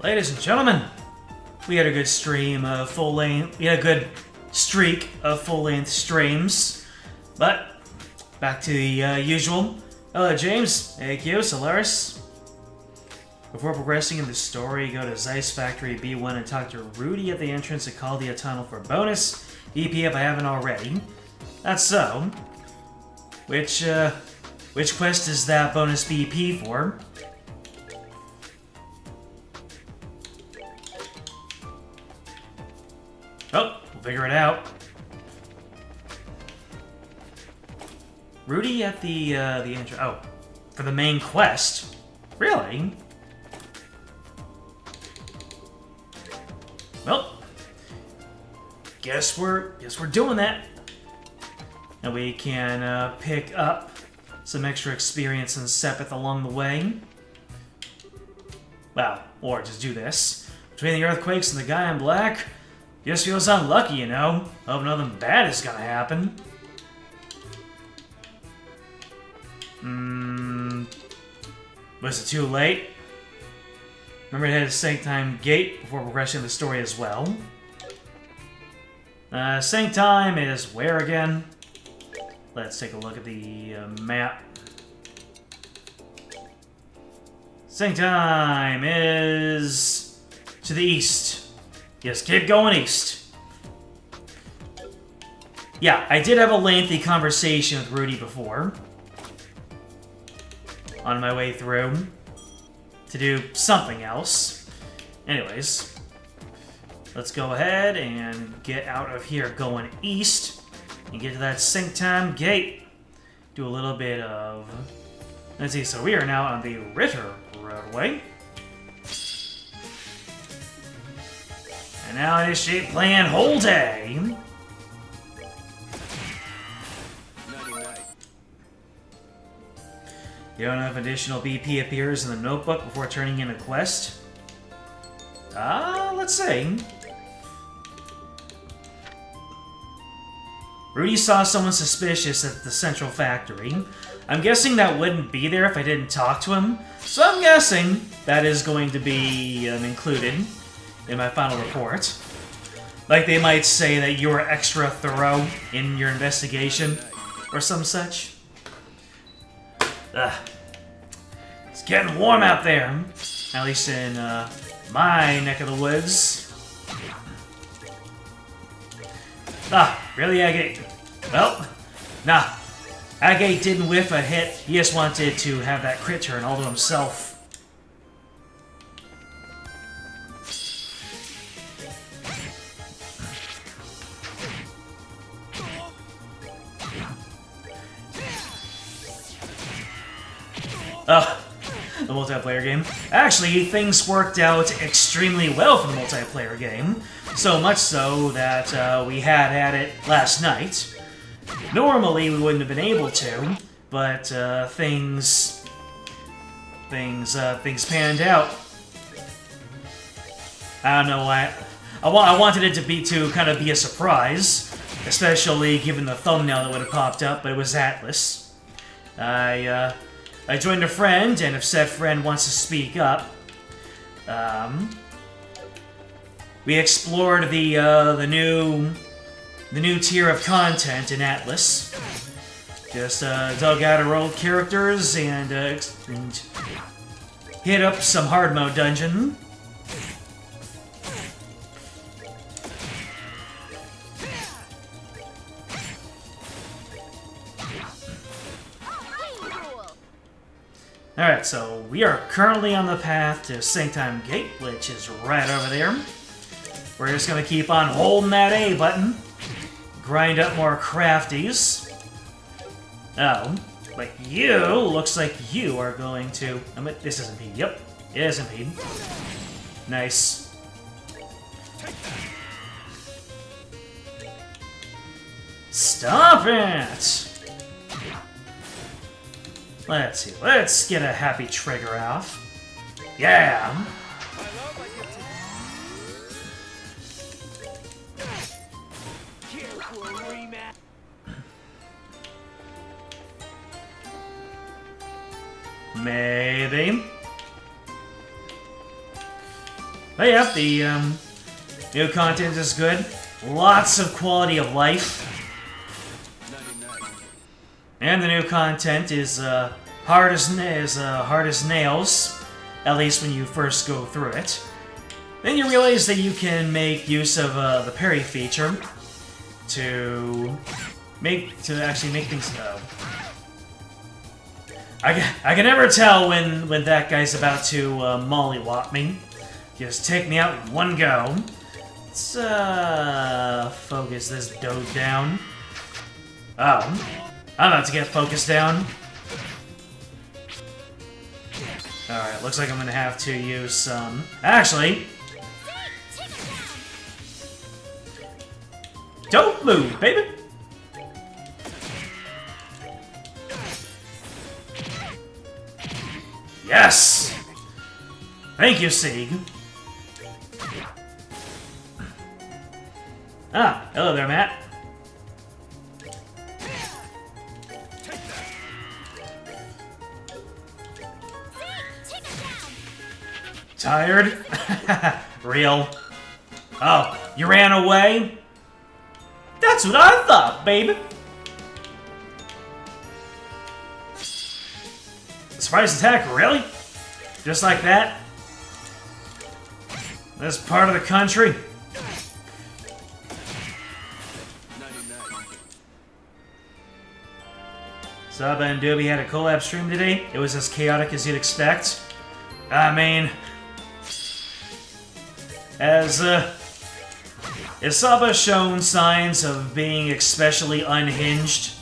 Ladies and gentlemen, we had a good stream of full-length. We had a good streak of full-length streams, but back to the usual. Hello, James. AQ, Solaris. Before progressing in the story, go to Zeiss Factory B1 and talk to Rudy at the entrance to Caldia Tunnel for bonus EP if I haven't already. That's so. Which quest is that bonus BP for? Oh, we'll figure it out. Rudy at the intro. Oh, for the main quest? Really? Well, guess we're doing that. And we can pick up some extra experience in Sepith along the way. Well, or just do this. Between the earthquakes and the guy in black, just feels unlucky, you know. Hope nothing bad is gonna happen. Was it too late? Remember to head to Sanctime Gate before progressing the story as well. Sanctime is where again? Let's take a look at the map. Sanctime is to the east. Yes, keep going east. Yeah, I did have a lengthy conversation with Rudy before. On my way through. To do something else. Anyways. Let's go ahead and get out of here going east. And get to that Sanctime Gate. Do a little bit of... Let's see, so we are now on the Ritter roadway. And now initiate plan whole day. You don't know if additional BP appears in the notebook before turning in a quest? Let's see. Rudy saw someone suspicious at the central factory. I'm guessing that wouldn't be there if I didn't talk to him, so I'm guessing that is going to be included in my final report. Like they might say that you were extra thorough in your investigation, or some such. It's getting warm out there, at least in my neck of the woods. Really, Agate? Well, nah. Agate didn't whiff a hit. He just wanted to have that crit turn all to himself. The multiplayer game. Actually, things worked out extremely well for the multiplayer game. So much so that we had it last night. Normally, we wouldn't have been able to, but things panned out. I don't know why. I wanted it to kind of be a surprise, especially given the thumbnail that would have popped up, but it was Atlas. I joined a friend, and if said friend wants to speak up, we explored the new tier of content in Atlas. Just dug out our old characters and hit up some hard mode dungeon. Alright, so we are currently on the path to Sanctime Gate, which is right over there. We're just gonna keep on holding that A button. Grind up more crafties. Oh, but you, looks like you are going to... this is impede. Yep, it is impede. Nice. Stop it! Let's see, let's get a happy trigger off. Yeah! Maybe. But yeah, the new content is good. Lots of quality of life. And the new content is hard as nails, at least when you first go through it. Then you realize that you can make use of the parry feature to actually make things go. I can never tell when that guy's about to mollywop me. Just take me out in one go. Let's focus this doge down. Oh, I'm about to get focused down. Alright, looks like I'm gonna have to use some... Actually... Don't move, baby! Yes! Thank you, Sieg. Ah, hello there, Matt. Tired? Real. Oh, you ran away? That's what I thought, baby. Surprise attack, really? Just like that? This part of the country? Saba and Doobie had a collab stream today. It was as chaotic as you'd expect. I mean... Has Saba shown signs of being especially unhinged?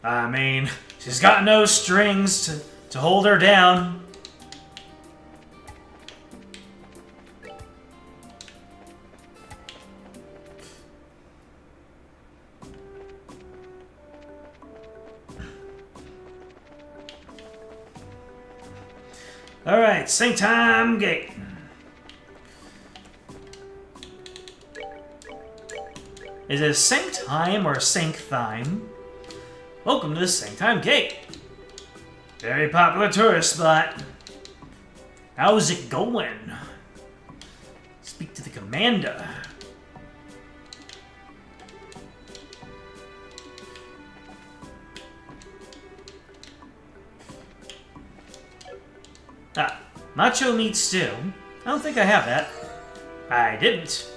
I mean, she's got no strings to hold her down. Alright, same time gate. Is it sync time or sync time? Welcome to the Sync Time Gate. Very popular tourist spot. How's it going? Speak to the commander. Ah, macho meat stew. I don't think I have that. I didn't.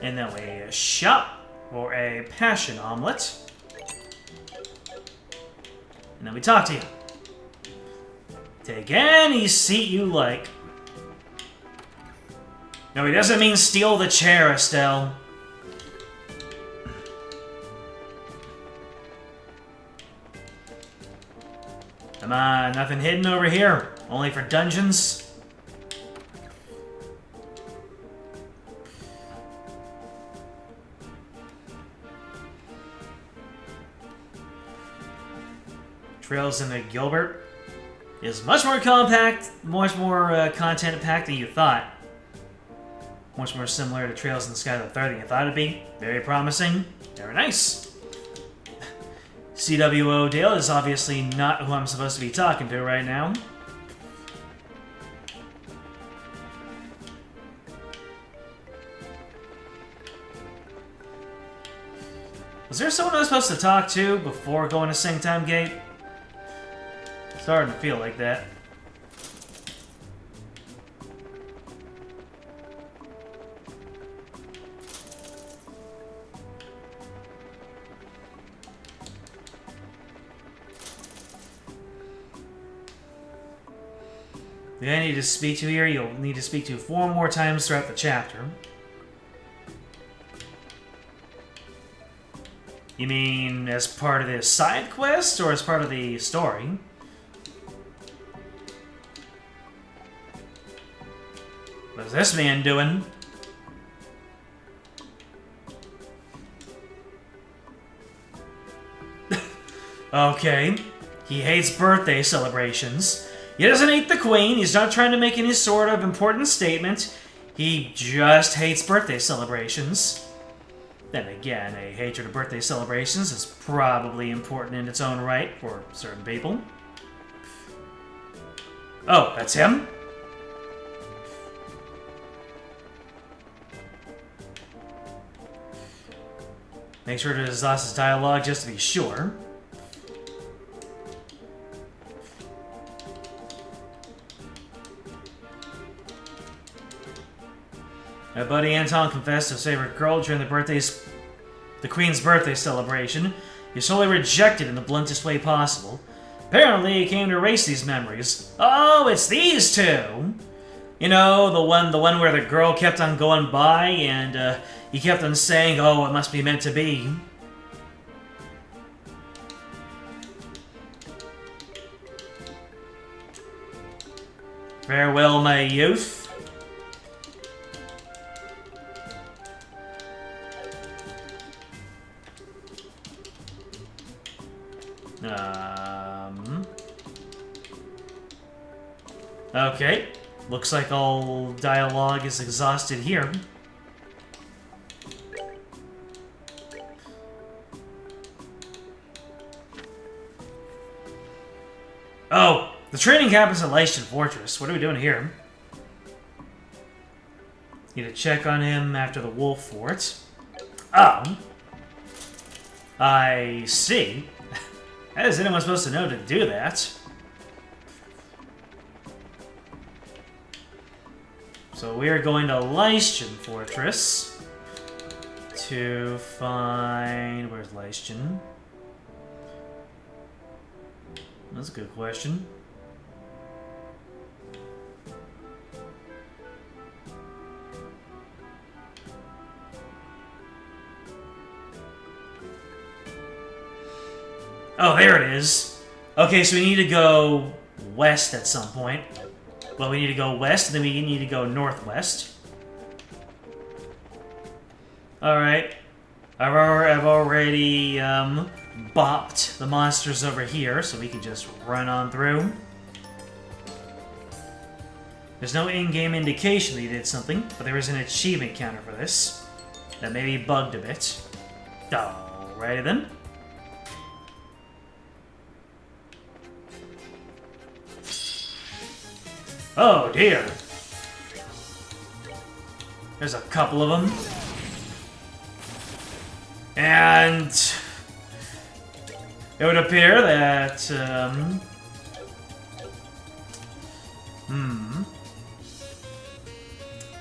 And then a shop or a passion omelet. And then we talk to you. Take any seat you like. No, he doesn't mean steal the chair, Estelle. Come on, nothing hidden over here. Only for dungeons. Trails in the Gilbert is much more compact, much more content-packed than you thought. Much more similar to Trails in the Sky of the Third than you thought it'd be. Very promising. Very nice. CWO Dale is obviously not who I'm supposed to be talking to right now. Was there someone I was supposed to talk to before going to Sync Time Gate? Starting to feel like that. The guy I need to speak to here, you'll need to speak to 4 more times throughout the chapter. You mean as part of the side quest or as part of the story? What's this man doing? Okay. He hates birthday celebrations. He doesn't hate the Queen. He's not trying to make any sort of important statement. He just hates birthday celebrations. Then again, a hatred of birthday celebrations is probably important in its own right for certain people. Oh, that's him? Make sure to exhaust his dialogue just to be sure. My buddy Anton confessed to his favorite girl during the Queen's birthday celebration. He was totally rejected in the bluntest way possible. Apparently, he came to erase these memories. Oh, it's these two! You know, the one where the girl kept on going by and he kept on saying, "Oh, it must be meant to be." Farewell, my youth. Okay. Looks like all dialogue is exhausted here. Oh, the training camp is at Leiston Fortress. What are we doing here? Need to check on him after the Wolf Fort. Oh. I see. How is anyone supposed to know to do that? So we are going to Leiston Fortress to find... Where's Leiston? That's a good question. Oh, there it is. Okay, so we need to go west at some point. Well, we need to go west, and then we need to go northwest. Alright. I've already bopped the monsters over here, so we can just run on through. There's no in-game indication that he did something, but there is an achievement counter for this. That may be bugged a bit. Alrighty then. Oh dear. There's a couple of them. And it would appear that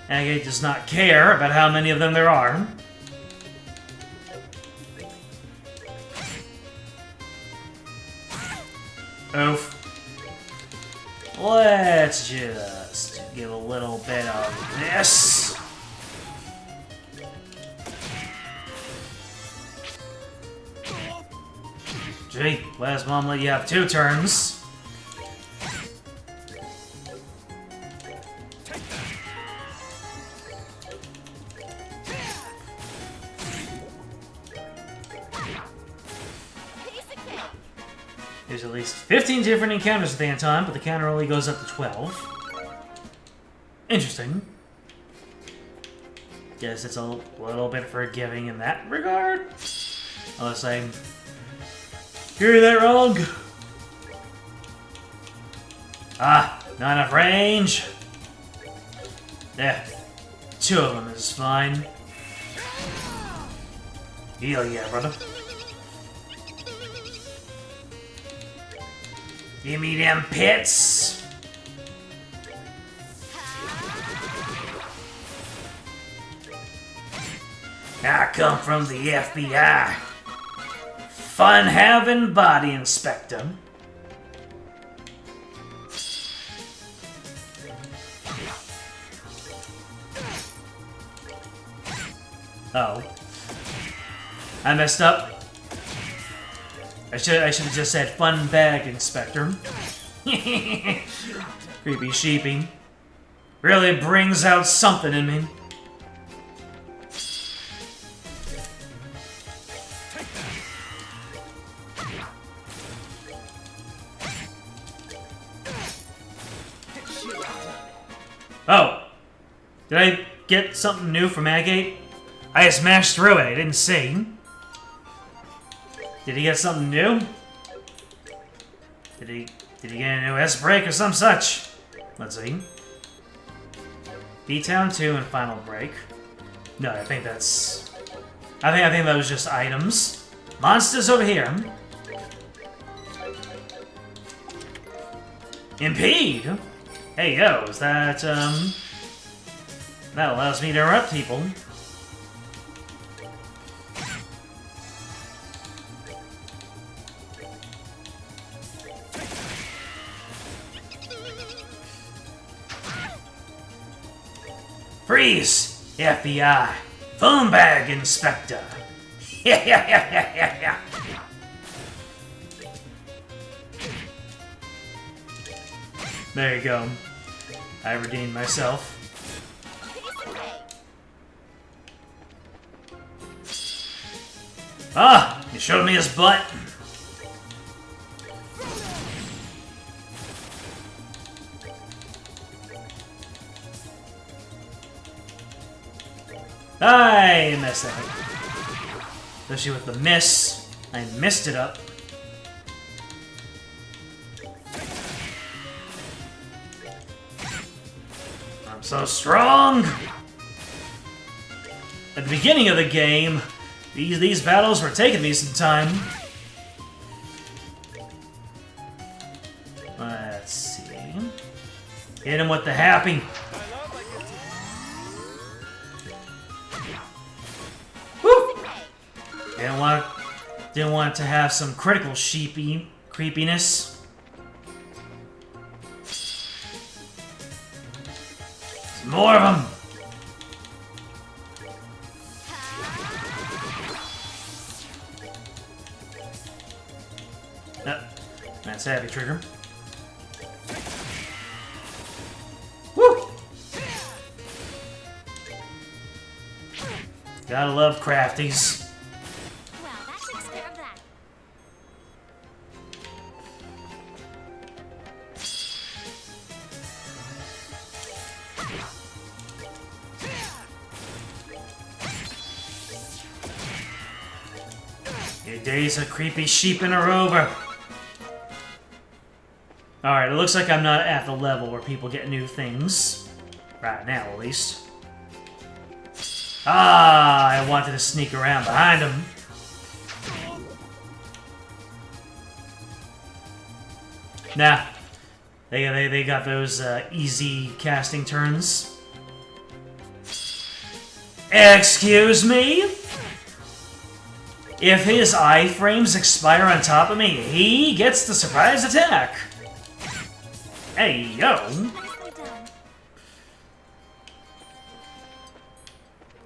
Agate does not care about how many of them there are. Oof. Let's just give a little bit of this. Gee, last mom let you have 2 turns. There's at least 15 different encounters with Anton, but the counter only goes up to 12. Interesting. Guess it's a little bit forgiving in that regard. Unless I'm hearing that wrong. Ah, not enough range. Yeah, 2 of them is fine. Hell yeah, brother. Give me them pits! I come from the FBI. Fun-having body inspector. Oh. I messed up. I should have just said fun bag inspector. Creepy sheepy. Really brings out something in me. Oh. Did I get something new from Agate? I smashed through it, I didn't see. Did he get something new? Did he get a new S-break or some such? Let's see. B-Town 2 and Final Break. No, I think that's I think that was just items. Monsters over here. Impede? Hey, yo, is that, that allows me to interrupt people. Freeze! FBI! Phone bag inspector! Yeah. There you go. I redeemed myself. Ah! You showed me his butt! I messed that up. Especially with the miss. I missed it up. I'm so strong! At the beginning of the game, these battles were taking me some time. Let's see. Hit him with the happy. Didn't want it to have some critical creepiness. Some more of them. That's a heavy trigger. Woo! Gotta love crafties. Your days of creepy sheeping are over. Alright, it looks like I'm not at the level where people get new things. Right now, at least. Ah, I wanted to sneak around behind him. Nah. They got those easy casting turns. Excuse me? If his iframes expire on top of me, he gets the surprise attack. Hey, yo.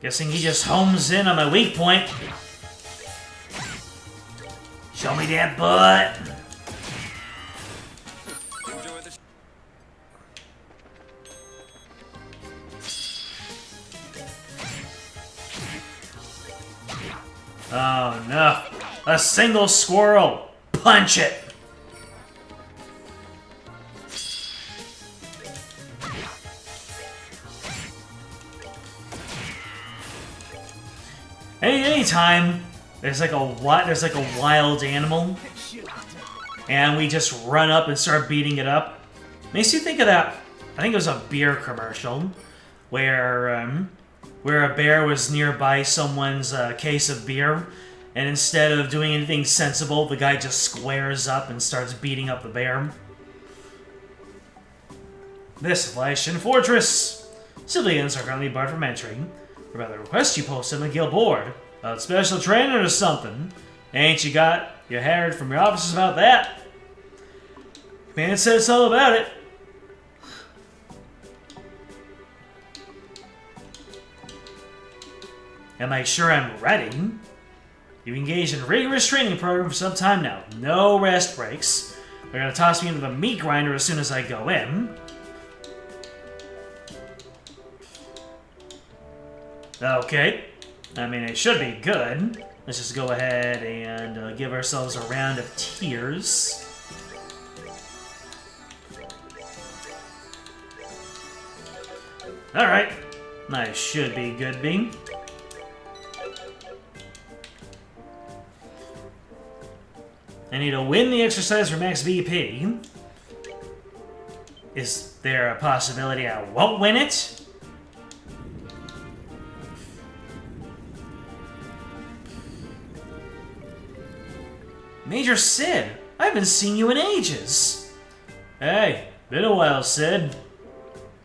Guessing he just homes in on my weak point. Show me that butt. Oh no. A single squirrel. Punch it. Anytime there's like a wild animal and we just run up and start beating it up, makes you think of that. I think it was a beer commercial where a bear was nearby someone's case of beer, and instead of doing anything sensible, the guy just squares up and starts beating up the bear. This Fleishin Fortress. Civilians are currently barred from entry. What about the request you posted on the guild board? About special training or something? Ain't you got your heard from your officers about that? Man said it's all about it. Am I sure I'm ready? You've engaged in a rigorous training program for some time now. No rest breaks. They're gonna toss me into the meat grinder as soon as I go in. Okay. I mean, it should be good. Let's just go ahead and give ourselves a round of tears. Alright. I should be good, Bing. I need to win the exercise for max BP. Is there a possibility I won't win it? Major Sid, I haven't seen you in ages. Hey, been a while, Sid.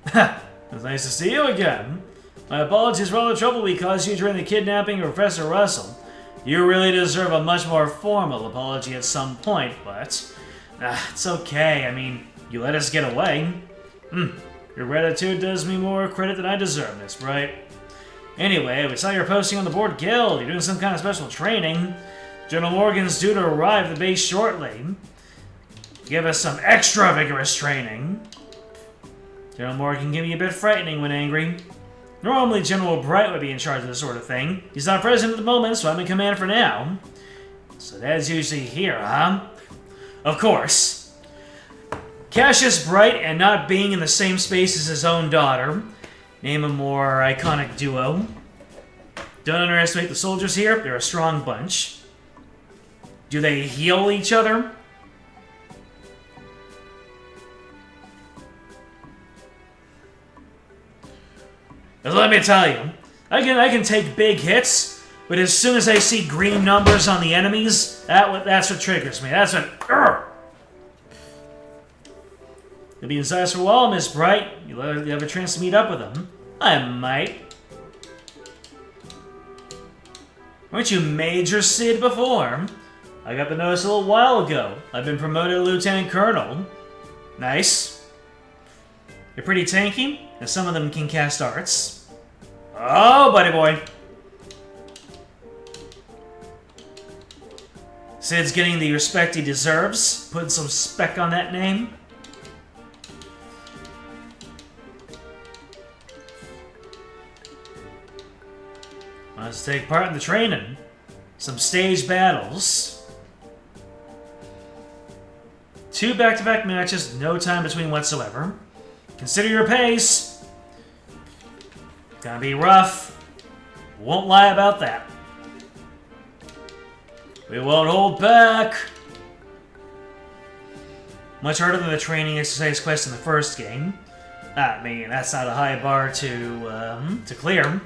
Ha! It's nice to see you again. My apologies for all the trouble we caused you during the kidnapping of Professor Russell. You really deserve a much more formal apology at some point, but... it's okay. I mean, you let us get away. Your gratitude does me more credit than I deserve, Miss Bright. Anyway, we saw you're posting on the Board Guild. You're doing some kind of special training. General Morgan's due to arrive at the base shortly. Give us some extra vigorous training. General Morgan can be a bit frightening when angry. Normally, General Bright would be in charge of this sort of thing. He's not present at the moment, so I'm in command for now. So Dad's usually here, huh? Of course. Cassius Bright and not being in the same space as his own daughter. Name a more iconic duo. Don't underestimate the soldiers here. They're a strong bunch. Do they heal each other? Let me tell you, I can take big hits, but as soon as I see green numbers on the enemies, that's what triggers me. That's what. You'll be inside for a while, Miss Bright. You'll have a chance to meet up with them. I might. Weren't you Major Sid before? I got the notice a little while ago. I've been promoted to Lieutenant Colonel. Nice. You're pretty tanky, and some of them can cast arts. Oh, buddy boy. Sid's getting the respect he deserves. Putting some spec on that name. Let's take part in the training. Some stage battles. 2 back-to-back matches, no time between whatsoever. Consider your pace. Gonna be rough. Won't lie about that. We won't hold back. Much harder than the training exercise quest in the first game. I mean, that's not a high bar to clear.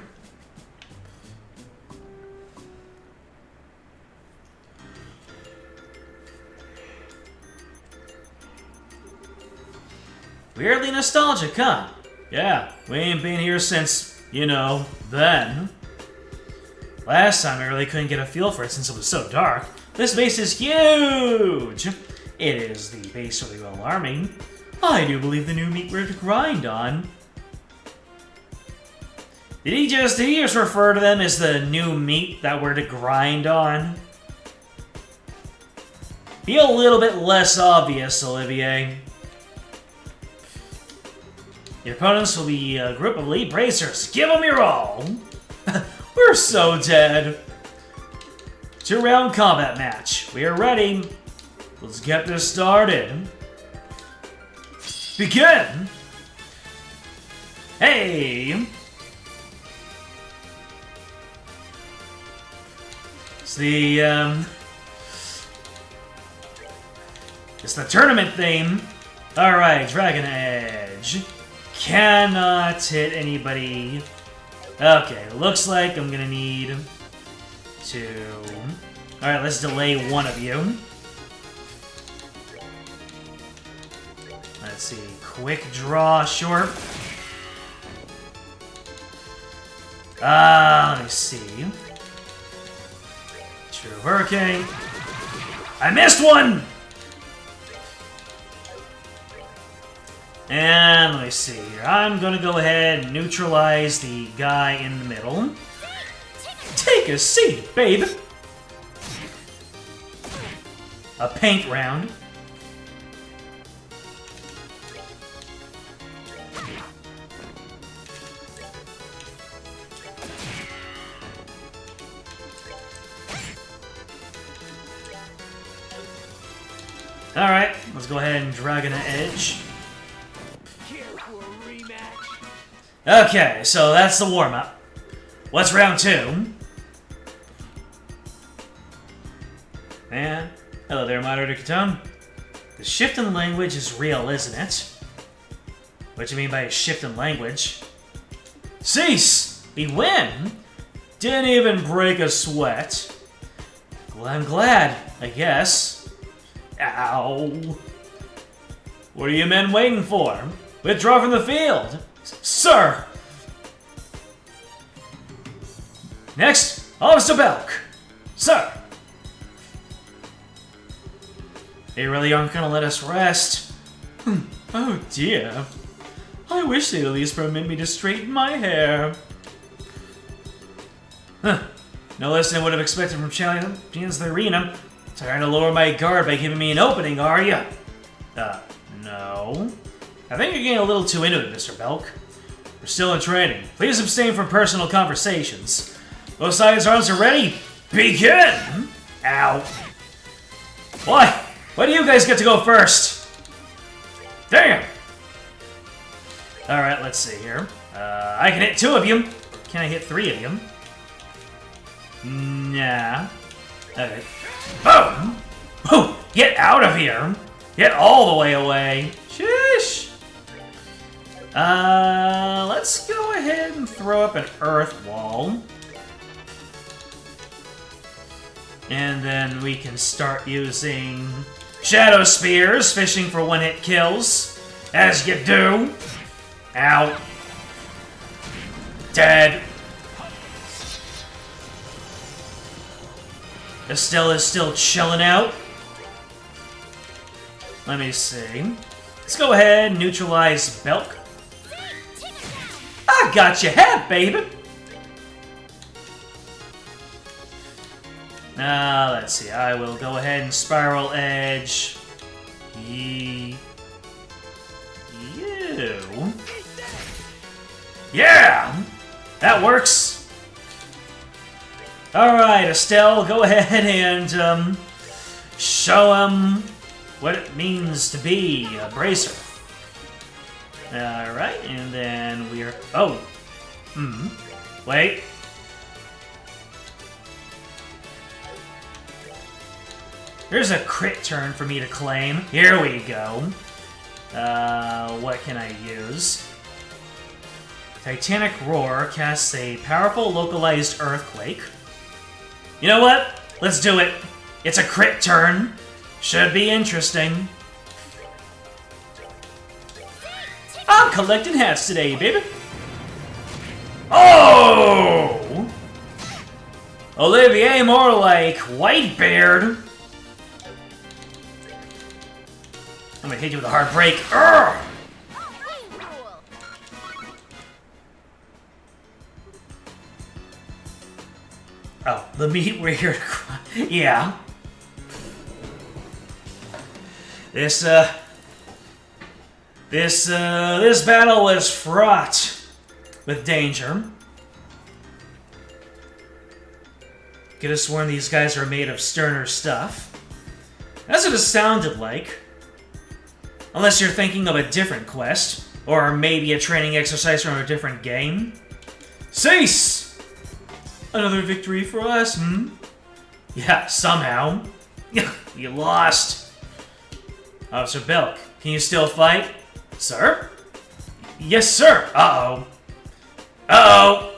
Weirdly nostalgic, huh? Yeah, we ain't been here since, you know, then. Last time I really couldn't get a feel for it since it was so dark. This base is huge! It is the base of the Royal Army. I do believe the new meat we're to grind on. Did he just refer to them as the new meat that we're to grind on? Be a little bit less obvious, Olivier. Your opponents will be a group of elite bracers. Give them your all! We're so dead. 2-round combat match. We are ready. Let's get this started. Begin! Hey! It's it's the tournament theme. Alright, Dragon Edge. Cannot hit anybody. Okay, looks like I'm gonna need to... Alright, let's delay one of you. Let's see, quick draw, sure. Let me see. True Hurricane. I missed one! And let me see here. I'm gonna go ahead and neutralize the guy in the middle. Take a seat, babe! A paint round. Alright, let's go ahead and Dragon Edge. Okay, so that's the warm-up. What's round 2? And hello there, Moderator Katone. The shift in language is real, isn't it? What do you mean by a shift in language? Cease! We win! Didn't even break a sweat. Well, I'm glad, I guess. Ow. What are you men waiting for? Withdraw from the field! Sir! Next, Officer Belk! Sir! They really aren't gonna let us rest. Oh dear. I wish they'd at least permit me to straighten my hair. Huh. No less than I would have expected from Champions the Arena. Trying to lower my guard by giving me an opening, are ya? No. I think you're getting a little too into it, Mr. Belk. We're still in training. Please abstain from personal conversations. Both sides' arms are ready. Begin! Ow. Why? Why do you guys get to go first? Damn! Alright, let's see here. I can hit 2 of you. Can I hit 3 of you? Nah. Okay. Boom! Boom! Get out of here! Get all the way away! Sheesh! Let's go ahead and throw up an earth wall. And then we can start using Shadow Spears, fishing for one-hit kills. As you do. Ow. Dead. Estella's still chilling out. Let me see. Let's go ahead and neutralize Belk. I got your head, baby! Let's see. I will go ahead and Spiral Edge. You. Yeah! That works! Alright, Estelle, go ahead and, show him what it means to be a bracer. Alright, and then we're... Oh! Wait. There's a crit turn for me to claim. Here we go. What can I use? Titanic Roar casts a powerful localized earthquake. You know what? Let's do it. It's a crit turn. Should be interesting. I'm collecting hats today, baby. Oh! Olivier, more like Whitebeard. I'm gonna hit you with a hard break. Urgh! Oh, the meat we're here to cry. Yeah. This battle was fraught with danger. Could have sworn these guys are made of sterner stuff. That's what it sounded like. Unless you're thinking of a different quest, or maybe a training exercise from a different game. Cease! Another victory for us, Yeah, somehow. You lost. Officer Belk, can you still fight? Sir? Yes, sir. Uh-oh. Uh-oh.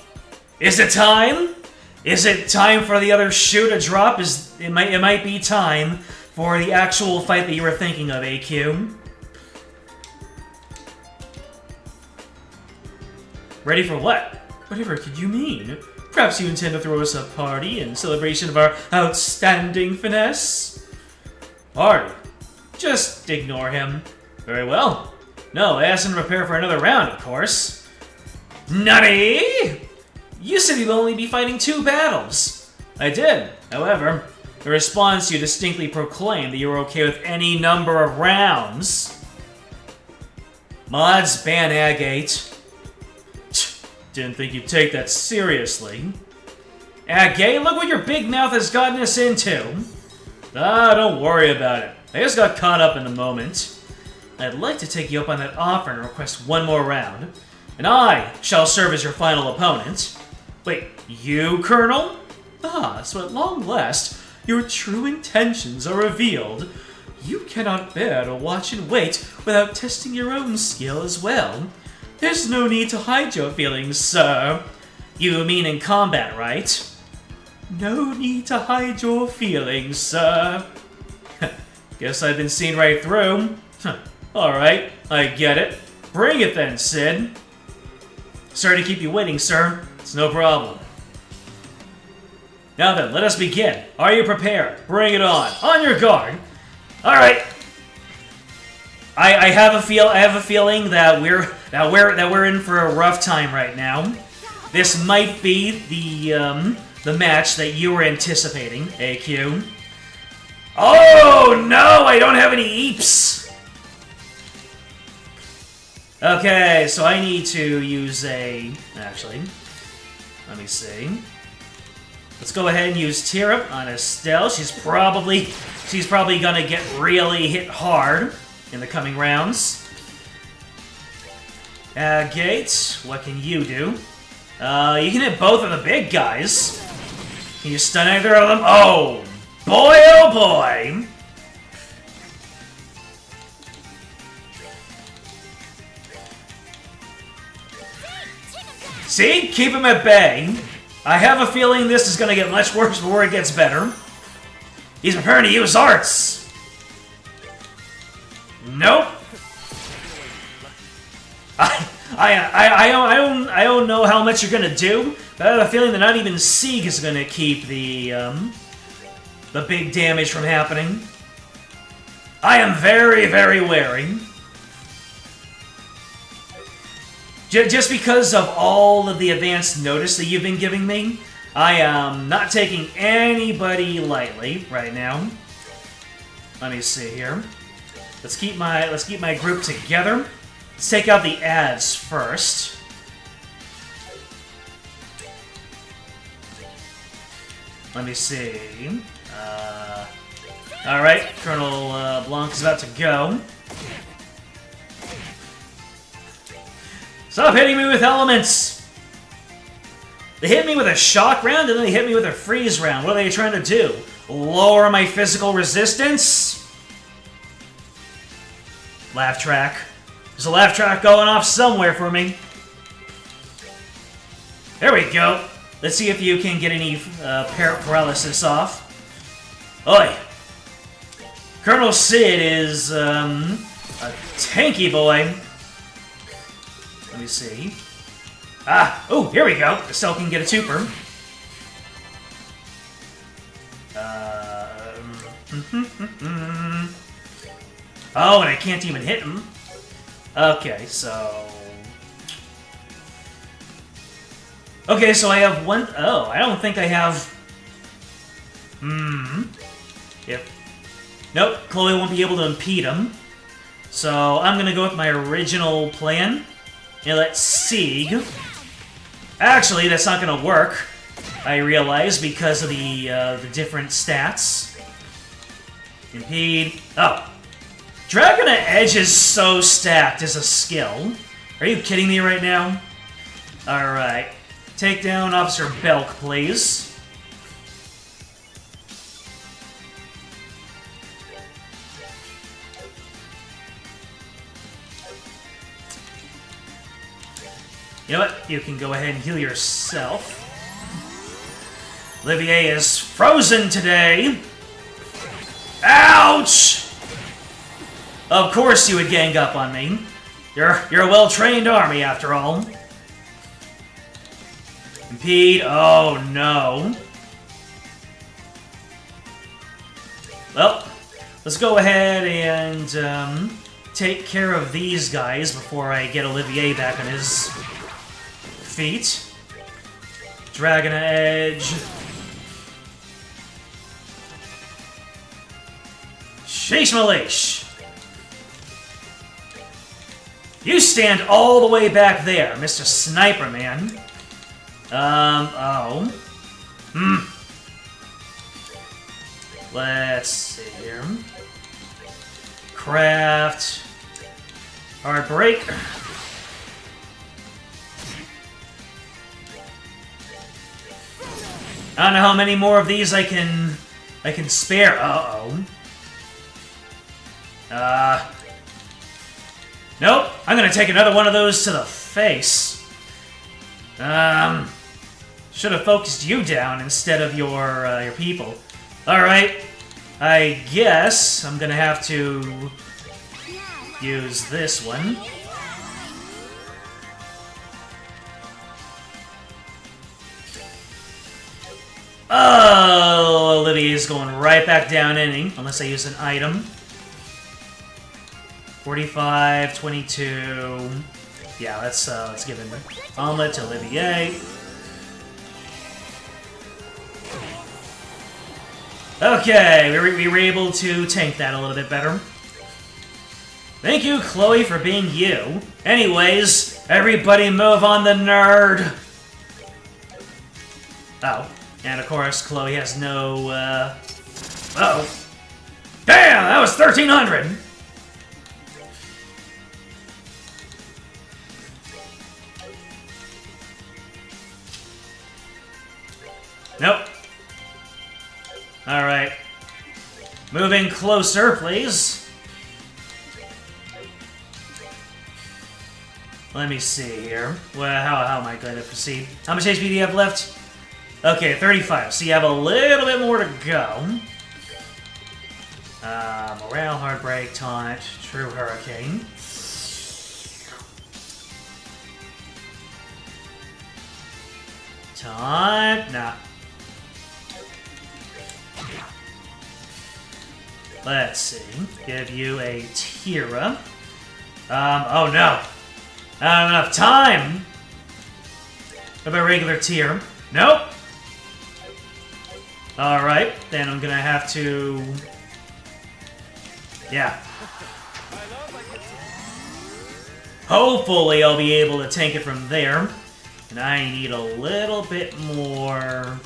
Is it time? Is it time for the other shoe to drop? It might be time for the actual fight that you were thinking of, AQ. Ready for what? Whatever could you mean? Perhaps you intend to throw us a party in celebration of our outstanding finesse? Party? Just ignore him. Very well. No, I asked him to prepare for another round, of course. Nutty! You said you'd only be fighting 2 battles. I did. However, in response, you distinctly proclaimed that you were okay with any number of rounds. Mods ban Agate. Didn't think you'd take that seriously. Agate, look what your big mouth has gotten us into. Don't worry about it. I just got caught up in the moment. I'd like to take you up on that offer and request one more round. And I shall serve as your final opponent. Wait, you, Colonel? So at long last, your true intentions are revealed. You cannot bear to watch and wait without testing your own skill as well. There's no need to hide your feelings, sir. You mean in combat, right? No need to hide your feelings, sir. Guess I've been seen right through. Alright, I get it. Bring it then, Sid. Sorry to keep you waiting, sir. It's no problem. Now then, let us begin. Are you prepared? Bring it on. On your guard. Alright. I have a feeling that we're in for a rough time right now. This might be the match that you were anticipating, AQ. Oh no, I don't have any eeps. Okay, so I need to use actually, let me see. Let's go ahead and use Tear Up on Estelle. She's probably gonna get really hit hard in the coming rounds. Gate, what can you do? You can hit both of the big guys. Can you stun either of them? Oh boy, oh boy! See? Keep him at bay. I have a feeling this is gonna get much worse before it gets better. He's preparing to use arts. Nope. I don't know how much you're gonna do, but I have a feeling that not even Sieg is gonna keep the big damage from happening. I am very, very wary. Just because of all of the advanced notice that you've been giving me, I am not taking anybody lightly right now. Let me see here. Let's keep my group together. Let's take out the ads first. Let me see. Alright, Colonel Blanc is about to go. Stop hitting me with elements! They hit me with a shock round and then they hit me with a freeze round. What are they trying to do? Lower my physical resistance? Laugh track. There's a laugh track going off somewhere for me. There we go. Let's see if you can get any paralysis off. Oi! Colonel Sid is a tanky boy. Let me see. Oh, here we go. Estelle can get a twofer. Oh, and I can't even hit him. Okay, so... Okay, so I have one... Oh, I don't think I have... Yep. Nope, Chloe won't be able to impede him. So I'm gonna go with my original plan. And let Sieg... Actually, that's not gonna work, I realize, because of the different stats. Impede... Oh. Dragon Edge is so stacked as a skill. Are you kidding me right now? Alright. Take down Officer Belk, please. You know what? You can go ahead and heal yourself. Olivier is frozen today. Ouch! Of course you would gang up on me. You're a well-trained army, after all. Impede. Oh, no. Well, let's go ahead and take care of these guys before I get Olivier back on his feet. Dragon Edge. Sheesh Malish. You stand all the way back there, Mr. Sniper Man. Oh. Let's see here. Craft. Heartbreak. I don't know how many more of these I can spare. Nope. I'm gonna take another one of those to the face. Should have focused you down instead of your people. Alright. I guess I'm gonna have to use this one. Oh, Olivia's going right back down inning, unless I use an item. 45, 22. Yeah, let's give an omelet to Olivier. Okay, we were able to tank that a little bit better. Thank you, Chloe, for being you. Anyways, everybody move on the nerd. Oh, and of course, Chloe has no, oh. Damn, that was 1,300! Nope. Alright. Moving closer, please. Let me see here. Well, how am I going to proceed? How much HP do you have left? Okay, 35. So you have a little bit more to go. Morale, Heartbreak, Taunt, True Hurricane. Taunt? Nah. Let's see. Give you a Tira. Oh no. I don't have enough time. What about regular tier? Nope. Alright, then I'm gonna have to... Yeah. Hopefully I'll be able to tank it from there. And I need a little bit more...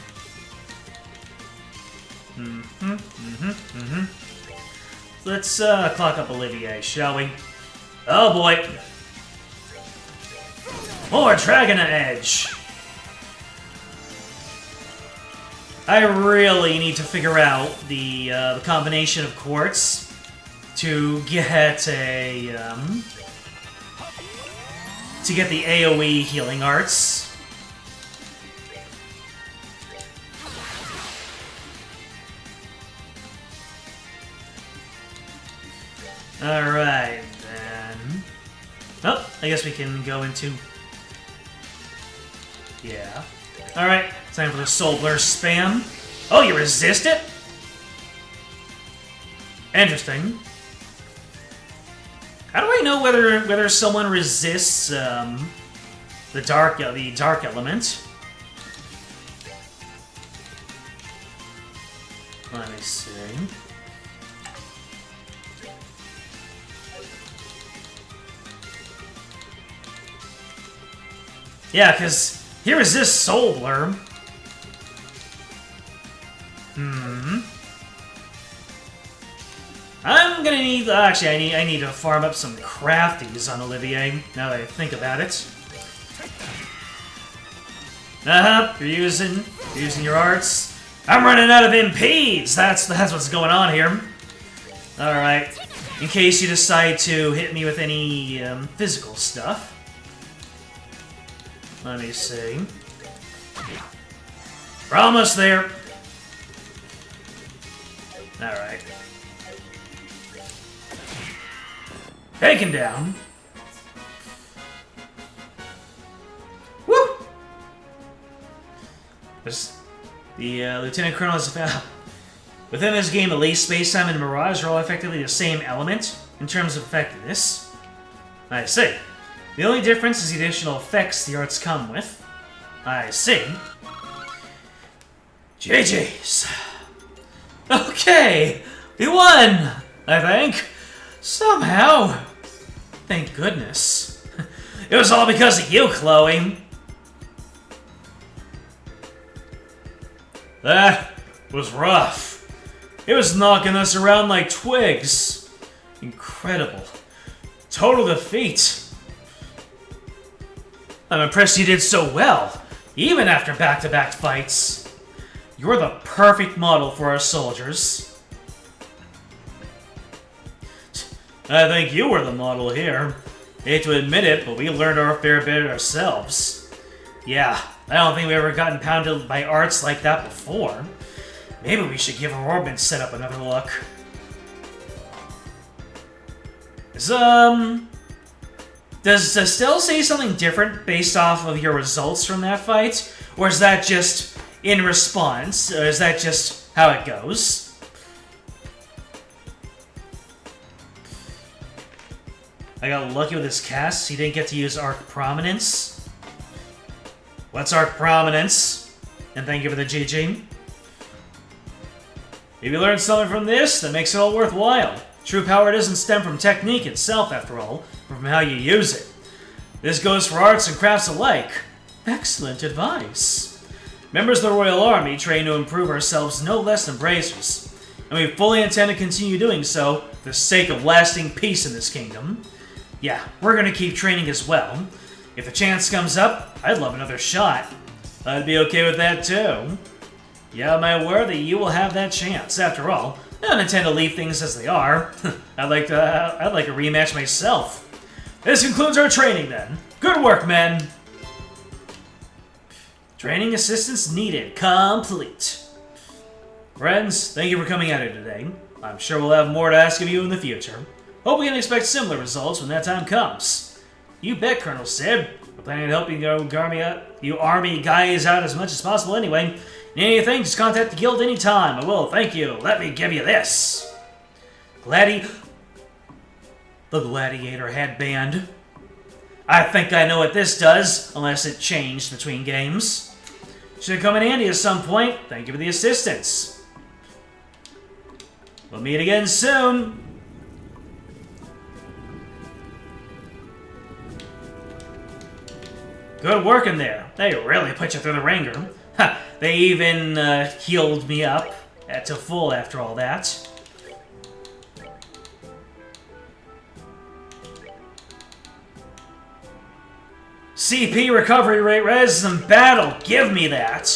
Let's clock up Olivier, shall we? Oh boy. More Dragon Edge. I really need to figure out the combination of quartz to get a to get the AoE healing arts. Alright, then... Oh, I guess we can go into... Yeah. Alright, time for the Soul Blur spam. Oh, you resist it? Interesting. How do I know whether someone resists the dark element? Let me see. Yeah, because he resists Soul Blur. I'm gonna need... Actually, I need to farm up some crafties on Olivier, now that I think about it. You're using your arts. I'm running out of impedes! That's what's going on here. Alright. In case you decide to hit me with any physical stuff. Let me see. We're almost there. Alright. Taken down. Woo! The Lieutenant Colonel has found... Within this game, at least, Space-Time and Mirage are all effectively the same element in terms of effectiveness. I see. The only difference is the additional effects the arts come with. I see. GG's. Okay, we won, I think. Somehow. Thank goodness. It was all because of you, Chloe. That was rough. It was knocking us around like twigs. Incredible. Total defeat. I'm impressed you did so well, even after back-to-back fights. You're the perfect model for our soldiers. I think you were the model here. Hate to admit it, but we learned our fair bit ourselves. Yeah, I don't think we've ever gotten pounded by arts like that before. Maybe we should give our orbit setup another look. Does Estelle say something different based off of your results from that fight? Or is that just in response? Or is that just how it goes? I got lucky with his cast. He didn't get to use Arc Prominence. What's Arc Prominence? And thank you for the GG. Maybe you learned something from this that makes it all worthwhile. True power doesn't stem from technique itself, after all, but from how you use it. This goes for arts and crafts alike. Excellent advice. Members of the Royal Army train to improve ourselves no less than bracers, and we fully intend to continue doing so for the sake of lasting peace in this kingdom. Yeah, we're gonna keep training as well. If a chance comes up, I'd love another shot. I'd be okay with that too. Yeah, my word that you will have that chance. After all, I don't intend to leave things as they are. I'd like a rematch myself. This concludes our training then. Good work, men. Training assistance needed. Complete. Friends, thank you for coming out here today. I'm sure we'll have more to ask of you in the future. Hope we can expect similar results when that time comes. You bet, Colonel Sid. We're planning on helping you army guys out as much as possible anyway. Need anything, just contact the guild anytime. I will, thank you. Let me give you this. The gladiator headband. I think I know what this does, unless it changed between games. Should come in handy at some point. Thank you for the assistance. We'll meet again soon. Good work in there. They really put you through the ringer. Ha! They even healed me up to full after all that. CP recovery rate res in battle. Give me that.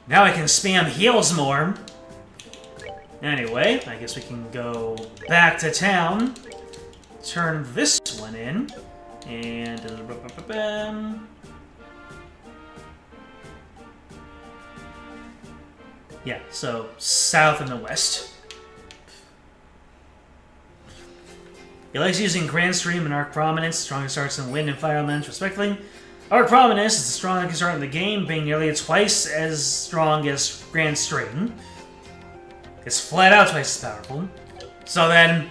Now I can spam heals more. Anyway, I guess we can go back to town. Turn this one in. And... yeah, so south and the west. He likes using Grand Stream and Arc Prominence, strongest arts in Wind and Fire Elements, respectively. Arc Prominence is the strongest art in the game, being nearly twice as strong as Grand Stream. It's flat out twice as powerful. So then,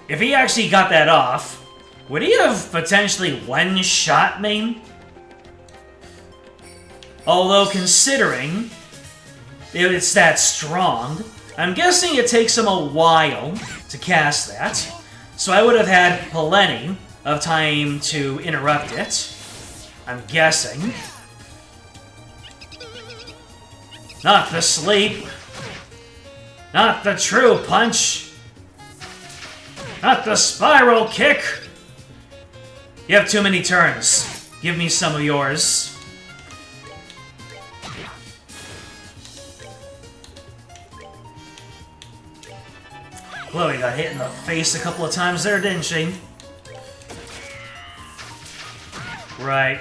if he actually got that off, would he have potentially one-shot me? Although considering it's that strong, I'm guessing it takes him a while to cast that. So I would have had plenty of time to interrupt it. I'm guessing. Not the sleep. Not the true punch. Not the spiral kick. You have too many turns. Give me some of yours. Chloe got hit in the face a couple of times there, didn't she? Right.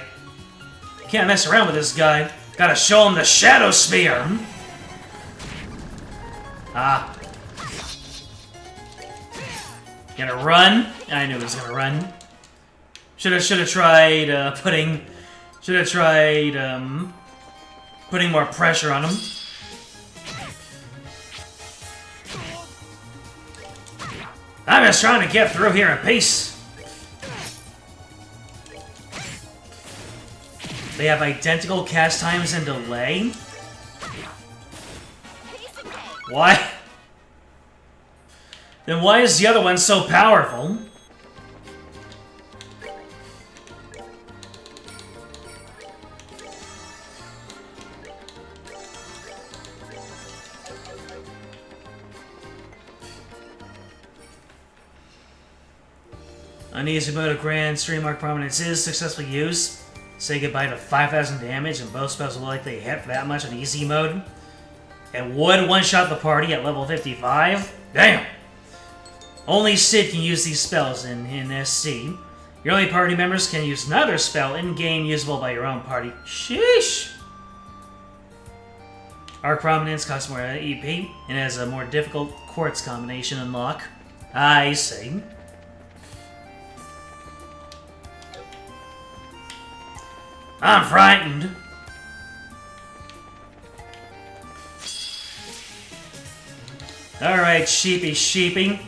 Can't mess around with this guy. Gotta show him the Shadow Spear. Ah. Gonna run? I knew he was gonna run. Should have tried putting more pressure on him. I'm just trying to get through here in peace. They have identical cast times and delay. Why? Then why is the other one so powerful? Uneasy mode of Grand Stream Arc Prominence is successfully used. Say goodbye to 5,000 damage, and both spells will likely hit for that much on easy mode. And would one-shot the party at level 55? Damn! Only Sid can use these spells in SC. Your only party members can use another spell in-game usable by your own party. Sheesh! Arc Prominence costs more EP and has a more difficult quartz combination unlock. I see. I'm frightened. Alright, sheepy.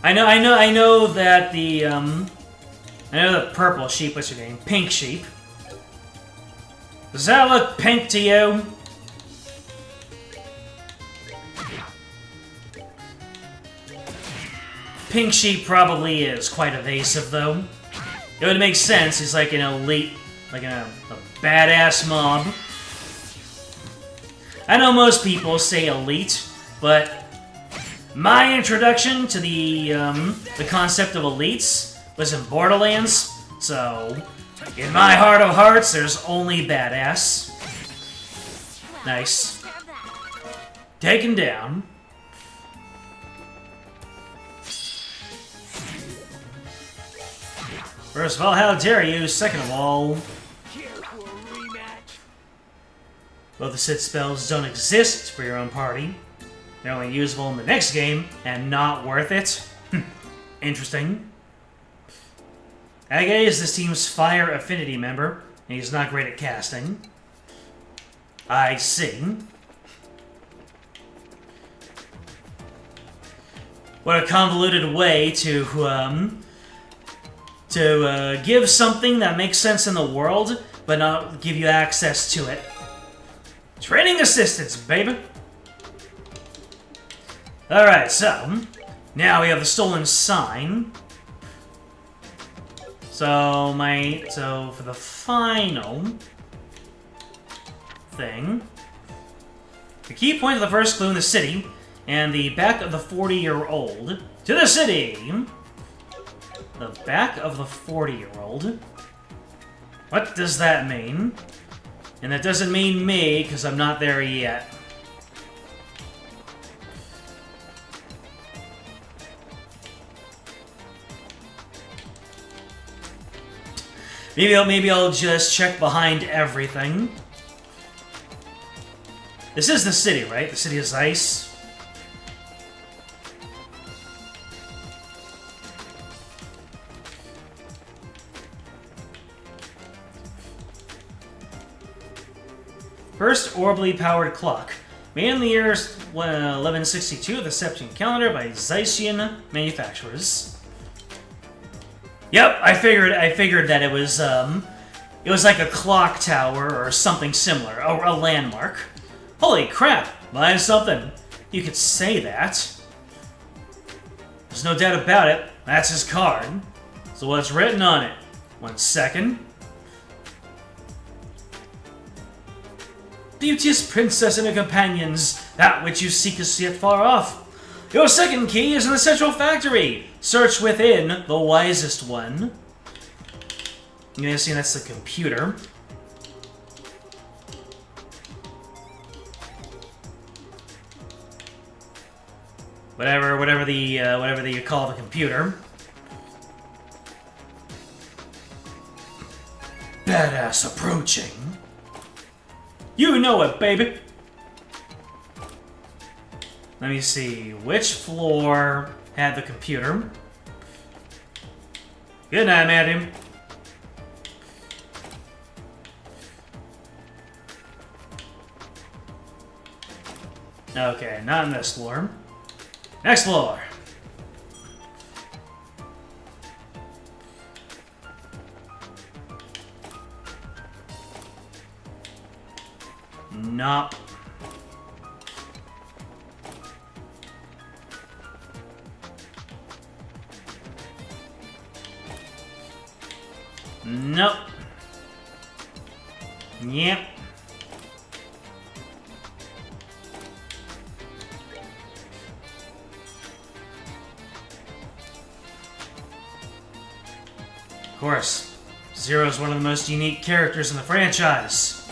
I know that the, I know the purple sheep, what's your name? Pink sheep. Does that look pink to you? Pink sheep probably is quite evasive, though. It would make sense, he's like an elite, like a badass mob. I know most people say elite, but my introduction to the concept of elites was in Borderlands, so in my heart of hearts, there's only badass. Nice. Taken down. First of all, how dare you? Second of all, both the sit spells don't exist for your own party. They're only usable in the next game, and not worth it. Interesting. Agate is this team's Fire Affinity member, and he's not great at casting. I see. What a convoluted way to give something that makes sense in the world, but not give you access to it. Training assistance, baby! Alright, so, now we have the stolen sign. So, for the final thing, the key point of the first clue in the city, and the back of the 40-year-old. To the city! The back of the 40-year-old? What does that mean? And that doesn't mean me, because I'm not there yet. Maybe I'll just check behind everything. This is the city, right? The city is ice. First orbly powered clock. Made in the year 1162 of the Septian calendar by Zycian manufacturers. Yep, I figured that it was like a clock tower or something similar, or a landmark. Holy crap, mine's something. You could say that. There's no doubt about it, that's his card. So what's written on it? 1 second. Beauteous princess and her companions, that which you seek is yet far off. Your second key is in the central factory. Search within the wisest one. I'm gonna assume that's the computer. Whatever you call the computer. Badass approaching. You know it, baby. Let me see, which floor had the computer? Good night, madam. Okay, not in this floor. Next floor. Nope. Nope. Yep. Of course, Zero is one of the most unique characters in the franchise.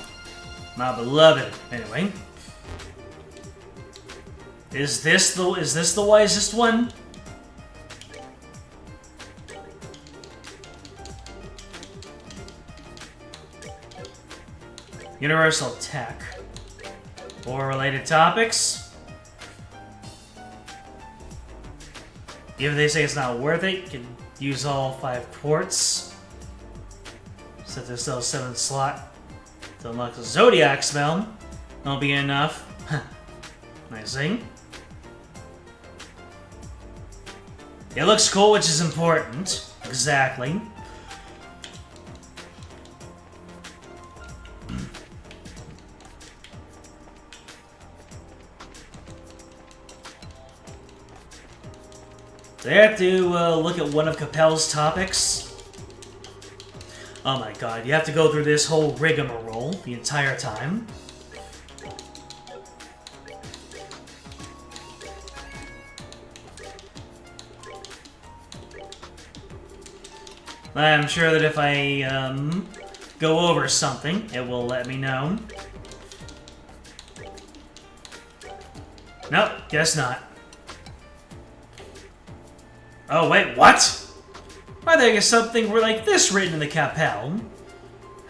My beloved. Anyway. Is this the wisest one? Universal tech. Or related topics. Even if they say it's not worth it, you can use all 5 quartz. Set this to 7 slot to unlock the Zodiac spell. That'll be enough. Nice thing. It looks cool, which is important. Exactly. They have to look at one of Capel's topics. Oh my god, you have to go through this whole rigmarole the entire time. I'm sure that if I go over something, it will let me know. Nope, guess not. Oh, wait, what? Why, there is something like this written in the Capel.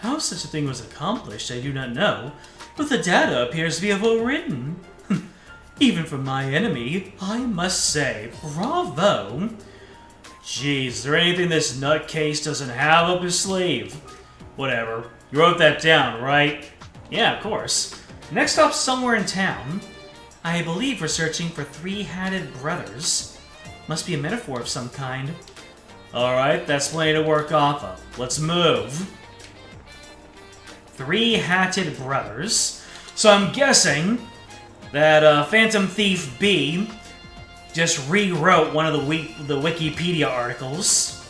How such a thing was accomplished, I do not know, but the data appears to be well-written. Even from my enemy, I must say, bravo. Jeez, is there anything this nutcase doesn't have up his sleeve? Whatever. You wrote that down, right? Yeah, of course. Next stop somewhere in town. I believe we're searching for 3-hatted brothers. Must be a metaphor of some kind. Alright, that's plenty to work off of. Let's move. 3-hatted brothers. So I'm guessing that Phantom Thief B just rewrote one of the Wikipedia articles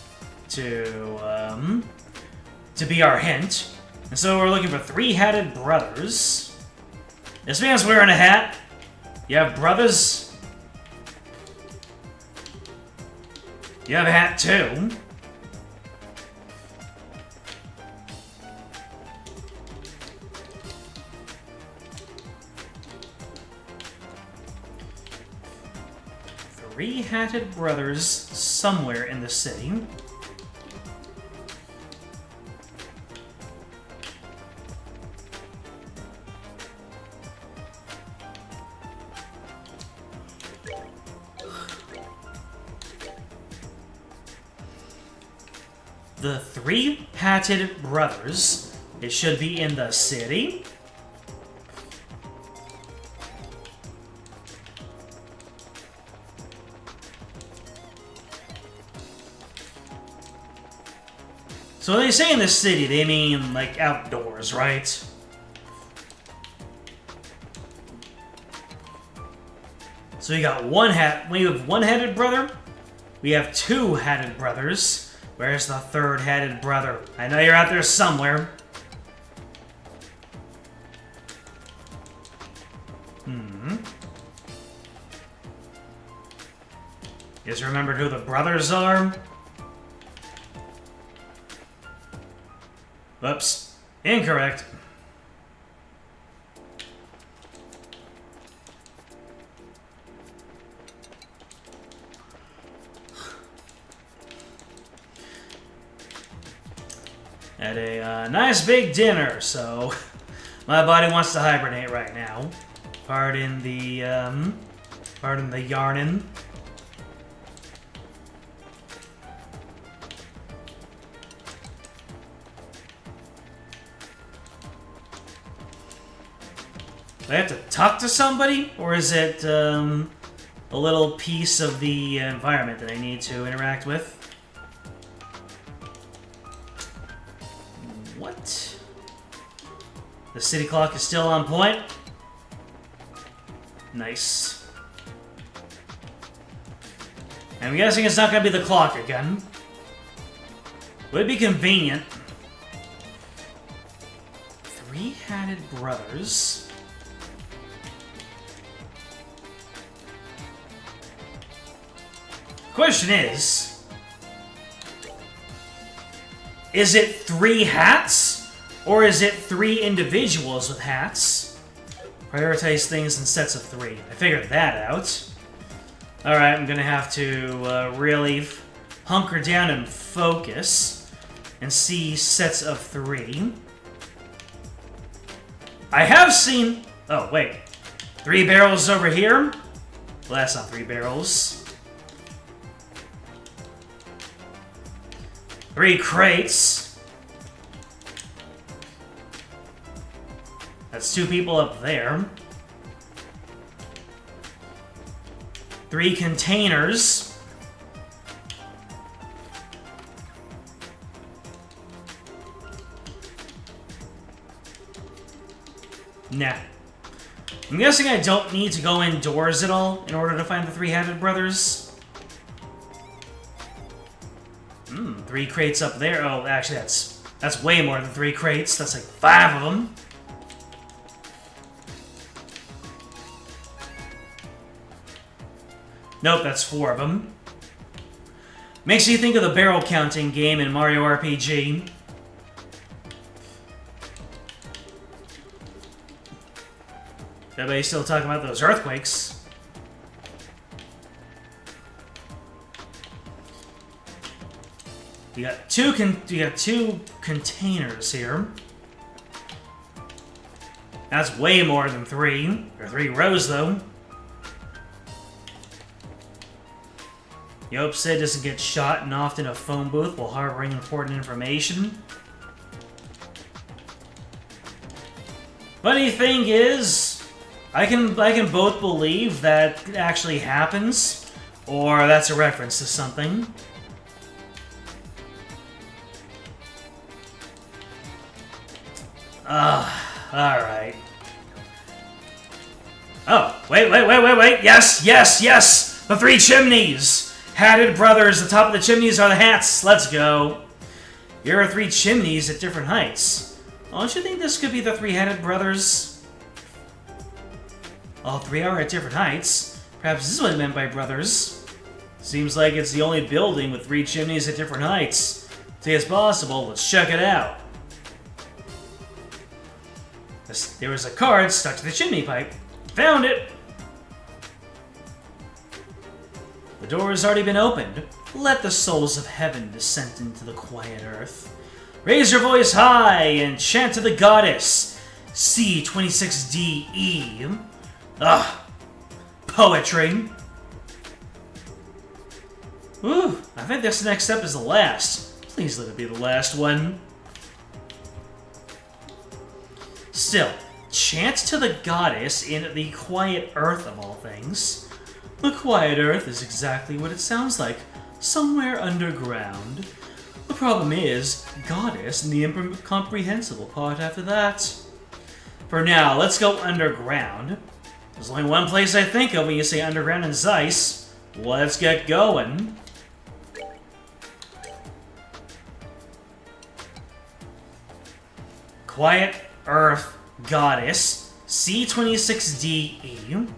to be our hint. And so we're looking for 3-hatted brothers. This man's wearing a hat. You have brothers? You have a hat too. Three-hatted brothers somewhere in the city. The 3-hatted brothers. It should be in the city. So when they say in the city, they mean like outdoors, right? So you got one hat. We have one-hatted brother. We have 2-hatted brothers. Where's the 3rd-hatted brother? I know you're out there somewhere. You guys remembered who the brothers are? Whoops. Incorrect. Had a nice big dinner, so my body wants to hibernate right now. Pardon the yarnin'. Do I have to talk to somebody, or is it a little piece of the environment that I need to interact with? What? The city clock is still on point? Nice. I'm guessing it's not going to be the clock again. Would be convenient. 3-hatted brothers. Question is it 3 hats? Or is it 3 individuals with hats? Prioritize things in sets of 3. I figured that out. Alright, I'm gonna have to really hunker down and focus and see sets of 3. I have seen... Oh, wait. 3 barrels over here? Well, that's not 3 barrels. 3 crates. That's 2 people up there. 3 containers. Nah. I'm guessing I don't need to go indoors at all in order to find the 3-headed brothers. 3 crates up there. Oh, actually, that's way more than 3 crates. That's like 5 of them. Nope, that's 4 of them. Makes you think of the barrel counting game in Mario RPG. Everybody's still talking about those earthquakes. You got two containers here. That's way more than 3. Or 3 rows, though. You hope Sid doesn't get shot and off in a phone booth while harboring important information. Funny thing is, I can both believe that it actually happens, or that's a reference to something. Alright. Oh, wait. Yes! The 3 chimneys! Hatted brothers, the top of the chimneys are the hats. Let's go. Here are 3 chimneys at different heights. Don't you think this could be the 3-headed brothers? All 3 are at different heights. Perhaps this is what it meant by brothers. Seems like it's the only building with 3 chimneys at different heights. See, it's possible. Let's check it out. There was a card stuck to the chimney pipe. Found it! The door has already been opened. Let the souls of heaven descend into the quiet earth. Raise your voice high and chant to the goddess. C26DE. Poetry. Ooh, I think this next step is the last. Please let it be the last one. Still, chant to the goddess in the quiet earth of all things. The quiet earth is exactly what it sounds like. Somewhere underground. The problem is, goddess and the incomprehensible part after that. For now, let's go underground. There's only one place I think of when you say underground in Zeiss. Let's get going. Quiet Earth Goddess, C26DE.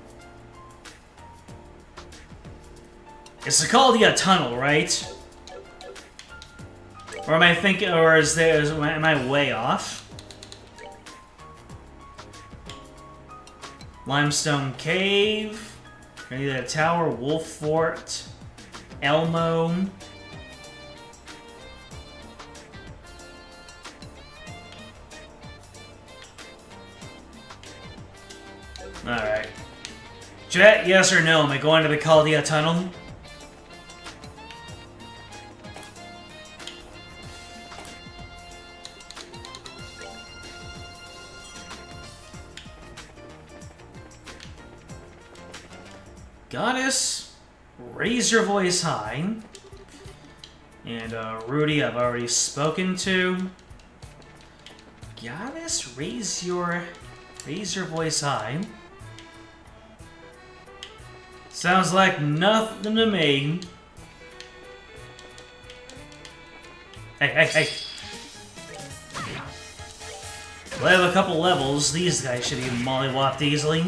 It's the Caldia Tunnel, right? Or am I thinking, or am I way off? Limestone Cave, Granita Tower, Wolf Fort, Elmo. Alright. Chat, yes or no? Am I going to the Caldia Tunnel? Goddess, raise your voice high. And Rudy, I've already spoken to. Goddess, raise your voice high. Sounds like nothing to me. Hey. Well, I have a couple levels. These guys should be mollywopped easily.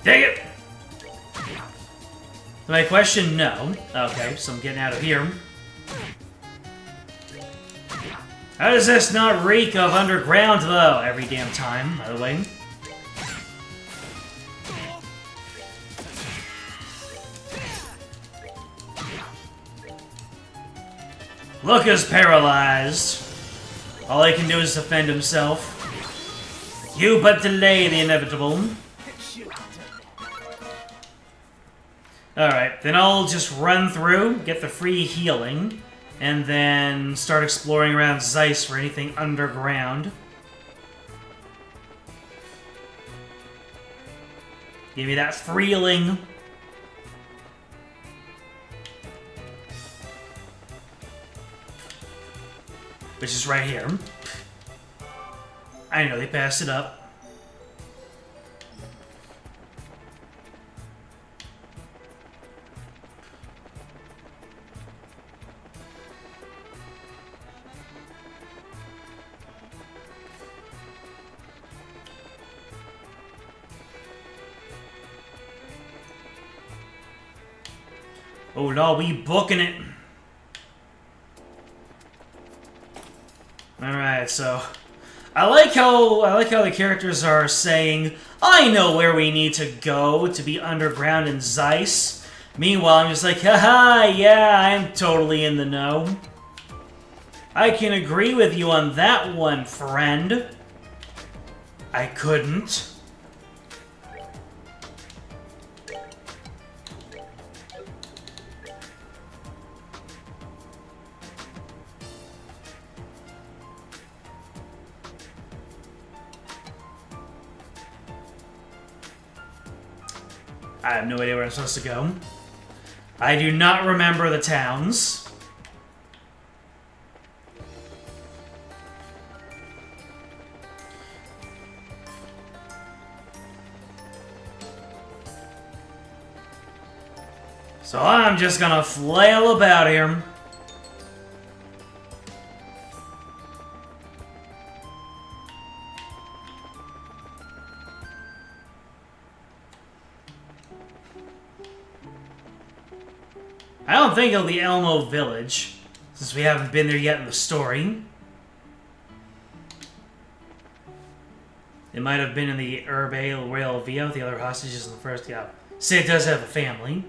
Dang it! My question, no. Okay, so I'm getting out of here. How does this not reek of underground, though? Every damn time, by the way. Look is paralyzed. All he can do is defend himself. You but delay the inevitable. Alright, then I'll just run through, get the free healing, and then start exploring around Zeiss for anything underground. Give me that freeling. Which is right here. I know, they passed it up. Oh no, we booking it. Alright, so I like how the characters are saying, I know where we need to go to be underground in Zeiss. Meanwhile, I'm just like, haha, yeah, I'm totally in the know. I can agree with you on that one, friend. I couldn't. I have no idea where I'm supposed to go. I do not remember the towns. So I'm just gonna flail about here. I don't think it'll be Elmo Village, since we haven't been there yet in the story. It might have been in the Urbe Rail Via with the other hostages in the first. Yeah, say it does have a family.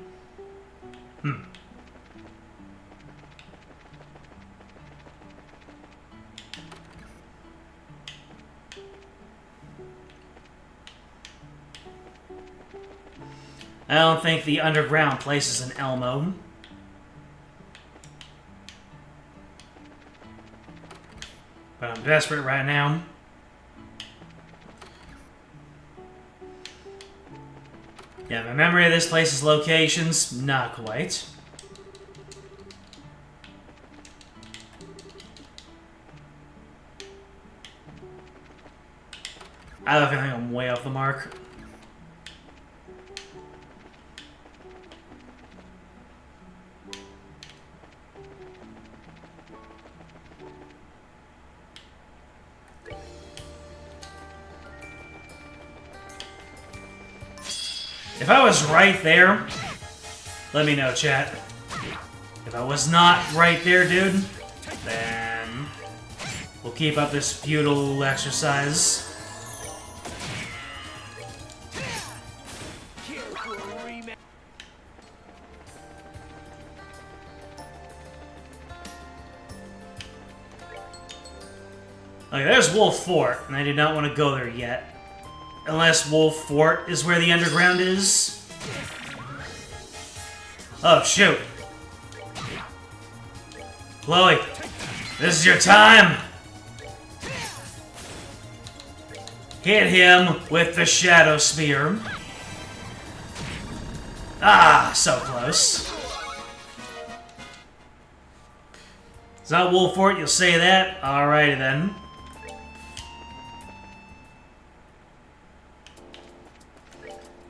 I don't think the underground place is in Elmo. But I'm desperate right now. Yeah, my memory of this place's locations, not quite. I have a feeling I'm way off the mark. If I was right there, let me know, chat. If I was not right there, dude, then we'll keep up this futile exercise. Like, there's Wolf Fort, and I did not want to go there yet. Unless Wolf Fort is where the underground is. Oh, shoot. Chloe, this is your time. Hit him with the Shadow Spear. Ah, so close. It's not Wolf Fort, you'll say that? Alrighty then.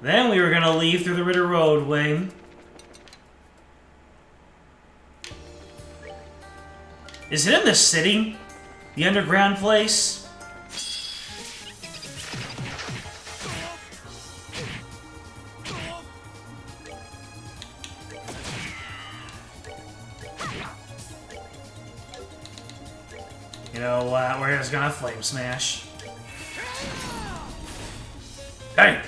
Then we were gonna leave through the Ritter Roadway. Is it in the city? The underground place? You know what? We're just gonna flame smash. Hey!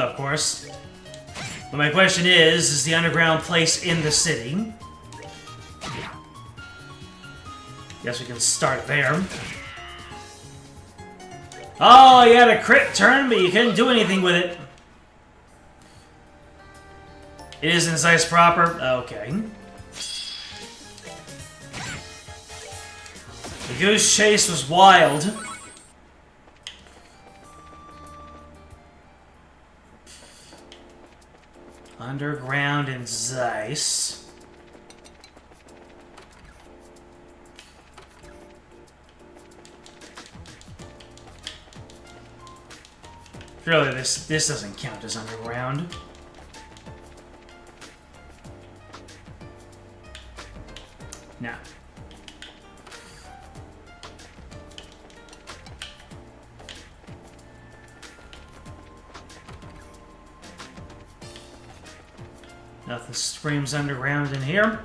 of course. But my question is the underground place in the city? Guess we can start there. Oh, you had a crit turn, but you couldn't do anything with it. It is in size proper? Okay. The goose chase was wild. Underground and Zeiss. Really, this doesn't count as underground. No. Nothing screams underground in here.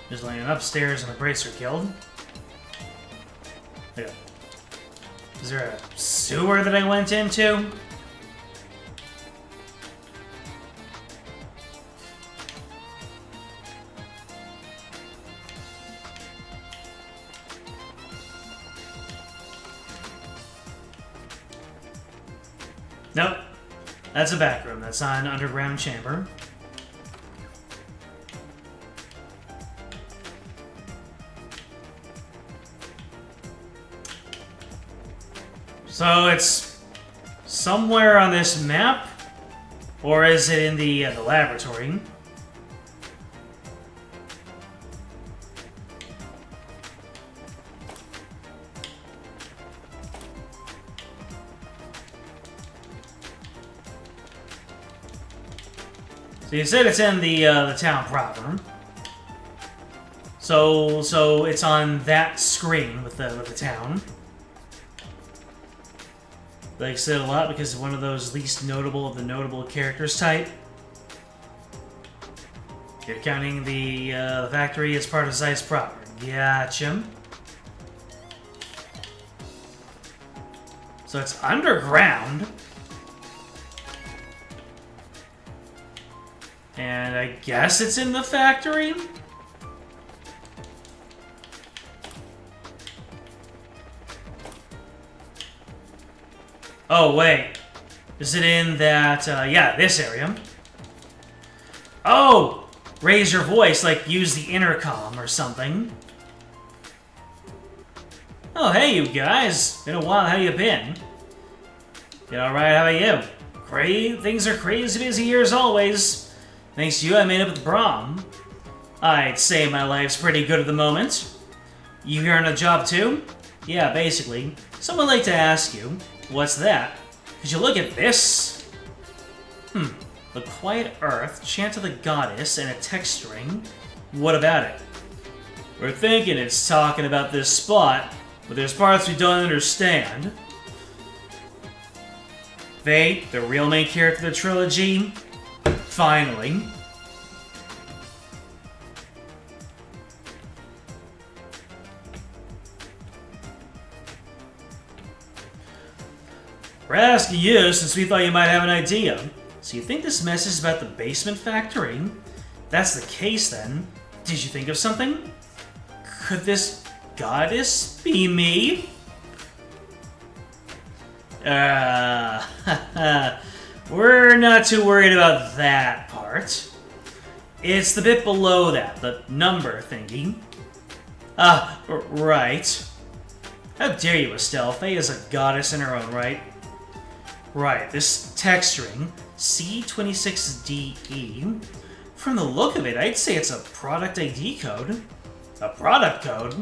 Just laying upstairs and the bracer killed. Yeah. Is there a sewer that I went into? Nope. That's a back room. That's not an underground chamber. So it's somewhere on this map, or is it in the laboratory? So you said it's in the town proper. So it's on that screen with the town. Like I said a lot because it's one of those least notable of the notable characters type. You're counting the factory as part of Zeiss proper. Gotcha. So it's underground. And I guess it's in the factory? Oh, wait. Is it in that, yeah, this area? Oh! Raise your voice, like use the intercom or something. Oh, hey, you guys. Been a while, how you been? Been alright, how about you? Things are crazy busy here as always. Thanks to you, I made up with the prom. I'd say my life's pretty good at the moment. You here on a job too? Yeah, basically. Someone would like to ask you, what's that? Could you look at this? The Quiet Earth, Chant of the Goddess, and a text string. What about it? We're thinking it's talking about this spot, but there's parts we don't understand. They, the real main character of the trilogy, finally. We're asking you since we thought you might have an idea. So you think this message is about the basement factory? If that's the case then, did you think of something? Could this goddess be me? We're not too worried about that part. It's the bit below that, the number thingy. Right. How dare you, Estelle? Faye is a goddess in her own right. Right, this text string, C26DE. From the look of it, I'd say it's a product ID code. A product code?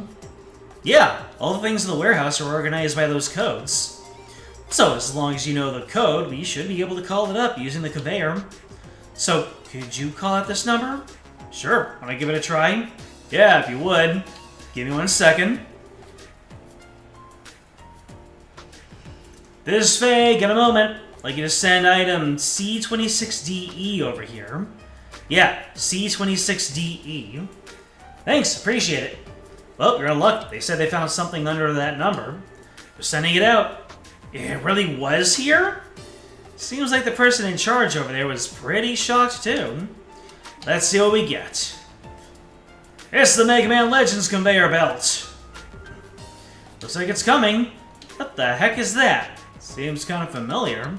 Yeah, all the things in the warehouse are organized by those codes. So as long as you know the code, we should be able to call it up using the conveyor. So, could you call out this number? Sure, wanna give it a try? Yeah, if you would. Give me 1 second. This is fake. In a moment. I'd like you to send item C26DE over here. Yeah, C26DE. Thanks, appreciate it. Well, you're in luck. They said they found something under that number. They're sending it out. It really was here? Seems like the person in charge over there was pretty shocked, too. Let's see what we get. It's the Mega Man Legends conveyor belt. Looks like it's coming. What the heck is that? Seems kind of familiar.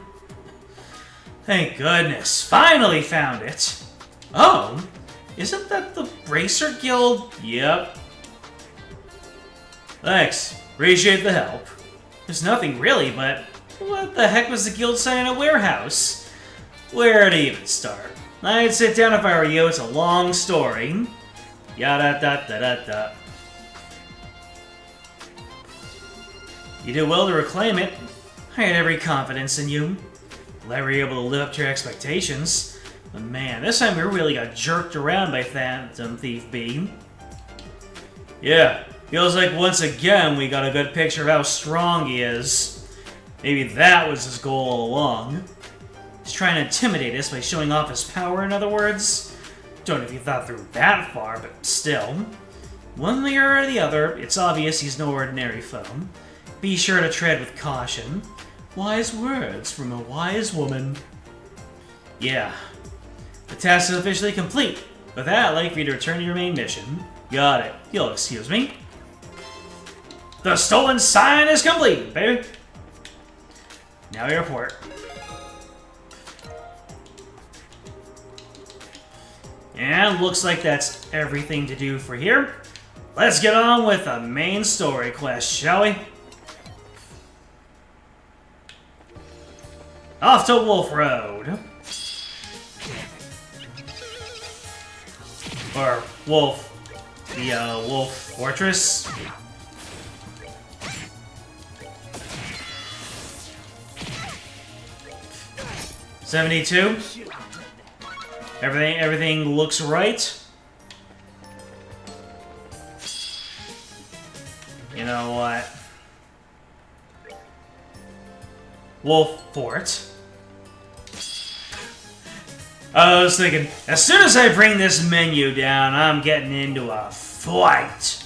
Thank goodness. Finally found it. Oh, isn't that the Bracer Guild? Yep. Thanks. Appreciate the help. There's nothing really, but what the heck was the guild saying in a warehouse? Where to even start? I'd sit down if I were you. It's a long story. Yada da da da da. You did well to reclaim it. I had every confidence in you. Glad we were able to live up to your expectations. But man, this time we really got jerked around by Phantom Thief B. Yeah, feels like once again we got a good picture of how strong he is. Maybe that was his goal all along. He's trying to intimidate us by showing off his power, in other words. Don't know if you thought through that far, but still. One way or the other, it's obvious he's no ordinary foe. Be sure to tread with caution. Wise words from a wise woman. Yeah. The task is officially complete. With that, I'd like for you to return to your main mission. Got it. You'll excuse me. The stolen sign is complete, baby. Now we report. And looks like that's everything to do for here. Let's get on with the main story quest, shall we? Off to Wolf Road. Or Wolf. The Wolf Fortress. $72. Everything looks right. You know what? Wolf Fort. I was thinking, as soon as I bring this menu down, I'm getting into a fight.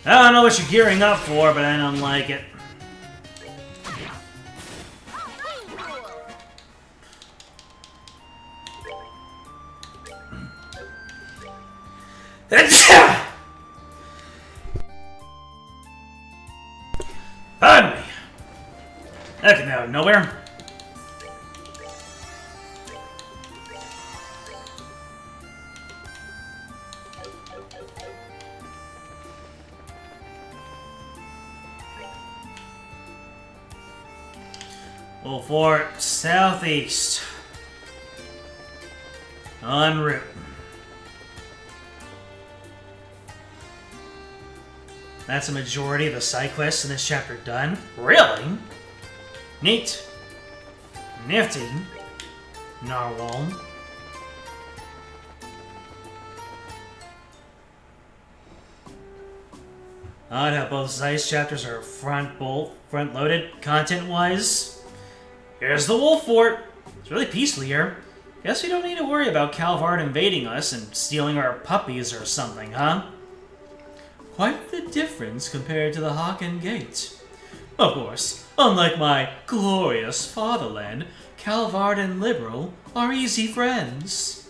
I don't know what you're gearing up for, but I don't like it. Pardon me. That came out of nowhere. Wolf Fort, southeast. En route. That's a majority of the side quests in this chapter done. Really? Neat. Nifty. Narwhal. Odd how both Zeiss chapters are front-loaded, content-wise. Here's the Wolf Fort. It's really peaceful here. Guess we don't need to worry about Calvard invading us and stealing our puppies or something, huh? Quite the difference compared to the Haken Gate. Of course, unlike my glorious fatherland, Calvard and Liberal are easy friends.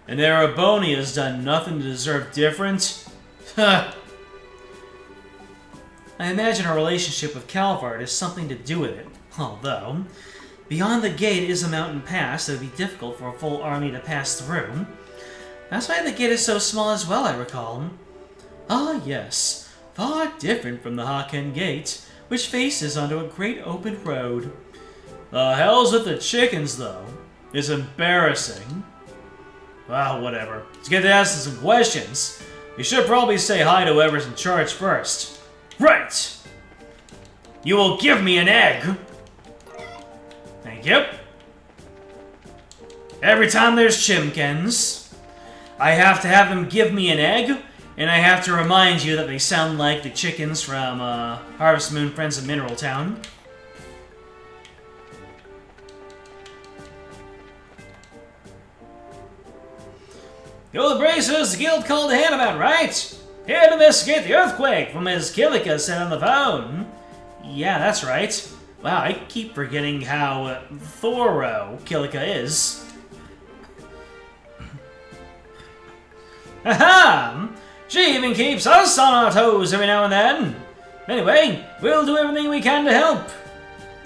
And Araboni has done nothing to deserve different? Ha! I imagine our relationship with Calvard has something to do with it, although beyond the gate is a mountain pass that would be difficult for a full army to pass through. That's why the gate is so small as well, I recall. Ah, yes, far different from the Haken Gate, which faces onto a great open road. The hell's with the chickens, though? It's embarrassing. Well, whatever. Let's get to asking some questions. We should probably say hi to whoever's in charge first. Right! You will give me an egg! Thank you. Every time there's chimkins, I have to have them give me an egg, and I have to remind you that they sound like the chickens from Harvest Moon Friends of Mineral Town. You're the bracers the guild called to hand about, right? Here to investigate the earthquake from Ms. Killica said on the phone. Yeah, that's right. Wow, I keep forgetting how thorough Killica is. Aha! She even keeps us on our toes every now and then. Anyway, we'll do everything we can to help.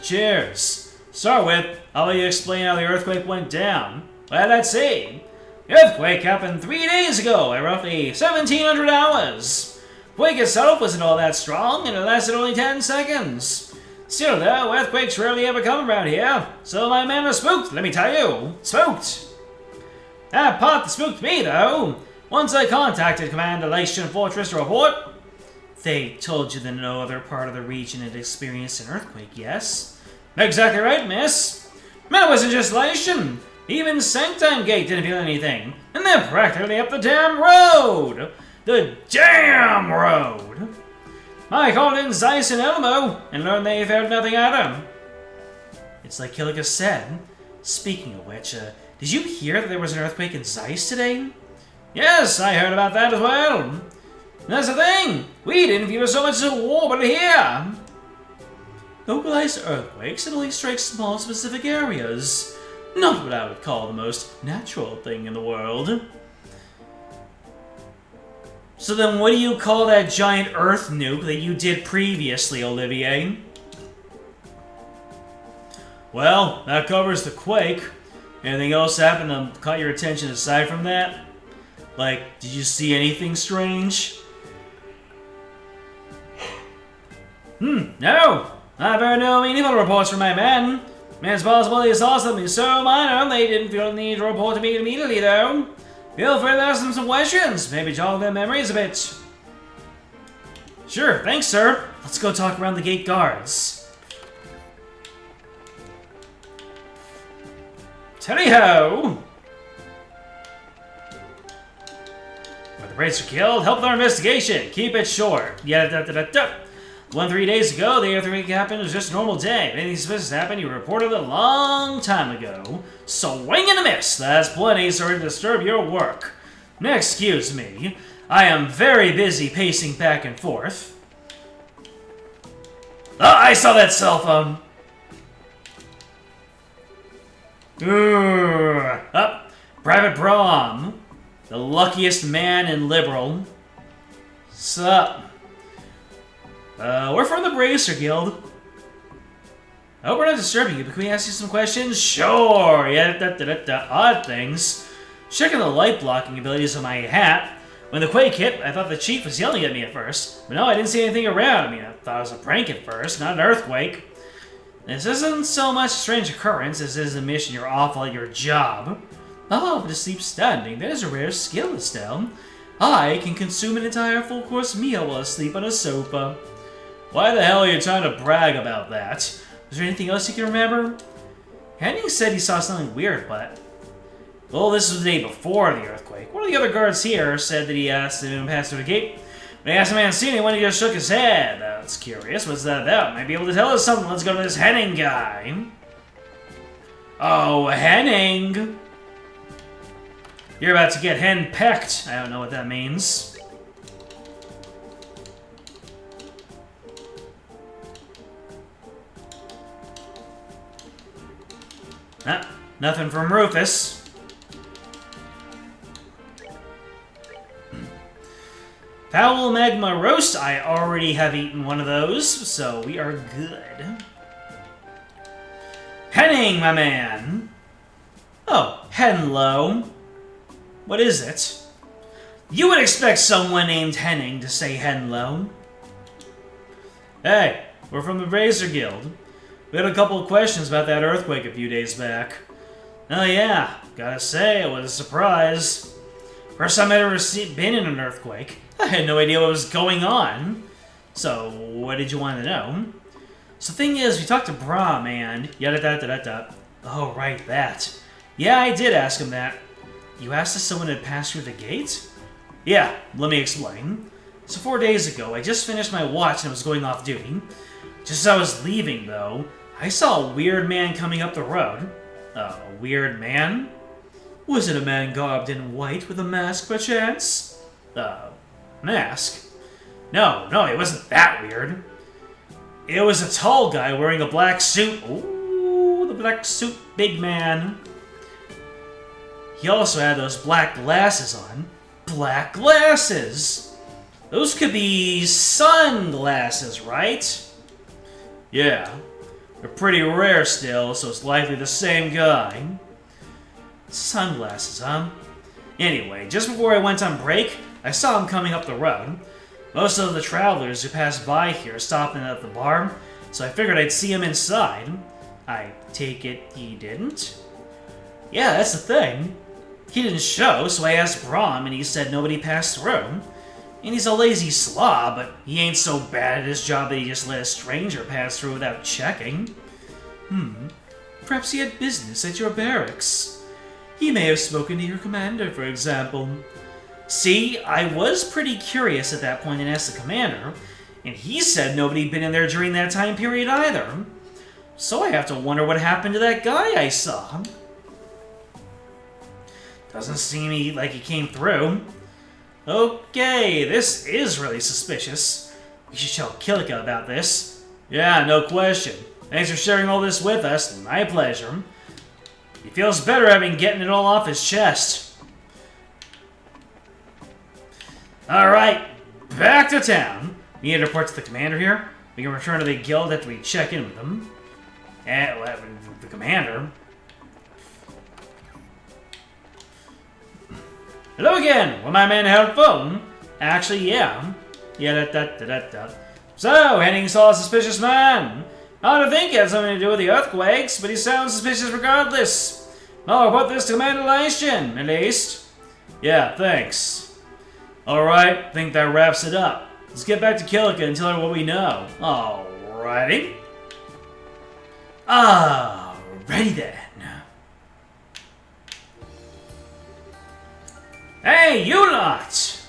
Cheers. Start with, how will you explain how the earthquake went down? Well, let's see. The earthquake happened 3 days ago at roughly 1700 hours. The quake itself wasn't all that strong, and it lasted only 10 seconds. Still though, earthquakes rarely ever come around here, so my men are spooked, let me tell you. Spooked! That part that spooked me, though. Once I contacted Commander Lation Fortress to report, they told you that no other part of the region had experienced an earthquake, yes? Exactly right, miss. And it wasn't just Lation. Even Sanctime Gate didn't feel anything, and they're practically up the damn road! The damn road! I called in Zeiss and Elmo, and learned they felt nothing either. It's like Killica said. Speaking of which, did you hear that there was an earthquake in Zeiss today? Yes, I heard about that as well. And that's the thing, we didn't feel so much as a war, but here. Localized earthquakes only strike small specific areas. Not what I would call the most natural thing in the world. So then what do you call that giant earth nuke that you did previously, Olivier? Well, that covers the quake. Anything else happen that caught your attention aside from that? Like, did you see anything strange? No! I've heard no meaningful reports from my men. It's possible they saw something so minor they didn't feel the need to report to me immediately, though. Feel free to ask them some questions, maybe jog their memories a bit. Sure, thanks, sir. Let's go talk around the gate guards. Tally-ho! Where the Braits are killed, help with our investigation. Keep it short. Yeah. 3 days ago, the earthquake happened. It was just a normal day. If anything suspicious happened, you reported it a long time ago. Swing and a miss. That's plenty. Sorry to disturb your work. Excuse me. I am very busy pacing back and forth. Oh, I saw that cell phone. Up. Private Brom. The luckiest man in Liberal. Sup? We're from the Bracer Guild. I hope we're not disturbing you, but can we ask you some questions? Sure! Yeah, odd things. Checking the light blocking abilities of my hat. When the quake hit, I thought the chief was yelling at me at first. But no, I didn't see anything around. I thought it was a prank at first, not an earthquake. This isn't so much a strange occurrence as it is a mission you're awful at your job. Oh, but to sleep standing, that is a rare skill, Estelle. I can consume an entire full-course meal while asleep on a sofa. Why the hell are you trying to brag about that? Was there anything else you can remember? Henning said he saw something weird, but... Well, this was the day before the earthquake. One of the other guards here said that he asked him to pass through the gate. When he asked him if he hadn't seen anyone, he just shook his head. That's curious. What's that about? Might be able to tell us something. Let's go to this Henning guy. Oh, Henning! You're about to get hen-pecked. I don't know what that means. Nothing from Rufus. Foul Magma Roast. I already have eaten one of those, so we are good. Henning, my man. Oh, Henlo. What is it? You would expect someone named Henning to say Henlo. Hey, we're from the Razor Guild. We had a couple of questions about that earthquake a few days back. Oh yeah, gotta say, it was a surprise. First time I'd ever been in an earthquake. I had no idea what was going on. So, what did you want to know? So the thing is, we talked to Brahm and yada-da-da-da-da. Oh, right, that. Yeah, I did ask him that. You asked if someone had passed through the gate? Yeah, let me explain. So 4 days ago, I just finished my watch and was going off duty. Just as I was leaving, though, I saw a weird man coming up the road. A weird man? Was it a man garbed in white with a mask, perchance? Mask? No, it wasn't that weird. It was a tall guy wearing a black suit. Ooh, the black suit big man. He also had those black glasses on. Black glasses! Those could be sunglasses, right? Yeah. They're pretty rare still, so it's likely the same guy. Sunglasses, huh? Anyway, just before I went on break, I saw him coming up the road. Most of the travelers who pass by here stopped in at the bar, so I figured I'd see him inside. I take it he didn't? Yeah, that's the thing. He didn't show, so I asked Brahm, and he said nobody passed through. And he's a lazy slob, but he ain't so bad at his job that he just let a stranger pass through without checking. Perhaps he had business at your barracks. He may have spoken to your commander, for example. See, I was pretty curious at that point and asked the commander, and he said nobody'd been in there during that time period either. So I have to wonder what happened to that guy I saw. Doesn't seem like he came through. Okay, this is really suspicious. We should tell Kilika about this. Yeah, no question. Thanks for sharing all this with us. My pleasure. He feels better having getting it all off his chest. Alright, back to town. We need to report to the commander here. We can return to the guild after we check in with them. And the commander. Hello again! Will my man have phone? Actually, yeah. So, Henning saw a suspicious man. I don't think it had something to do with the earthquakes, but he sounds suspicious regardless. I'll report this to Commander Lyston, at least. Yeah, thanks. Alright, think that wraps it up. Let's get back to Kilika and tell her what we know. Alrighty. Alrighty then. Hey, you lot!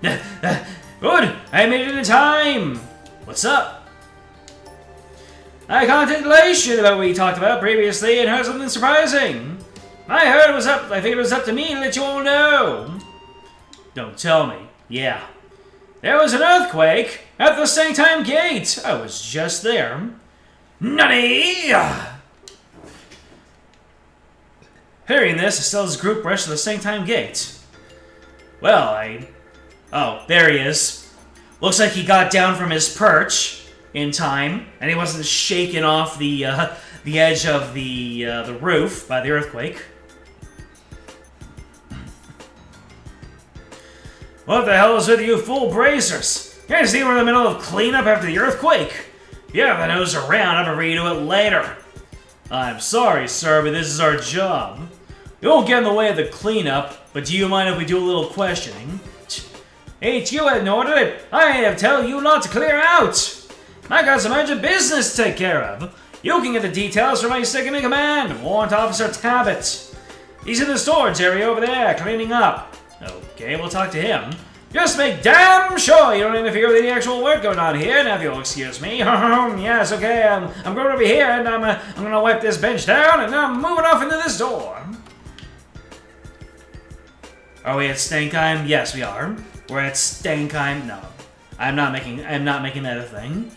Good, I made it in time. What's up? I contacted Lation about what we talked about previously and heard something surprising. I heard it was up. I figured it was up to me to let you all know. Don't tell me. Yeah. There was an earthquake at the Sanctime Gate. I was just there. Nutty! Hearing this, Estelle's group rushed to the Sanctime Gate. Well, Oh, there he is. Looks like he got down from his perch in time, and he wasn't shaken off the edge of the roof by the earthquake. What the hell is with you fool bracers? You guys think we're in the middle of cleanup after the earthquake? If you have the nose around, I'll read to it later. I'm sorry, sir, but this is our job. We won't get in the way of the cleanup, but do you mind if we do a little questioning? Ain't you had ordered? I have tell you not to clear out. I got some urgent business to take care of. You can get the details from my second in command, Warrant Officer Tabbitt. He's in the storage area over there, cleaning up. Okay, we'll talk to him. Just make damn sure you don't interfere with any actual work going on here. Now, if you'll excuse me. Yes, okay, I'm going over here, and I'm gonna wipe this bench down, and I'm moving off into this door. Are we at Stankheim? Yes, we are. We're at Stankheim. No, I'm not making that a thing.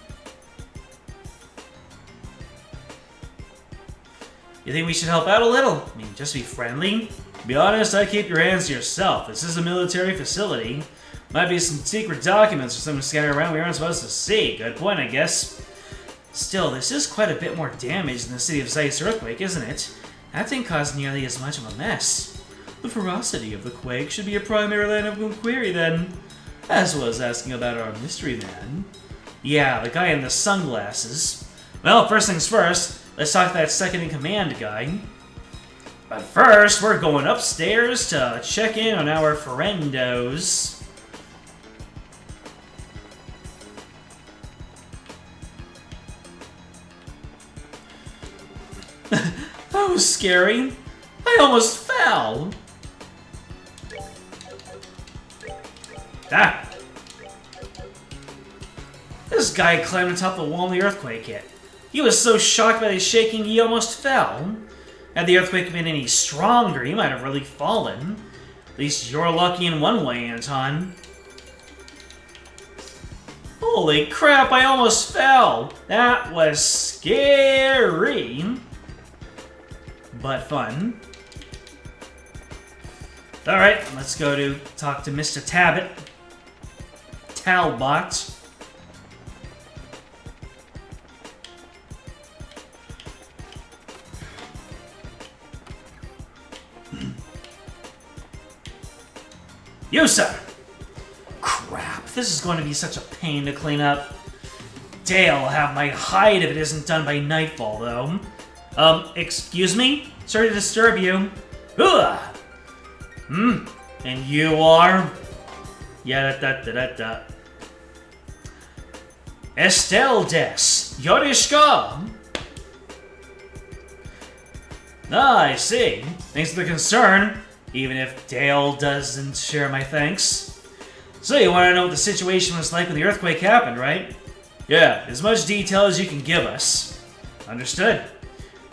You think we should help out a little? I mean, just be friendly. To be honest, I keep your hands to yourself. This is a military facility. Might be some secret documents or something scattered around we aren't supposed to see. Good point, I guess. Still, this is quite a bit more damage than the city of Zeith's earthquake, isn't it? That thing caused nearly as much of a mess. The ferocity of the quake should be a primary line of inquiry, then. As well as asking about our mystery man. Yeah, the guy in the sunglasses. Well, first things first, let's talk to that second-in-command guy. But first, we're going upstairs to check in on our friendos. That was scary. I almost fell. Ah! This guy climbed on top of the wall and the earthquake hit. He was so shocked by the shaking he almost fell. Had the earthquake been any stronger, he might have really fallen. At least you're lucky in one way, Anton. Holy crap, I almost fell! That was scary. But fun. Alright, let's go to talk to Mr. Talbot. You, sir! Crap, this is going to be such a pain to clean up. Dale will have my hide if it isn't done by nightfall, though. Excuse me? Sorry to disturb you. Ugh! And you are? Yeah, Estelle des Yorishka. Ah, I see. Thanks for the concern, even if Dale doesn't share my thanks. So you want to know what the situation was like when the earthquake happened, right? Yeah, as much detail as you can give us. Understood.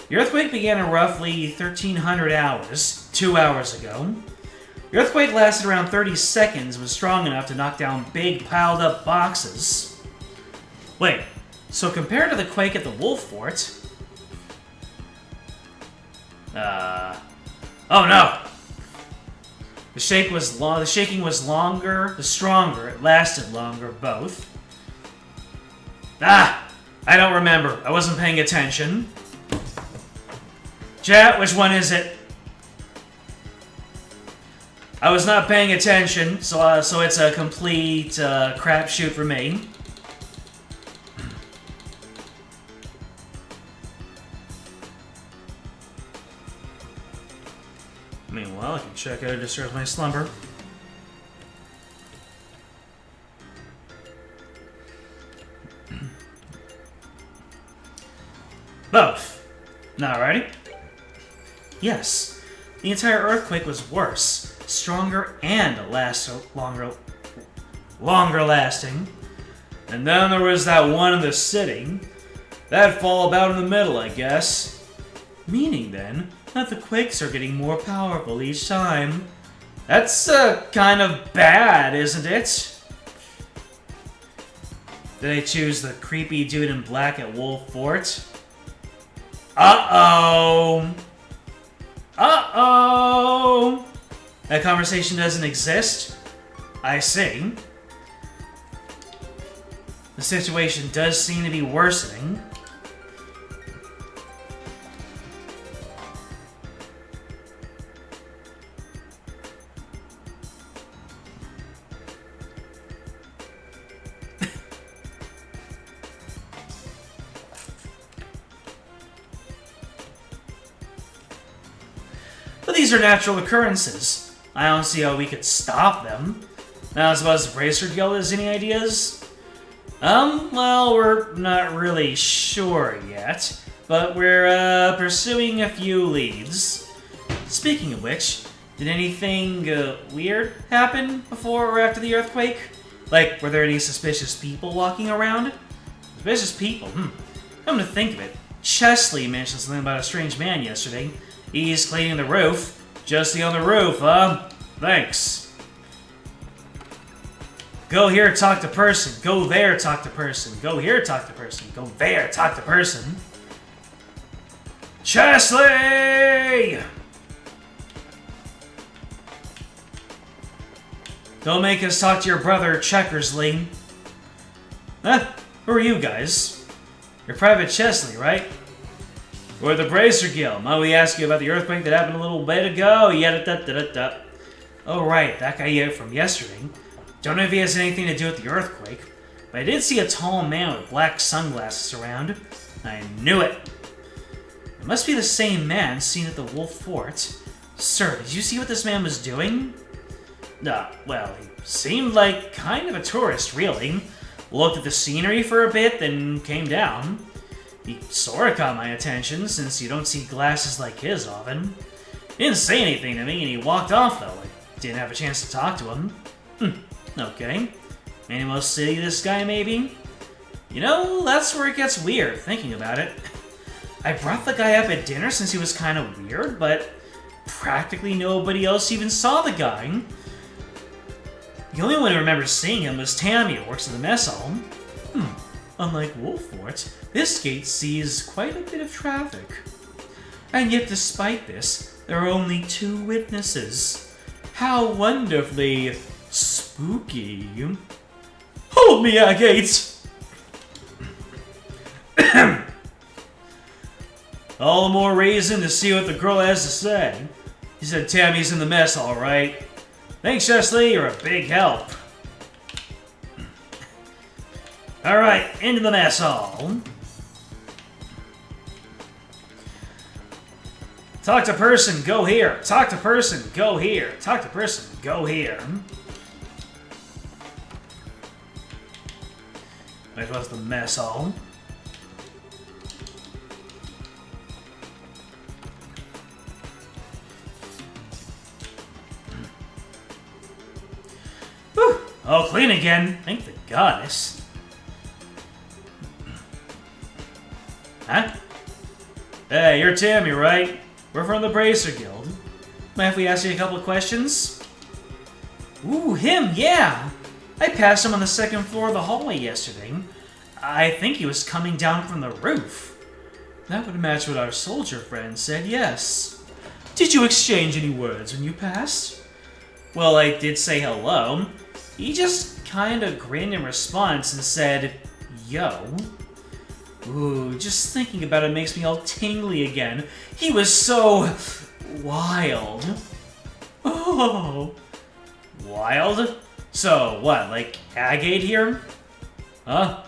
The earthquake began at roughly 1300 hours, 2 hours ago. The earthquake lasted around 30 seconds and was strong enough to knock down big piled up boxes. Wait, so compared to the quake at the Wolf Fort... oh no! The shaking was longer, the stronger, it lasted longer, both. Ah! I don't remember. I wasn't paying attention. Chat, which one is it? I was not paying attention, so it's a complete crapshoot for me. Meanwhile, I can check out Disturbs My Slumber. Both. Alrighty. Yes, the entire earthquake was worse, stronger, and longer lasting. And then there was that one in the city. That'd fall about in the middle, I guess. Meaning, then, that the quakes are getting more powerful each time. That's kind of bad, isn't it? Did I choose the creepy dude in black at Wolf Fort? Uh-oh! Uh-oh! That conversation doesn't exist? I see. The situation does seem to be worsening. But these are natural occurrences. I don't see how we could stop them. Now, as well as Bracer Guild has any ideas? Well, we're not really sure yet, but we're, pursuing a few leads. Speaking of which, did anything, weird happen before or after the earthquake? Like, were there any suspicious people walking around? Suspicious people? Come to think of it, Chesley mentioned something about a strange man yesterday. He's cleaning the roof. Just on the roof, huh? Thanks. Go here, talk to person. Go there, talk to person. Go here, talk to person. Go there, talk to person. Chesley! Don't make us talk to your brother, Checkersley. Huh? Who are you guys? You're Private Chesley, right? We're the Bracer Guild. Might we ask you about the earthquake that happened a little bit ago? Yada-da-da-da-da. Oh, right. That guy from yesterday. Don't know if he has anything to do with the earthquake, but I did see a tall man with black sunglasses around. I knew it. It must be the same man seen at the Wolf Fort. Sir, did you see what this man was doing? Well, he seemed like kind of a tourist, really. Looked at the scenery for a bit, then came down. He sorta caught my attention, since you don't see glasses like his often. He didn't say anything to me, and he walked off, though. I didn't have a chance to talk to him. Okay. Anyone else see this guy, maybe? You know, that's where it gets weird, thinking about it. I brought the guy up at dinner since he was kind of weird, but practically nobody else even saw the guy. The only one who remembers seeing him was Tammy, who works in the mess hall. Unlike Wolfort, this gate sees quite a bit of traffic. And yet, despite this, there are only 2 witnesses. How wonderfully spooky. Hold me, Agate! All the more reason to see what the girl has to say. He said Tammy's in the mess, all right. Thanks, Chesley. You're a big help. All right, into the mess hall. Talk to person, go here. Talk to person, go here. Talk to person, go here. Which was the mess hall. Whew. All clean again. Thank the goddess. Huh? Hey, you're Tammy, right? We're from the Bracer Guild. Mind if we ask you a couple of questions? Ooh, him, yeah! I passed him on the 2nd floor of the hallway yesterday. I think he was coming down from the roof. That would match what our soldier friend said, yes. Did you exchange any words when you passed? Well, I did say hello. He just kinda grinned in response and said, yo. Ooh, just thinking about it makes me all tingly again. He was so wild. Oh. Wild? So, what, like Agate here? Huh?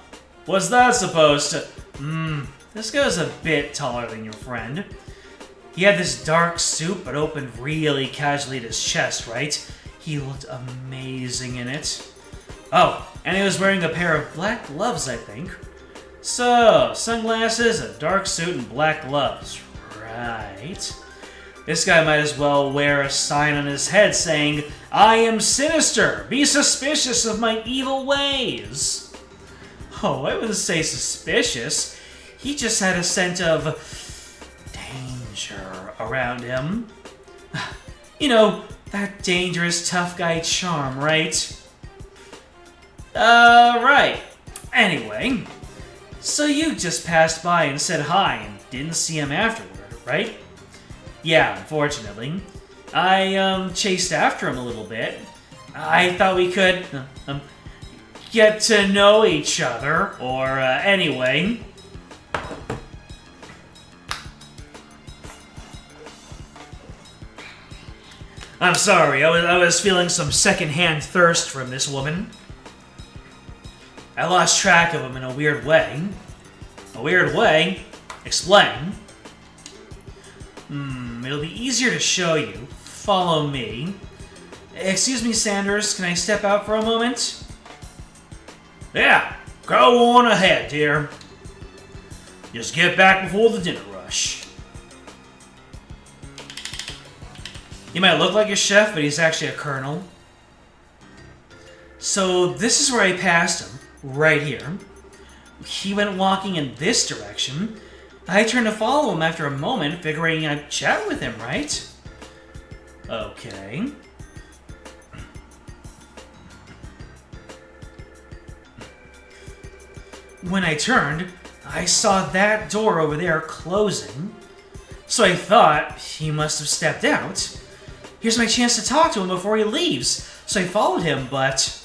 What's that supposed to... this guy's a bit taller than your friend. He had this dark suit, but opened really casually at his chest, right? He looked amazing in it. Oh, and he was wearing a pair of black gloves, I think. So, sunglasses, a dark suit, and black gloves. Right. This guy might as well wear a sign on his head saying, I am sinister! Be suspicious of my evil ways! Oh, I wouldn't say suspicious. He just had a scent of danger around him. You know, that dangerous tough guy charm, right? Right. Anyway, so you just passed by and said hi and didn't see him afterward, right? Yeah, unfortunately. I, chased after him a little bit. I thought we could, get to know each other, or, anyway. I'm sorry, I was feeling some secondhand thirst from this woman. I lost track of him in a weird way. A weird way? Explain. It'll be easier to show you. Follow me. Excuse me, Sanders, can I step out for a moment? Yeah, go on ahead, dear. Just get back before the dinner rush. He might look like a chef, but he's actually a colonel. So this is where I passed him, right here. He went walking in this direction. I turned to follow him after a moment, figuring I'd chat with him, right? Okay. When I turned, I saw that door over there closing. So I thought he must have stepped out. Here's my chance to talk to him before he leaves. So I followed him, but...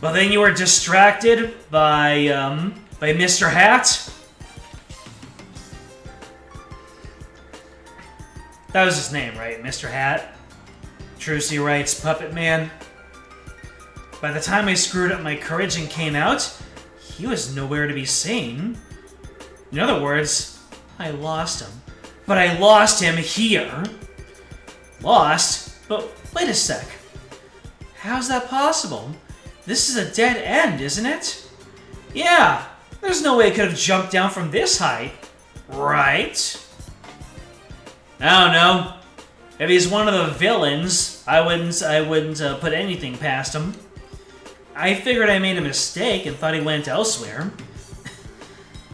But then you were distracted by Mr. Hat? That was his name, right? Mr. Hat? Trucy writes, Puppet Man. By the time I screwed up my courage and came out, he was nowhere to be seen. In other words, I lost him. But I lost him here. Lost? But wait a sec. How's that possible? This is a dead end, isn't it? Yeah, there's no way it could have jumped down from this height. Right? I don't know. If he's one of the villains, I wouldn't put anything past him. I figured I made a mistake and thought he went elsewhere.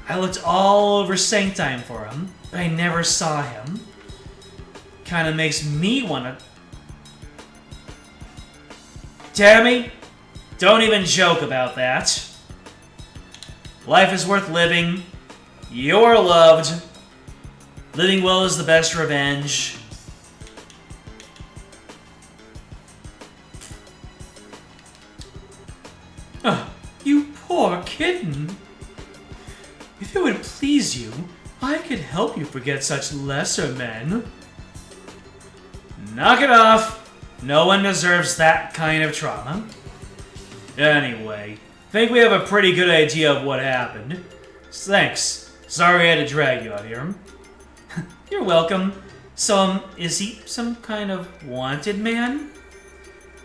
I looked all over Sanctime for him, but I never saw him. Kinda makes me wanna... Tammy, don't even joke about that. Life is worth living. You're loved. Living well is the best revenge. Oh, you poor kitten. If it would please you, I could help you forget such lesser men. Knock it off. No one deserves that kind of trauma. Anyway, think we have a pretty good idea of what happened. Thanks. Sorry I had to drag you out here. You're welcome. So, is he some kind of wanted man?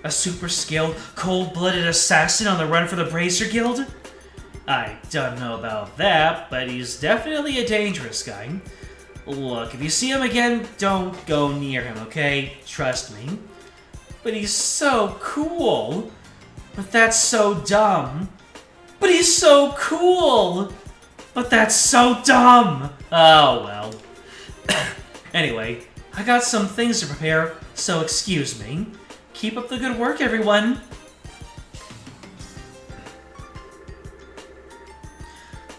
A super-skilled, cold-blooded assassin on the run for the Bracer Guild? I don't know about that, but he's definitely a dangerous guy. Look, if you see him again, don't go near him, okay? Trust me. But he's so cool. But that's so dumb. But he's so cool. But that's so dumb. Oh, well. Anyway, I got some things to prepare, so excuse me. Keep up the good work, everyone.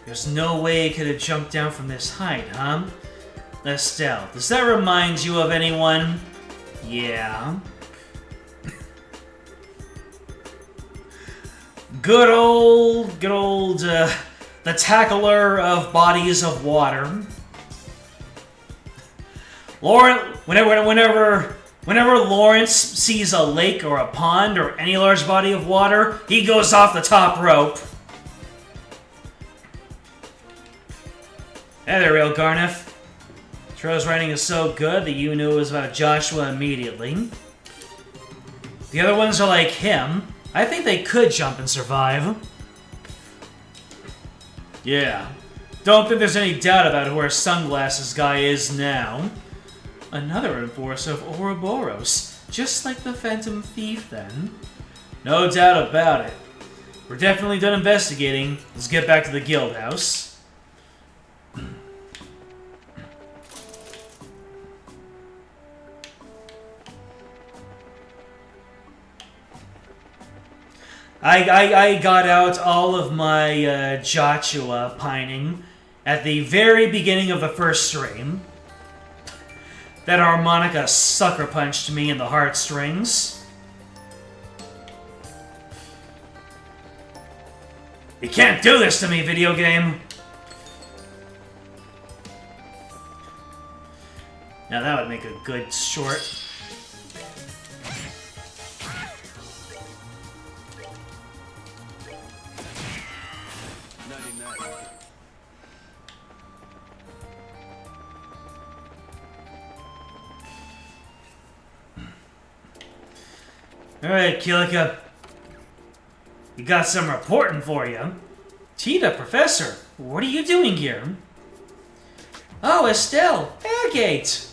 There's no way it could have jumped down from this height, huh? Estelle, does that remind you of anyone? Yeah. Good old, the tackler of bodies of water. Whenever Lawrence sees a lake or a pond or any large body of water, he goes off the top rope. Hey there, real Garniff. Tro's writing is so good that you knew it was about Joshua immediately. The other ones are like him. I think they could jump and survive. Yeah. Don't think there's any doubt about who our sunglasses guy is now. Another enforcer of Ouroboros. Just like the Phantom Thief, then. No doubt about it. We're definitely done investigating. Let's get back to the guild house. I got out all of my Joshua pining at the very beginning of the first stream. That harmonica sucker punched me in the heartstrings. You can't do this to me, video game! Now that would make a good short. Alright, Kilika. You got some reporting for you. Tita, Professor, what are you doing here? Oh, Estelle, Airgate!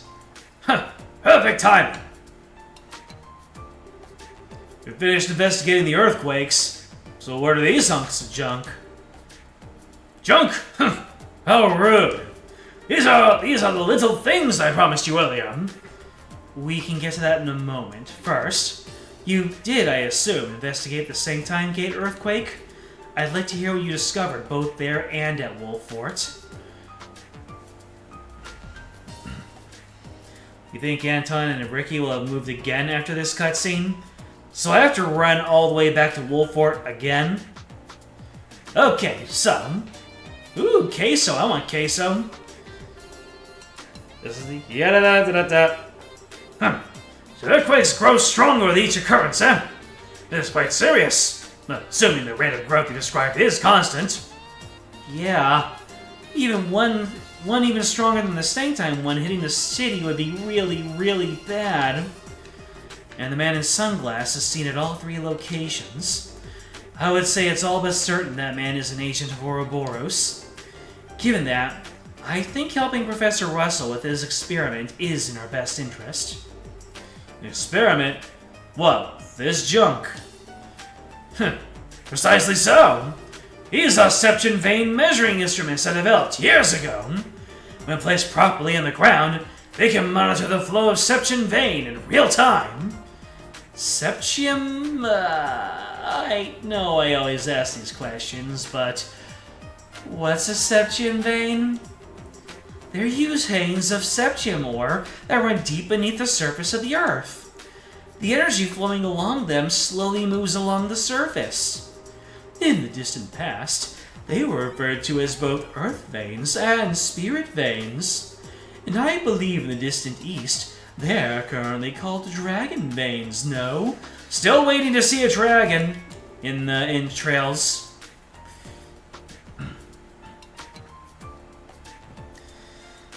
Huh, perfect timing. We finished investigating the earthquakes, so what are these hunks of junk? Junk? How rude. These are the little things I promised you earlier. We can get to that in a moment. First, you did, I assume, investigate the Sanctime Gate earthquake? I'd like to hear what you discovered, both there and at Wolf Fort. You think Anton and Ricky will have moved again after this cutscene? So I have to run all the way back to Wolf Fort again? Okay, so... Ooh, queso, I want queso. This is the... Yada-da-da-da-da. Huh. So earthquakes grow stronger with each occurrence, eh? This is quite serious. Assuming the rate of growth you described is constant. Yeah. Even one even stronger than the Sanctime one hitting the city would be really, really bad. And the man in sunglasses seen at all three locations. I would say it's all but certain that man is an agent of Ouroboros. Given that, I think helping Professor Russell with his experiment is in our best interest. Experiment? What, this junk? Precisely so. These are seption vein measuring instruments I developed years ago. When placed properly in the ground, they can monitor the flow of seption vein in real time. Septium? I know I always ask these questions, but what's a septium vein? They're used veins of septium ore that run deep beneath the surface of the Earth. The energy flowing along them slowly moves along the surface. In the distant past, they were referred to as both Earth veins and Spirit veins. And I believe in the distant East, they're currently called Dragon veins, no? Still waiting to see a dragon in trails.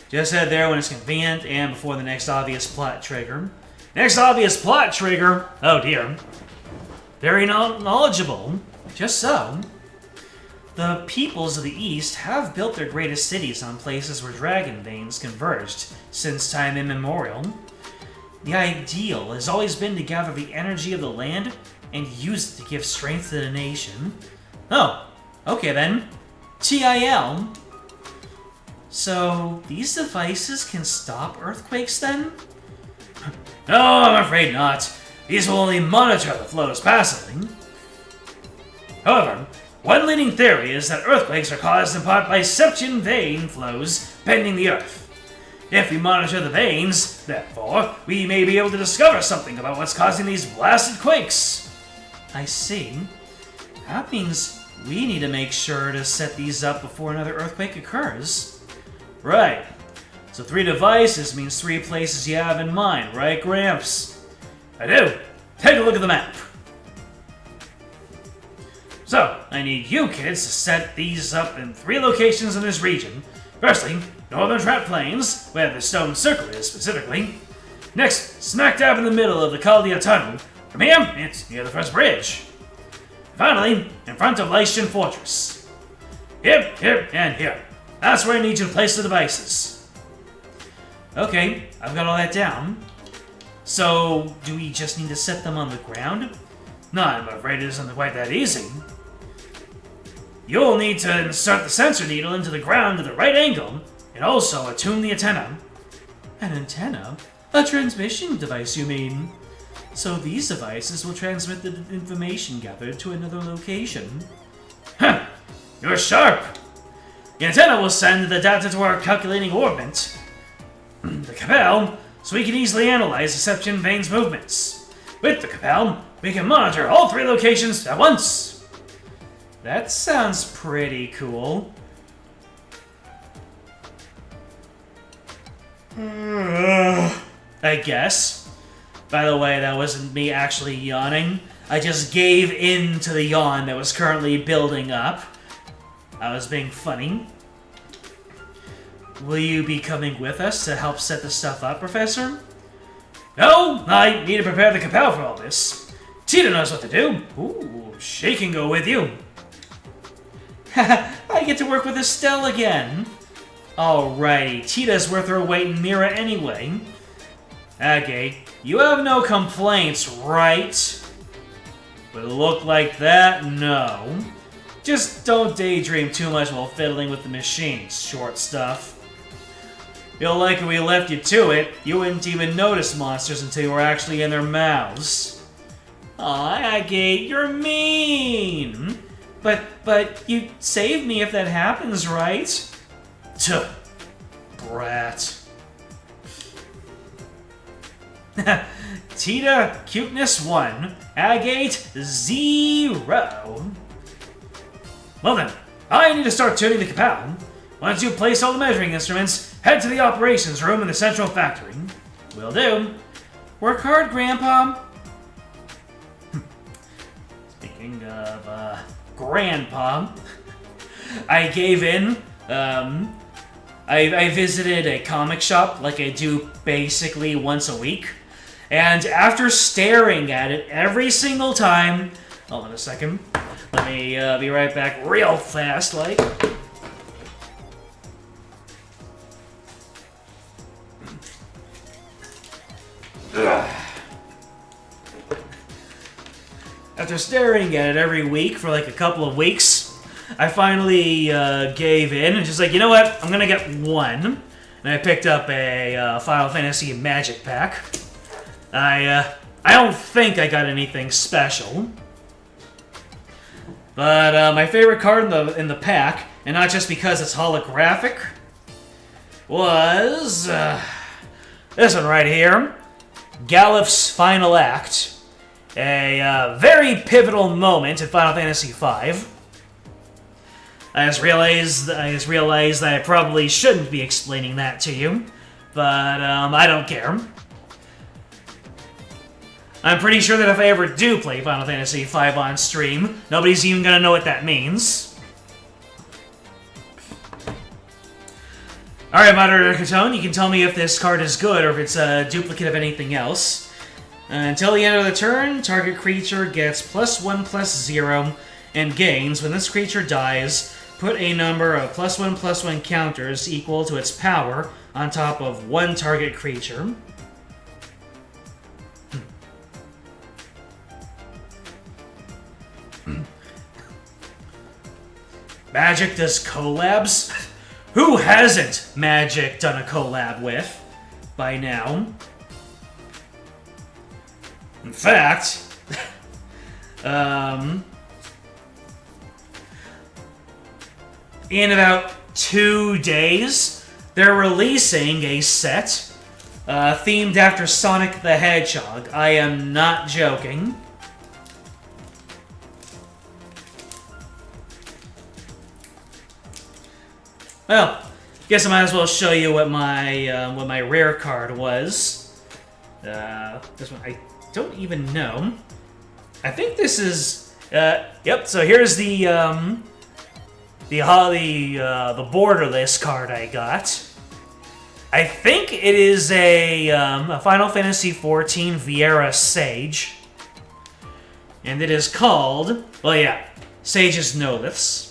Just head there when it's convenient and before the next obvious plot trigger. Next obvious plot trigger? Oh dear. Very knowledgeable. Just so. The peoples of the East have built their greatest cities on places where dragon veins converged since time immemorial. The ideal has always been to gather the energy of the land and use it to give strength to the nation. Oh, okay then. TIL. So, these devices can stop earthquakes then? No, I'm afraid not. These will only monitor the flows passively. However, one leading theory is that earthquakes are caused in part by seption vein flows bending the Earth. If we monitor the veins, therefore, we may be able to discover something about what's causing these blasted quakes. I see. That means we need to make sure to set these up before another earthquake occurs. Right. So 3 devices means 3 places you have in mind, right, Gramps? I do. Take a look at the map. So, I need you kids to set these up in 3 locations in this region. Firstly, Northern Trap Plains, where the stone circle is specifically. Next, smack dab in the middle of the Caldia Tunnel. From here, it's near the first bridge. Finally, in front of Lycian Fortress. Here, here, and here. That's where I need you to place the devices. Okay, I've got all that down. So, do we just need to set them on the ground? No, I'm afraid it isn't quite that easy. You'll need to insert the sensor needle into the ground at the right angle, and also attune the antenna. An antenna? A transmission device, you mean? So these devices will transmit the information gathered to another location. Huh! You're sharp! The antenna will send the data to our calculating orbit, the Capel, so we can easily analyze the seption veins movements. With the Capel, we can monitor all 3 locations at once. That sounds pretty cool. I guess. By the way, that wasn't me actually yawning. I just gave in to the yawn that was currently building up. I was being funny. Will you be coming with us to help set the stuff up, Professor? No, I need to prepare the Capel for all this. Tita knows what to do. Ooh, she can go with you. I get to work with Estelle again. Alrighty, Tita's worth her weight in Mira anyway. Okay, you have no complaints, right? With a look like that, no. Just don't daydream too much while fiddling with the machines, short stuff. Feel like if we left you to it, you wouldn't even notice monsters until you were actually in their mouths. Aw, Agate, you're mean! But you save me if that happens, right? Tuh, brat. Tita, cuteness 1, Agate 0. Well then, I need to start tuning the Capel. Once you place all the measuring instruments, head to the operations room in the central factory. Will do. Work hard, Grandpa. Speaking of, Grandpa, I gave in. I visited a comic shop like I do basically once a week. And after staring at it every single time... Hold on a second. Let me be right back real fast, like. After staring at it every week for like a couple of weeks, I finally gave in and just like, you know what? I'm gonna get one. And I picked up a Final Fantasy Magic Pack. I don't think I got anything special. But my favorite card in the pack, and not just because it's holographic, was this one right here. Galif's Final Act. A very pivotal moment in Final Fantasy V. I just realized that I probably shouldn't be explaining that to you, but I don't care. I'm pretty sure that if I ever do play Final Fantasy V on stream, nobody's even gonna know what that means. Alright, Moderator Catone, you can tell me if this card is good or if it's a duplicate of anything else. Until the end of the turn, target creature gets +1/+0 and gains. When this creature dies, put a number of +1/+1 counters equal to its power on top of one target creature. Magic does collabs? Who hasn't Magic done a collab with by now? In fact, in about 2 days, they're releasing a set themed after Sonic the Hedgehog. I am not joking. Well, guess I might as well show you what my rare card was. This one I don't even know. I think this is yep. So here's the borderless card I got. I think it is a Final Fantasy XIV Viera Sage, and it is called, well, yeah, Sage's Noliths.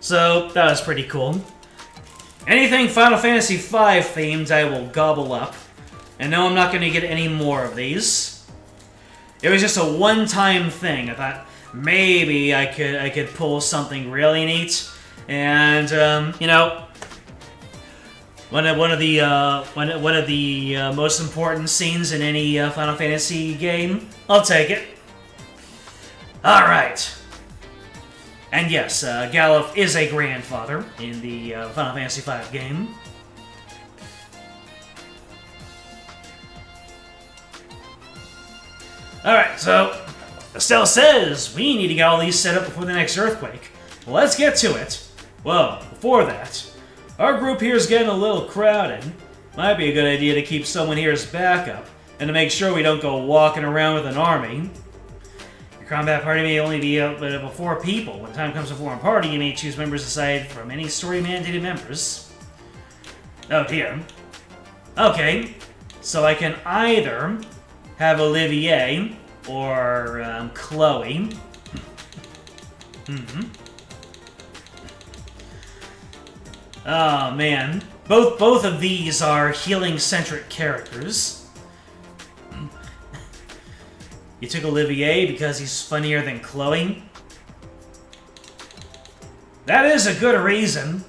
So, that was pretty cool. Anything Final Fantasy V themed, I will gobble up. And no, I'm not going to get any more of these. It was just a one-time thing. I thought maybe I could pull something really neat. And, you know, one of the most important scenes in any Final Fantasy game, I'll take it. Alright. And yes, Galif is a grandfather in the Final Fantasy V game. Alright, so Estelle says we need to get all these set up before the next earthquake. Well, let's get to it. Well, before that, our group here is getting a little crowded. Might be a good idea to keep someone here as backup, and to make sure we don't go walking around with an army. Combat party may only be up of 4 people. When time comes to form a party, you may choose members aside from any story-mandated members. Oh dear. Okay, so I can either have Olivier or Chloe. Oh man, both of these are healing-centric characters. You took Olivier because he's funnier than Chloe? That is a good reason.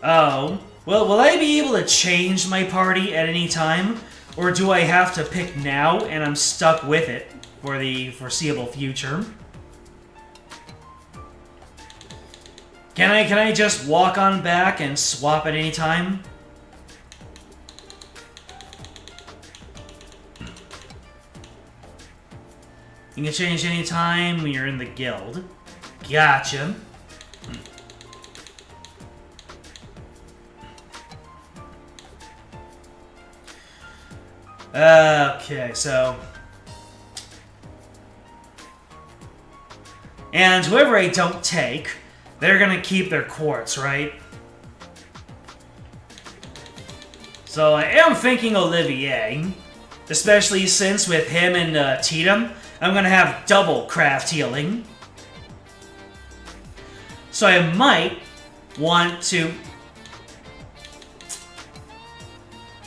Oh. Well, will I be able to change my party at any time? Or do I have to pick now and I'm stuck with it for the foreseeable future? Can I just walk on back and swap at any time? You can change any time when you're in the guild. Gotcha. Okay, so... And whoever I don't take, they're gonna keep their quartz, right? So I am thinking Olivier, especially since with him and Tita, I'm gonna have double craft healing. So I might want to...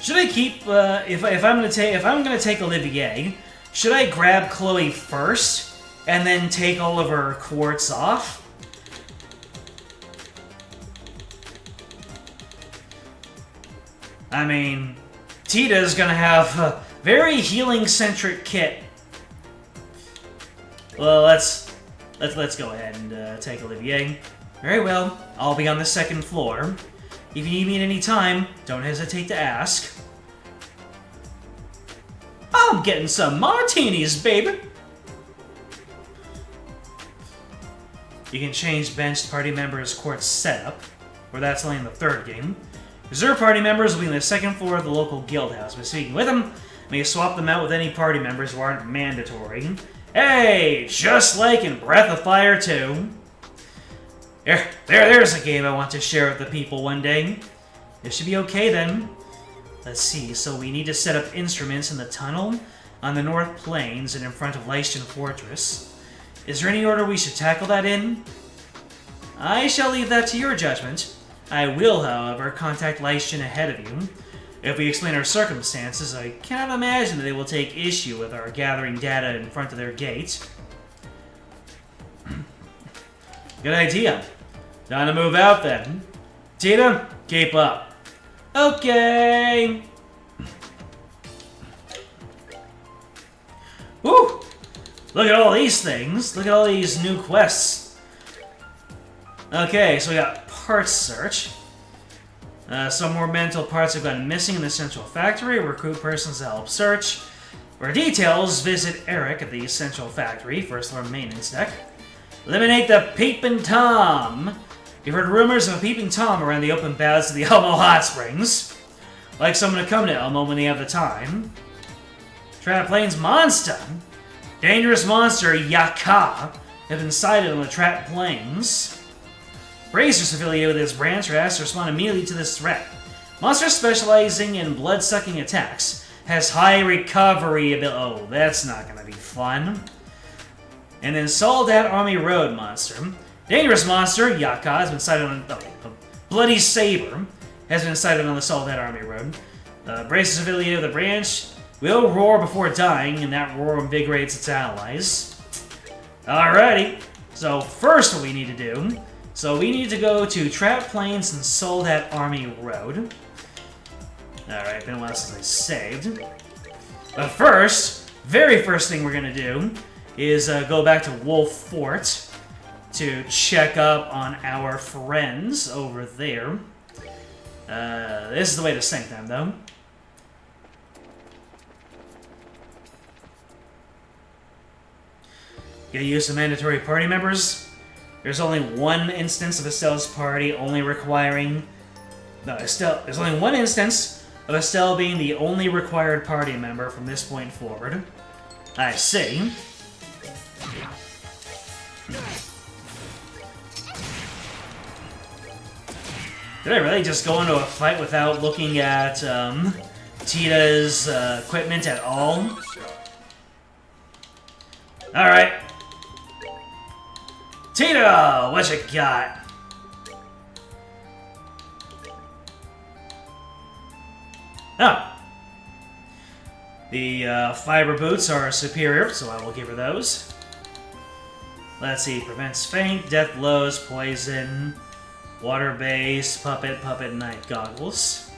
Should I keep if I'm gonna take Olivier, should I grab Chloe first and then take all of her quartz off? I mean, Tita's gonna have a very healing-centric kit. Well, let's go ahead and take Olivier. Very well, I'll be on the second floor. If you need me at any time, don't hesitate to ask. I'm getting some martinis, baby! You can change benched party members' quartz setup, where that's only in the third game. Reserve party members will be on the second floor of the local guild house. By speaking with them, you may swap them out with any party members who aren't mandatory. Hey, just like in Breath of Fire 2. There's a game I want to share with the people one day. It should be okay then. Let's see, so we need to set up instruments in the tunnel on the North Plains and in front of Leishton Fortress. Is there any order we should tackle that in? I shall leave that to your judgment. I will, however, contact Leishton ahead of you. If we explain our circumstances, I cannot imagine that they will take issue with our gathering data in front of their gate. Good idea. Time to move out then. Tita, keep up. Okay. Woo! Look at all these things. Look at all these new quests. Okay, so we got parts search. Some more mental parts have gone missing in the central factory. Recruit persons to help search. For details, visit Eric at the central factory, first floor maintenance deck. Eliminate the Peeping Tom. You've heard rumors of a Peeping Tom around the open baths of the Elmo Hot Springs. Like someone to come to Elmo when they have the time. Trap Plains Monster. Dangerous monster Yaka have been sighted on the Trap Plains. Racers affiliated with this branch are asked to respond immediately to this threat. Monster specializing in blood-sucking attacks has high recovery ability. Oh, that's not gonna be fun. And then Soldat Army Road monster. Dangerous monster Yaka has been sighted on Bloody Saber has been sighted on the Soldat Army Road. Braces affiliated with the branch will roar before dying, and that roar invigorates its allies. Alrighty, so first what we need to do, so we need to go to Trap Plains and Soldat Army Road. Alright, been a while since I saved. But first, very first thing we're gonna do is go back to Wolf Fort to check up on our friends over there. This is the way to sync them, though. Get used to mandatory party members. There's only one instance of Estelle's party only requiring... No, Estelle... There's only one instance of Estelle being the only required party member from this point forward. I see. Did I really just go into a fight without looking at Tita's equipment at all? Alright. Tita, what you got? Oh. The fiber boots are superior, so I will give her those. Let's see, prevents faint, death blows, poison, water-based, puppet night goggles.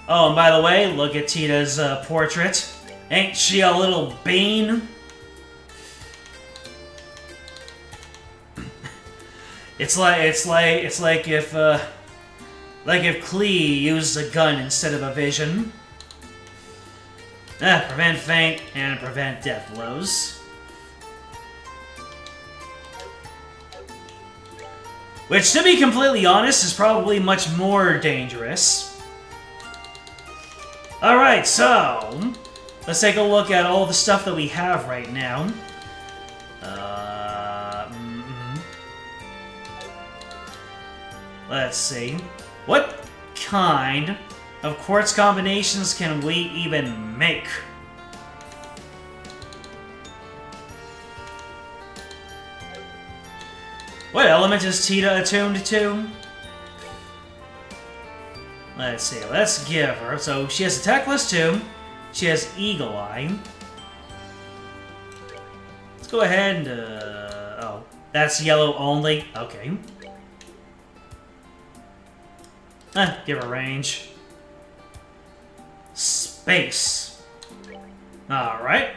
Oh, and by the way, look at Tita's portrait. Ain't she a little bean? It's like if Klee used a gun instead of a vision. Prevent faint and prevent death blows. Which, to be completely honest, is probably much more dangerous. Alright, so let's take a look at all the stuff that we have right now. Let's see. What kind of quartz combinations can we even make? What element is Tita attuned to? Let's see, let's give her... So, she has Attack +2. She has Eagle Eye. Let's go ahead and... oh, that's yellow only? Okay. Give her range. Space. Alright.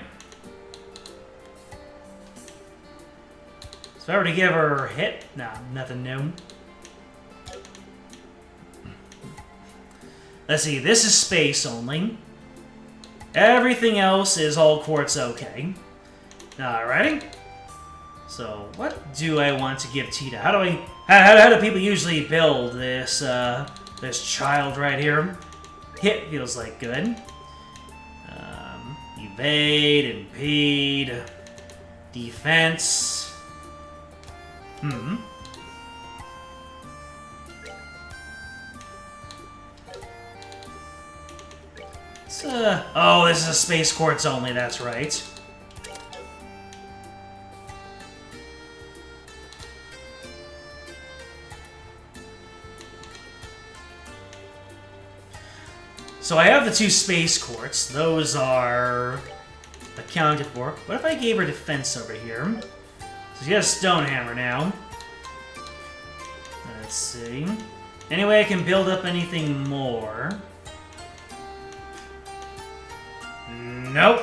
So if I were to give her hit... Nah, nothing new. Let's see, this is space only. Everything else is all quartz okay. Alrighty. So, what do I want to give Tita? How do people usually build this, this child right here? Hit feels like good. Evade, impede, defense. Oh, this is a space quartz only, that's right. So I have the 2 space quartz. Those are accounted for. What if I gave her defense over here? So she has stone hammer now. Let's see. Anyway, I can build up anything more. Nope.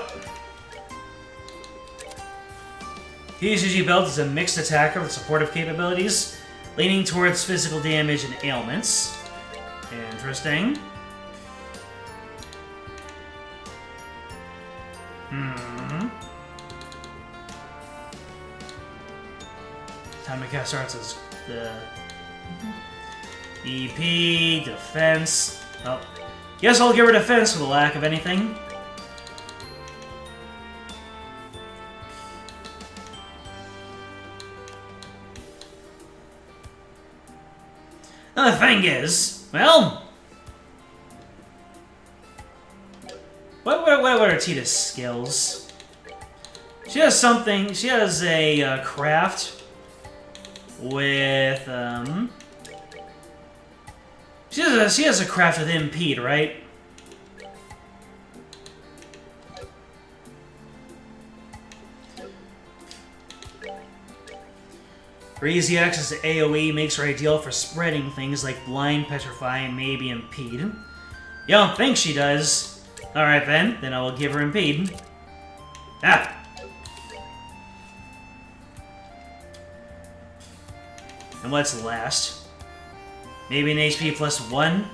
He's usually built as a mixed attacker with supportive capabilities, leaning towards physical damage and ailments. Interesting. Time to cast arts is the EP, defense. Oh, guess I'll give her defense for the lack of anything. Now the thing is, well, what are Tita's skills? She has something. She has a craft with She has a craft with impede, right? Her easy access to AoE makes her ideal for spreading things like blind, petrify, and maybe impede. You don't think she does? Alright then I will give her impede. Ah! And what's last? Maybe an HP +1?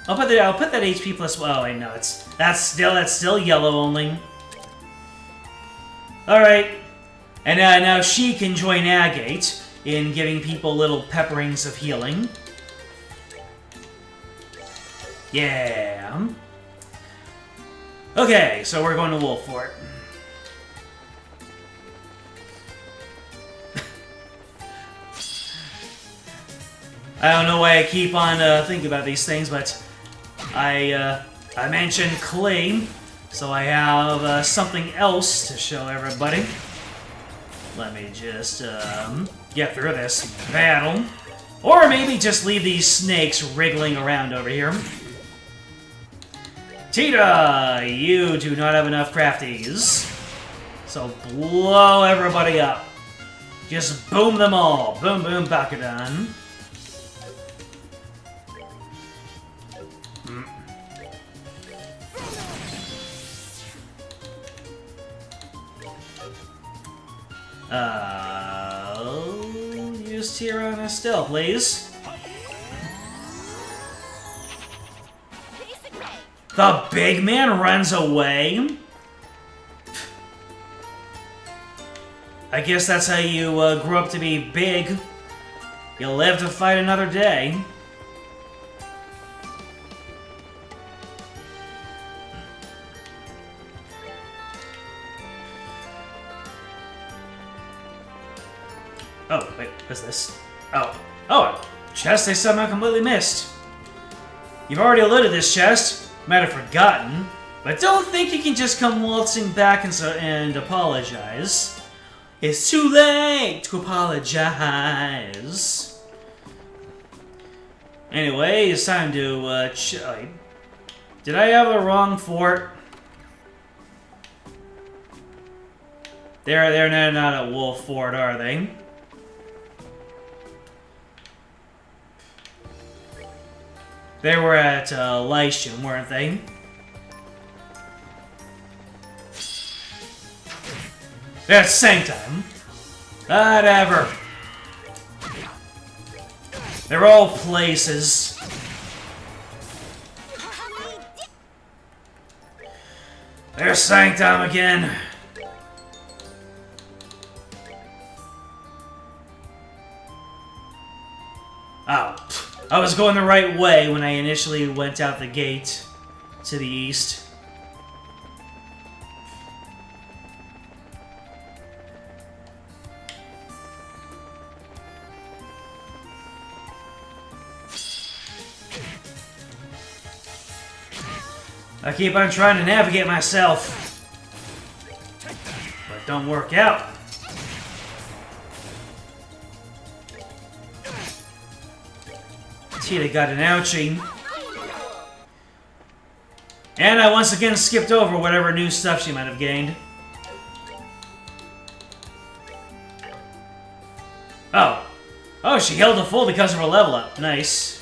I'll put that HP +1. Oh wait, no, that's still yellow only. Alright. And now she can join Agate in giving people little pepperings of healing. Yeah. Okay, so we're going to Wolf Fort. I don't know why I keep on thinking about these things, but I mentioned Clay, so I have something else to show everybody. Let me just get through this battle. Or maybe just leave these snakes wriggling around over here. Tita, you do not have enough crafties. So blow everybody up. Just boom them all. Boom, boom, Bakudan. Use Tirana still, please. The big man runs away? I guess that's how you grow up to be big. You'll live to fight another day. Oh, wait, what's this? Oh, a chest I somehow completely missed. You've already looted this chest. Might have forgotten. But don't think you can just come waltzing back and apologize. It's too late to apologize. Anyway, it's time to, did I have the wrong fort? They're not at Wolf Fort, are they? They were at Lysham, weren't they? That's Sanctum. Whatever. They're all places. There's Sanctum again. Oh, I was going the right way when I initially went out the gate to the east. I keep on trying to navigate myself, but don't work out. Tita got an ouchie. And I once again skipped over whatever new stuff she might have gained. Oh. Oh, she held a full because of her level up. Nice.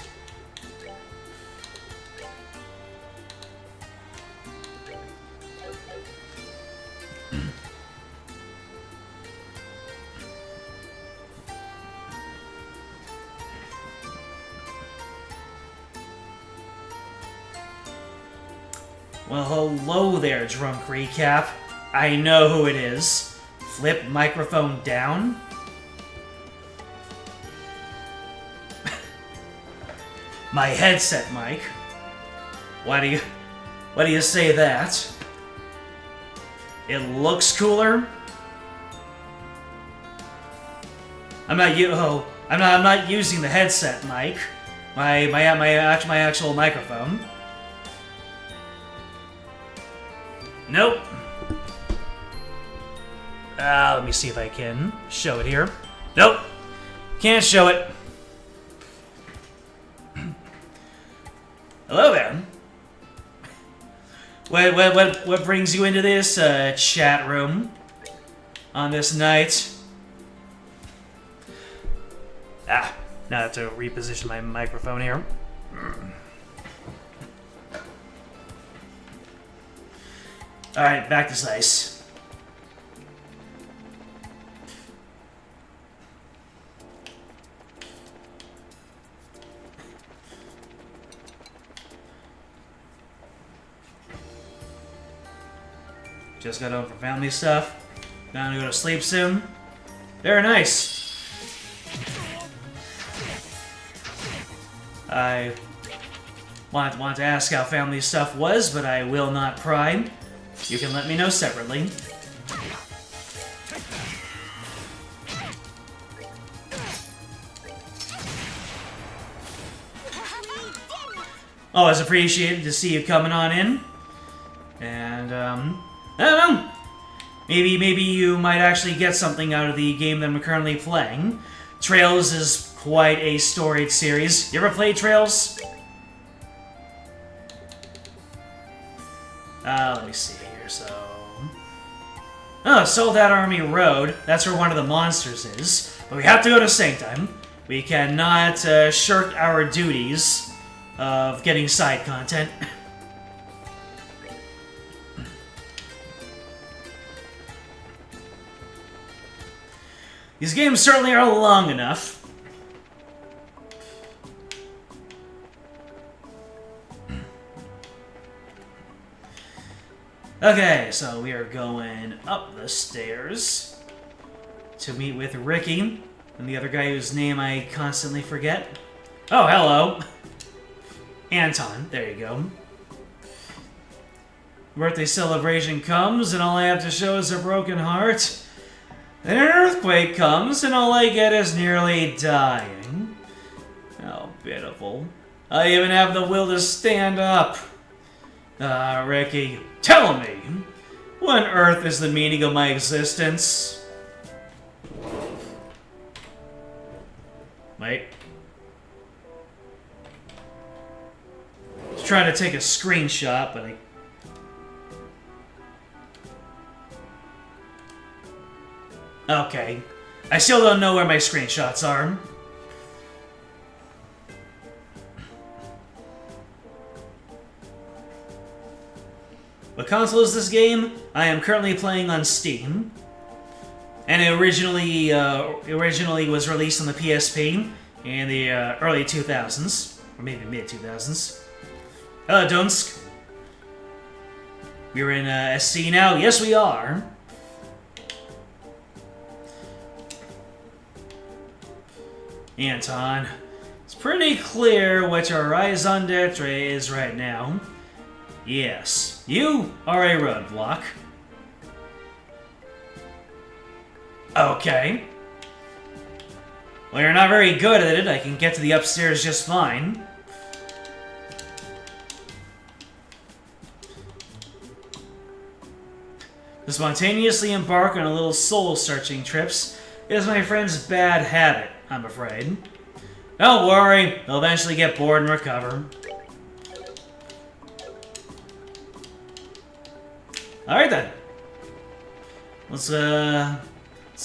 Well, hello there, drunk recap. I know who it is. Flip microphone down. My headset mic. Why do you say that? It looks cooler. I'm not using the headset mic. My actual microphone. Nope. Let me see if I can show it here. Nope. Can't show it. Hello there. What brings you into this chat room on this night? Now I have to reposition my microphone here. Alright, back to Slice. Just got home from family stuff. Gonna go to sleep soon. Very nice. I want to ask how family stuff was, but I will not pry. You can let me know separately. Always appreciated to see you coming on in. And, I don't know. Maybe you might actually get something out of the game that I'm currently playing. Trails is quite a storied series. You ever played Trails? Let me see here, so... Oh, Soldat Army Road. That's where one of the monsters is. But we have to go to Sanctum. We cannot shirk our duties of getting side content. These games certainly are long enough. Okay, so we are going up the stairs to meet with Ricky and the other guy whose name I constantly forget. Oh, hello. Anton, there you go. Birthday celebration comes and all I have to show is a broken heart. Then an earthquake comes, and all I get is nearly dying. How pitiful. I even have the will to stand up. Ricky, tell me, what on earth is the meaning of my existence? Wait. I was trying to take a screenshot, but Okay. I still don't know where my screenshots are. What console is this game? I am currently playing on Steam. And it originally was released on the PSP in the early 2000s. Or maybe mid-2000s. Hello, Donsk. We're in SC now? Yes, we are. Anton, it's pretty clear what your raison d'etre is right now. Yes, you are a roadblock. Okay. Well, you're not very good at it. I can get to the upstairs just fine. To spontaneously embark on a little soul-searching trips is my friend's bad habit, I'm afraid. Don't worry, he'll eventually get bored and recover. Alright then. Let's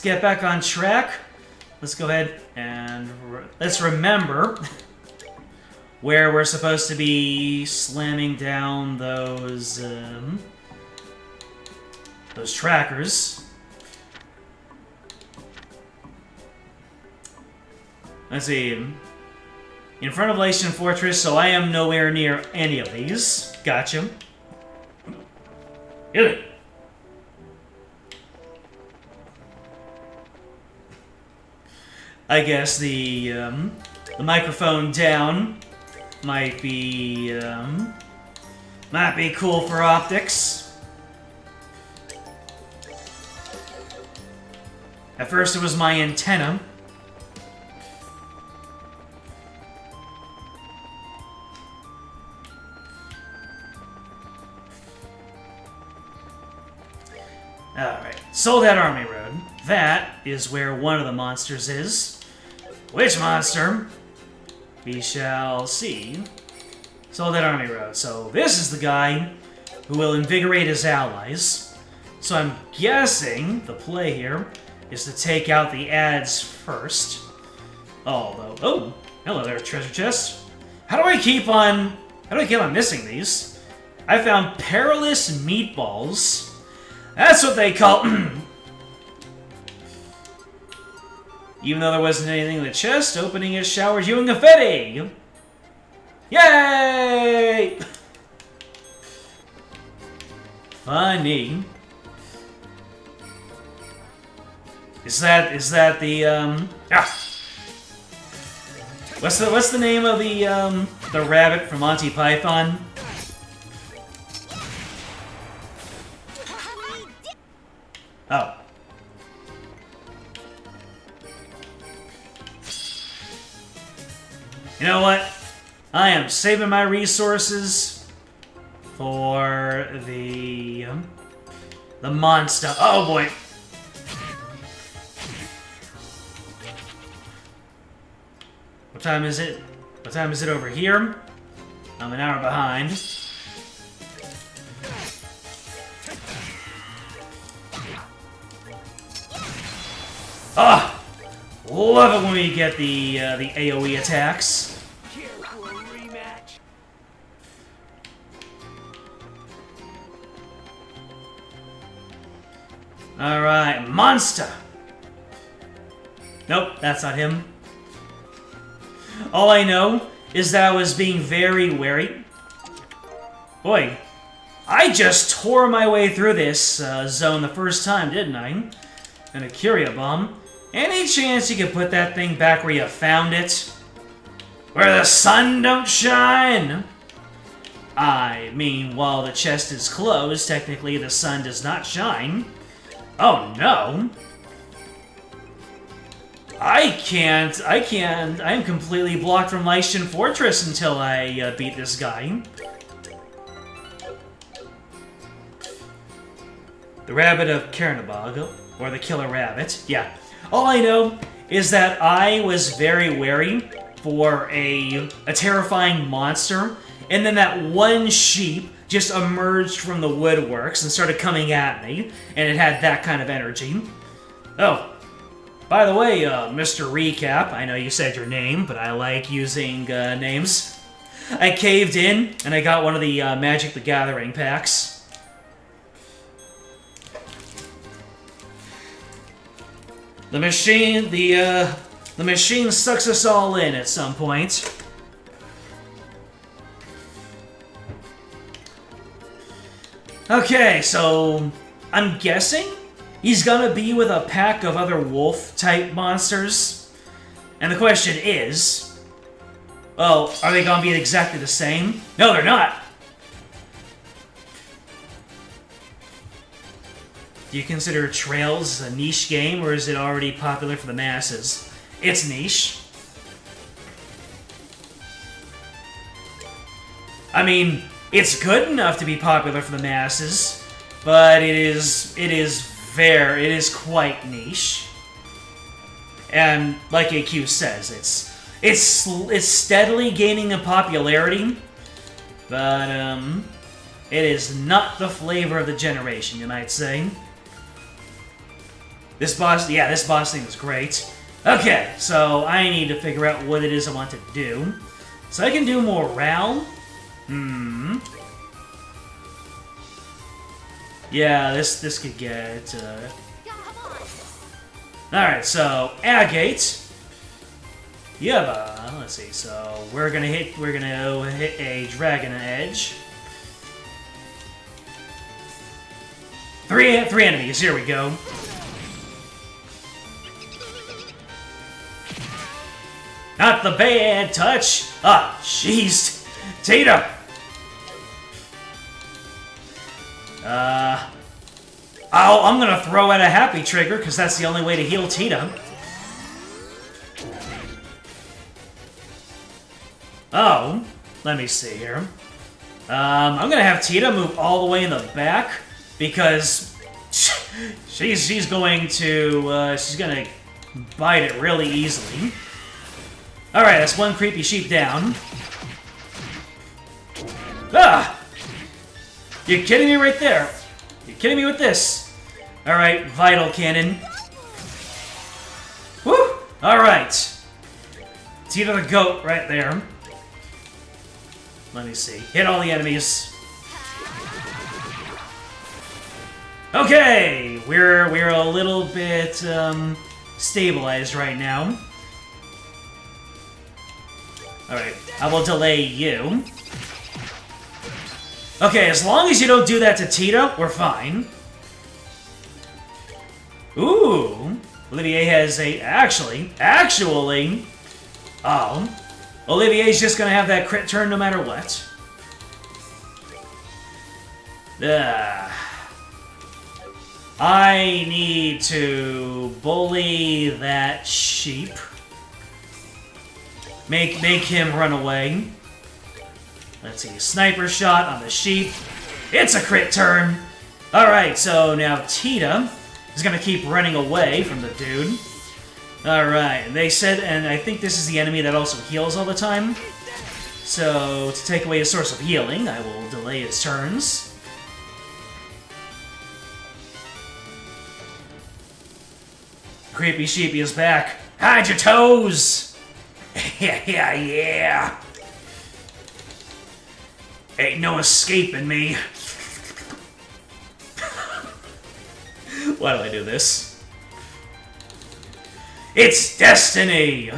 get back on track. Let's go ahead and let's remember where we're supposed to be slamming down those trackers. Let's see. In front of Lation Fortress, so I am nowhere near any of these. Gotcha. Get it. I guess the microphone down might be cool for optics. At first, it was my antenna. Alright, Sold-Out Army Road. That is where one of the monsters is. Which monster? We shall see. Sold-Out Army Road. So this is the guy who will invigorate his allies. So I'm guessing the play here is to take out the ads first. Although, oh, hello there, treasure chest. How do I keep on missing these? I found perilous meatballs. That's what they call... Even though there wasn't anything in the chest, opening it showers you in confetti! Yay! Funny. Is that the, What's the name of the rabbit from Monty Python? Oh. You know what? I am saving my resources for the monster. Oh boy. What time is it? What time is it over here? I'm an hour behind. Ah! Love it when we get the AoE attacks. Alright, monster! Nope, that's not him. All I know is that I was being very wary. Boy, I just tore my way through this zone the first time, didn't I? And a Curia Bomb. Any chance you could put that thing back where you found it? Where the sun don't shine? I mean, while the chest is closed, technically the sun does not shine. Oh no! I'm completely blocked from Lycian Fortress until I beat this guy. The Rabbit of Kernabog, or the Killer Rabbit. Yeah. All I know is that I was very wary for a terrifying monster, and then that one sheep just emerged from the woodworks and started coming at me, and it had that kind of energy. Oh, by the way, Mr. Recap, I know you said your name, but I like using names. I caved in, and I got one of the Magic the Gathering packs. The machine sucks us all in at some point. Okay, so I'm guessing he's gonna be with a pack of other wolf-type monsters. And the question is, well, are they gonna be exactly the same? No, they're not! Do you consider Trails a niche game, or is it already popular for the masses? It's niche. I mean, it's good enough to be popular for the masses, but it is quite niche. And like AQ says, it's steadily gaining in popularity, but it is not the flavor of the generation, you might say. This boss thing was great. Okay, so I need to figure out what it is I want to do. So I can do morale. Yeah, this could get. All right, so agate. Yeah, let's see. So we're gonna hit a dragon edge. Three enemies. Here we go. Not the bad touch! Ah, jeez! Tita! I'm gonna throw out a happy trigger, because that's the only way to heal Tita. Oh, let me see here. I'm gonna have Tita move all the way in the back, because she's gonna bite it really easily. Alright, that's one creepy sheep down. Ah! You're kidding me right there. You're kidding me with this. Alright, Vital Cannon. Woo! Alright. Tita the goat right there. Let me see. Hit all the enemies. Okay! We're a little bit stabilized right now. Alright, I will delay you. Okay, as long as you don't do that to Tita, we're fine. Ooh! Olivier has a... Actually... Oh. Olivier's just gonna have that crit turn no matter what. I need to bully that sheep. Make him run away. Let's see, sniper shot on the sheep. It's a crit turn! Alright, so now Tita is gonna keep running away from the dude. Alright, they said, and I think this is the enemy that also heals all the time. So, to take away his source of healing, I will delay his turns. Creepy Sheepy is back. Hide your toes! Yeah. Ain't no escaping me. Why do I do this? It's destiny!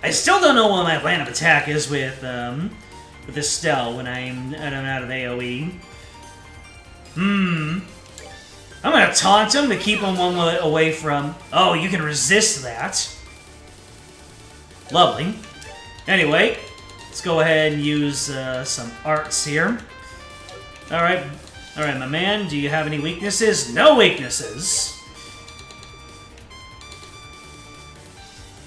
I still don't know what my plan of attack is with Estelle when I'm out of AoE. I'm gonna taunt him to keep him one away from... Oh, you can resist that. Lovely. Anyway, let's go ahead and use some arts here. Alright. Alright, my man, do you have any weaknesses? No weaknesses!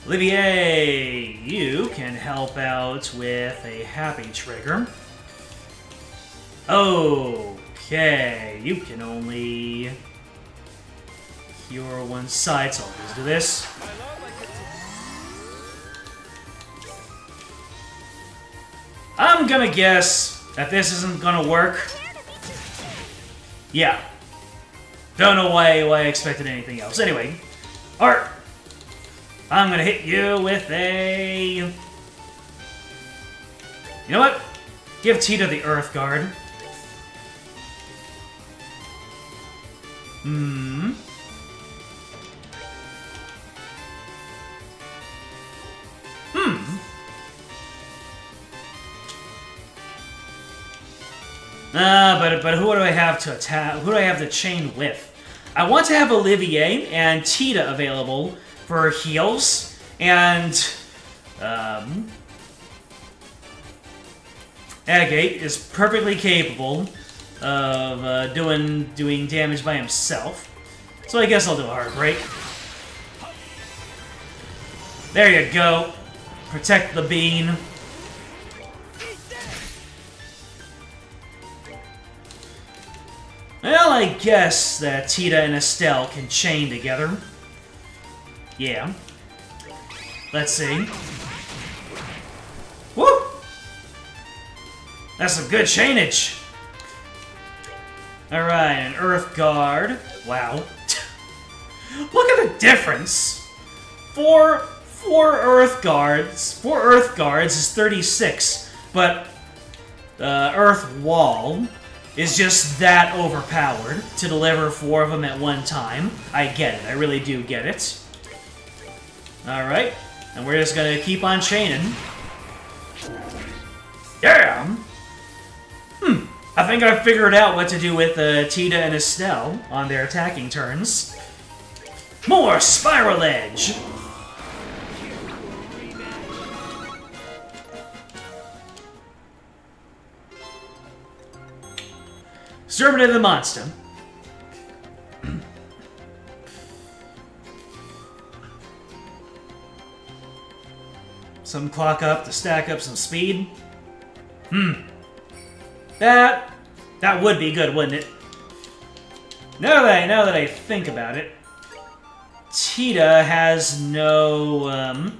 Olivier, you can help out with a happy trigger. Okay, you can only cure one side, so I'll just do this. I'm gonna guess that this isn't gonna work. Yeah. Don't know why I expected anything else. Anyway, Art, I'm gonna hit you with a... You know what? Give Tita the Earth Guard. Hmm. But who do I have to attack? Who do I have to chain with? I want to have Olivier and Tita available for heals, and Agate is perfectly capable of doing damage by himself. So I guess I'll do a Heartbreak. There you go. Protect the bean. Well, I guess that Tita and Estelle can chain together. Yeah. Let's see. Woo! That's some good chainage. Alright, an Earth Guard. Wow. Look at the difference. Four Earth Guards is 36, but Earth Wall is just that overpowered to deliver 4 of them at one time. I get it. I really do get it. Alright. And we're just gonna keep on chaining. Yeah! I think I figured out what to do with Tita and Estelle on their attacking turns. More Spiral Edge! Exterminate the monster. Some clock up to stack up some speed. That would be good, wouldn't it? Now that I think about it, Tita has no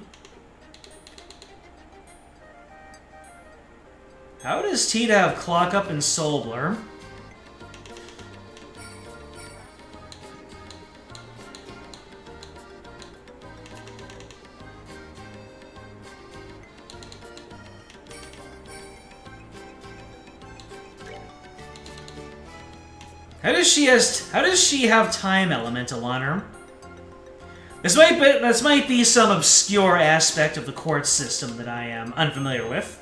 How does Tita have clock up and Soul Blur? How does she have Time Elemental on her? This might be some obscure aspect of the quartz system that I am unfamiliar with.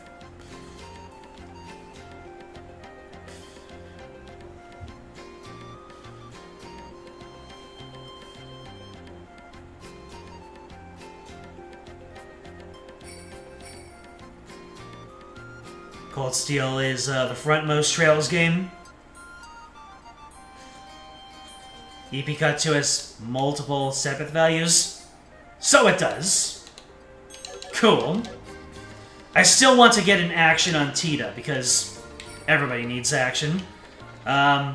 Cold Steel is the frontmost Trails game. EP Cut 2 has multiple separate values. So it does. Cool. I still want to get an action on Tita, because everybody needs action. I'm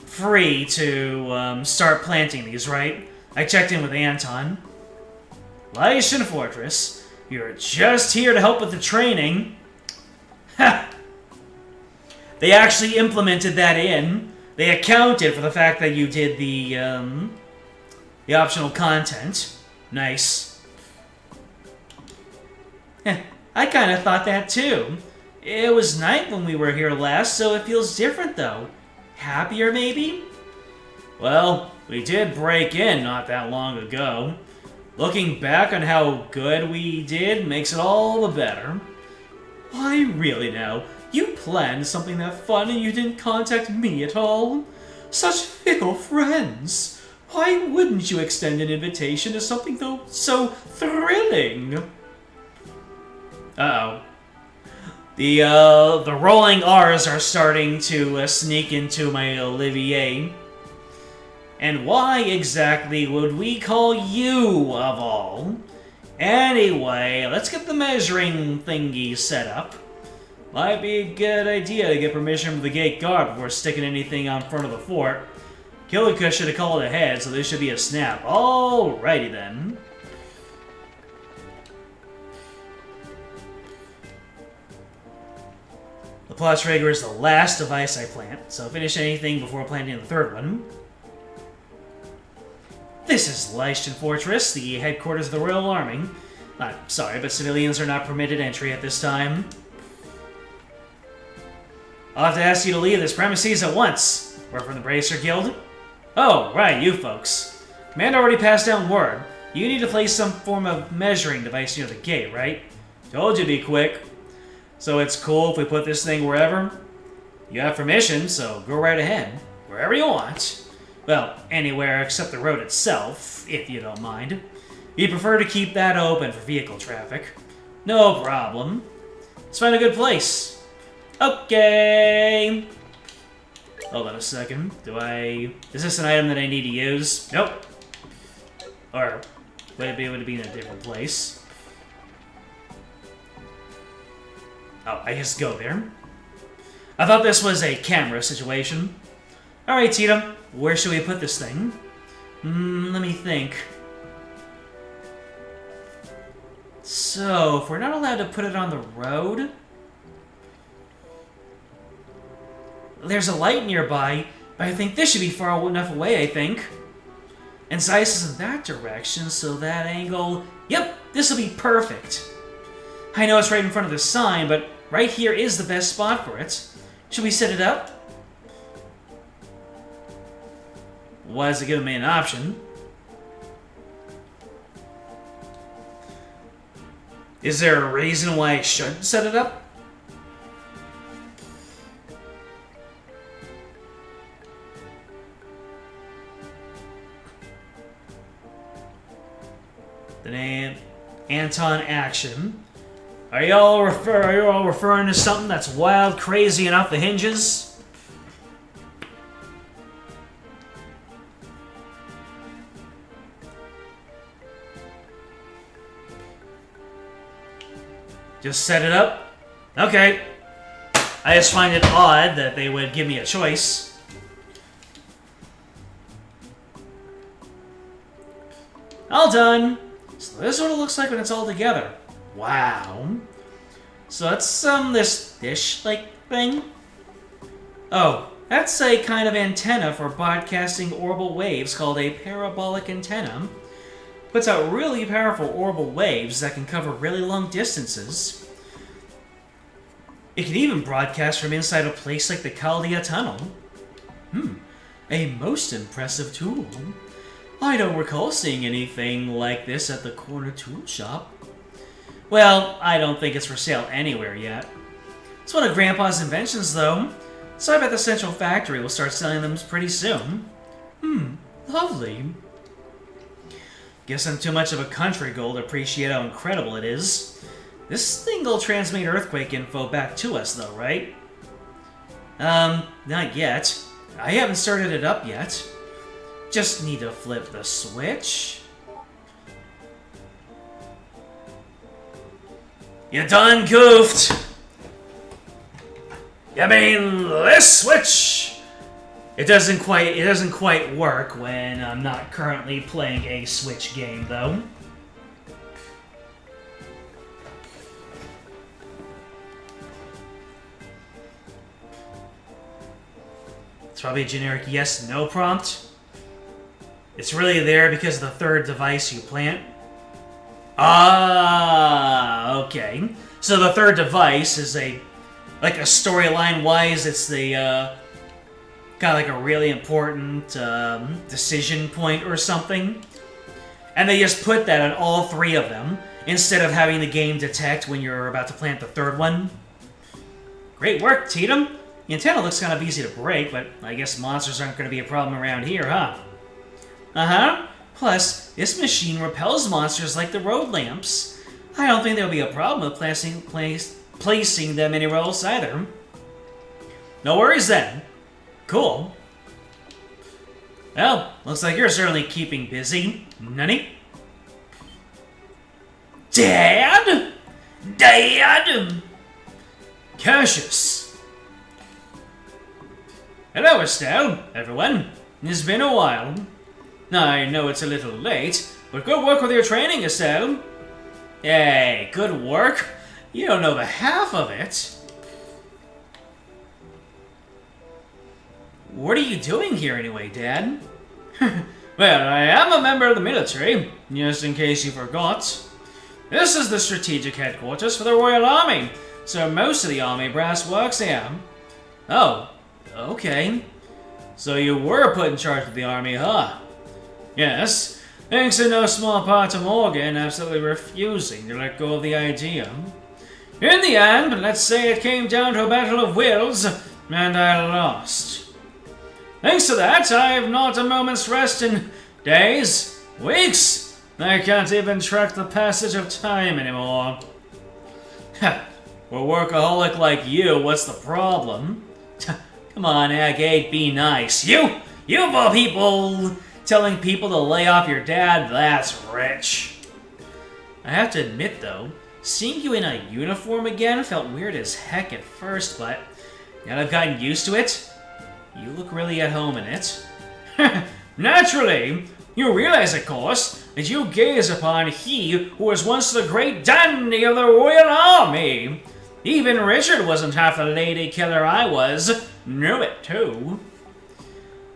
free to start planting these, right? I checked in with Anton. Lycian Fortress, you're just here to help with the training. Ha! They actually implemented that in. They accounted for the fact that you did the optional content. Nice. I kind of thought that too. It was night when we were here last, so it feels different though. Happier, maybe? Well, we did break in not that long ago. Looking back on how good we did makes it all the better. Why, really now? You planned something that fun and you didn't contact me at all? Such fickle friends! Why wouldn't you extend an invitation to something so thrilling? Uh-oh. The rolling R's are starting to sneak into my Olivier. And why exactly would we call you, of all? Anyway, let's get the measuring thingy set up. Might be a good idea to get permission from the gate guard before sticking anything on front of the fort. Killica should have called ahead, so this should be a snap. Alrighty then. The Plus Rager is the last device I plant, so finish anything before planting the third one. This is Leishton Fortress, the headquarters of the Royal Army. I'm sorry, but civilians are not permitted entry at this time. I'll have to ask you to leave this premises at once. We're from the Bracer Guild. Oh, right, you folks. Commander already passed down word. You need to place some form of measuring device near the gate, right? Told you to be quick. So it's cool if we put this thing wherever? You have permission, so go right ahead. Wherever you want. Well, anywhere except the road itself, if you don't mind. We prefer to keep that open for vehicle traffic. No problem. Let's find a good place. Okay. Hold on a second. Is this an item that I need to use? Nope. Or would it be in a different place? Oh, I just go there. I thought this was a camera situation. Alright, Tita. Where should we put this thing? Let me think. So, if we're not allowed to put it on the road... There's a light nearby, but I think this should be far enough away, I think. And Zeiss is in that direction, so that angle... Yep, this will be perfect. I know it's right in front of the sign, but right here is the best spot for it. Should we set it up? Why does it give me an option? Is there a reason why I should set it up? The name Anton Action. Are you all referring to something that's wild, crazy, and off the hinges? Just set it up? Okay. I just find it odd that they would give me a choice. All done. So this is what it looks like when it's all together. Wow. So that's this dish-like thing. Oh, that's a kind of antenna for broadcasting orbital waves called a parabolic antenna. Puts out really powerful orbital waves that can cover really long distances. It can even broadcast from inside a place like the Chaldea Tunnel. A most impressive tool. I don't recall seeing anything like this at the corner tool shop. Well, I don't think it's for sale anywhere yet. It's one of Grandpa's inventions, though, so I bet the Central Factory will start selling them pretty soon. Lovely. Guess I'm too much of a country girl to appreciate how incredible it is. This thing will transmit earthquake info back to us, though, right? Not yet. I haven't started it up yet. Just need to flip the switch. You done goofed! You mean this switch? It doesn't quite work when I'm not currently playing a Switch game, though. It's probably a generic yes/no prompt. It's really there because of the third device you plant. Ah, okay. So the third device is a storyline-wise, it's the kind of like a really important decision point or something. And they just put that on all three of them, instead of having the game detect when you're about to plant the third one. Great work, Tatum! The antenna looks kind of easy to break, but I guess monsters aren't going to be a problem around here, huh? Uh-huh. Plus, this machine repels monsters like the road lamps. I don't think there'll be a problem with placing them anywhere else either. No worries then. Cool. Well, looks like you're certainly keeping busy, Nunny. Dad? Dad? Cassius. Hello, Estelle, everyone. It's been a while. I know it's a little late, but good work with your training, Estelle. Hey, good work? You don't know the half of it. What are you doing here anyway, Dad? Well, I am a member of the military, just in case you forgot. This is the strategic headquarters for the Royal Army, so most of the army brass works here. Oh, okay. So you were put in charge of the army, huh? Yes, thanks in no small part to Morgan absolutely refusing to let go of the idea. In the end, let's say it came down to a battle of wills, and I lost. Thanks to that, I have not a moment's rest in days, weeks. I can't even track the passage of time anymore. For a workaholic like you, what's the problem? Come on, Agate, be nice. You of all people, telling people to lay off your dad, that's rich. I have to admit, though, seeing you in a uniform again felt weird as heck at first, but now that I've gotten used to it, you look really at home in it. Naturally! You realize, of course, that you gaze upon he who was once the great dandy of the Royal Army. Even Richard wasn't half the lady killer I was. Knew it, too.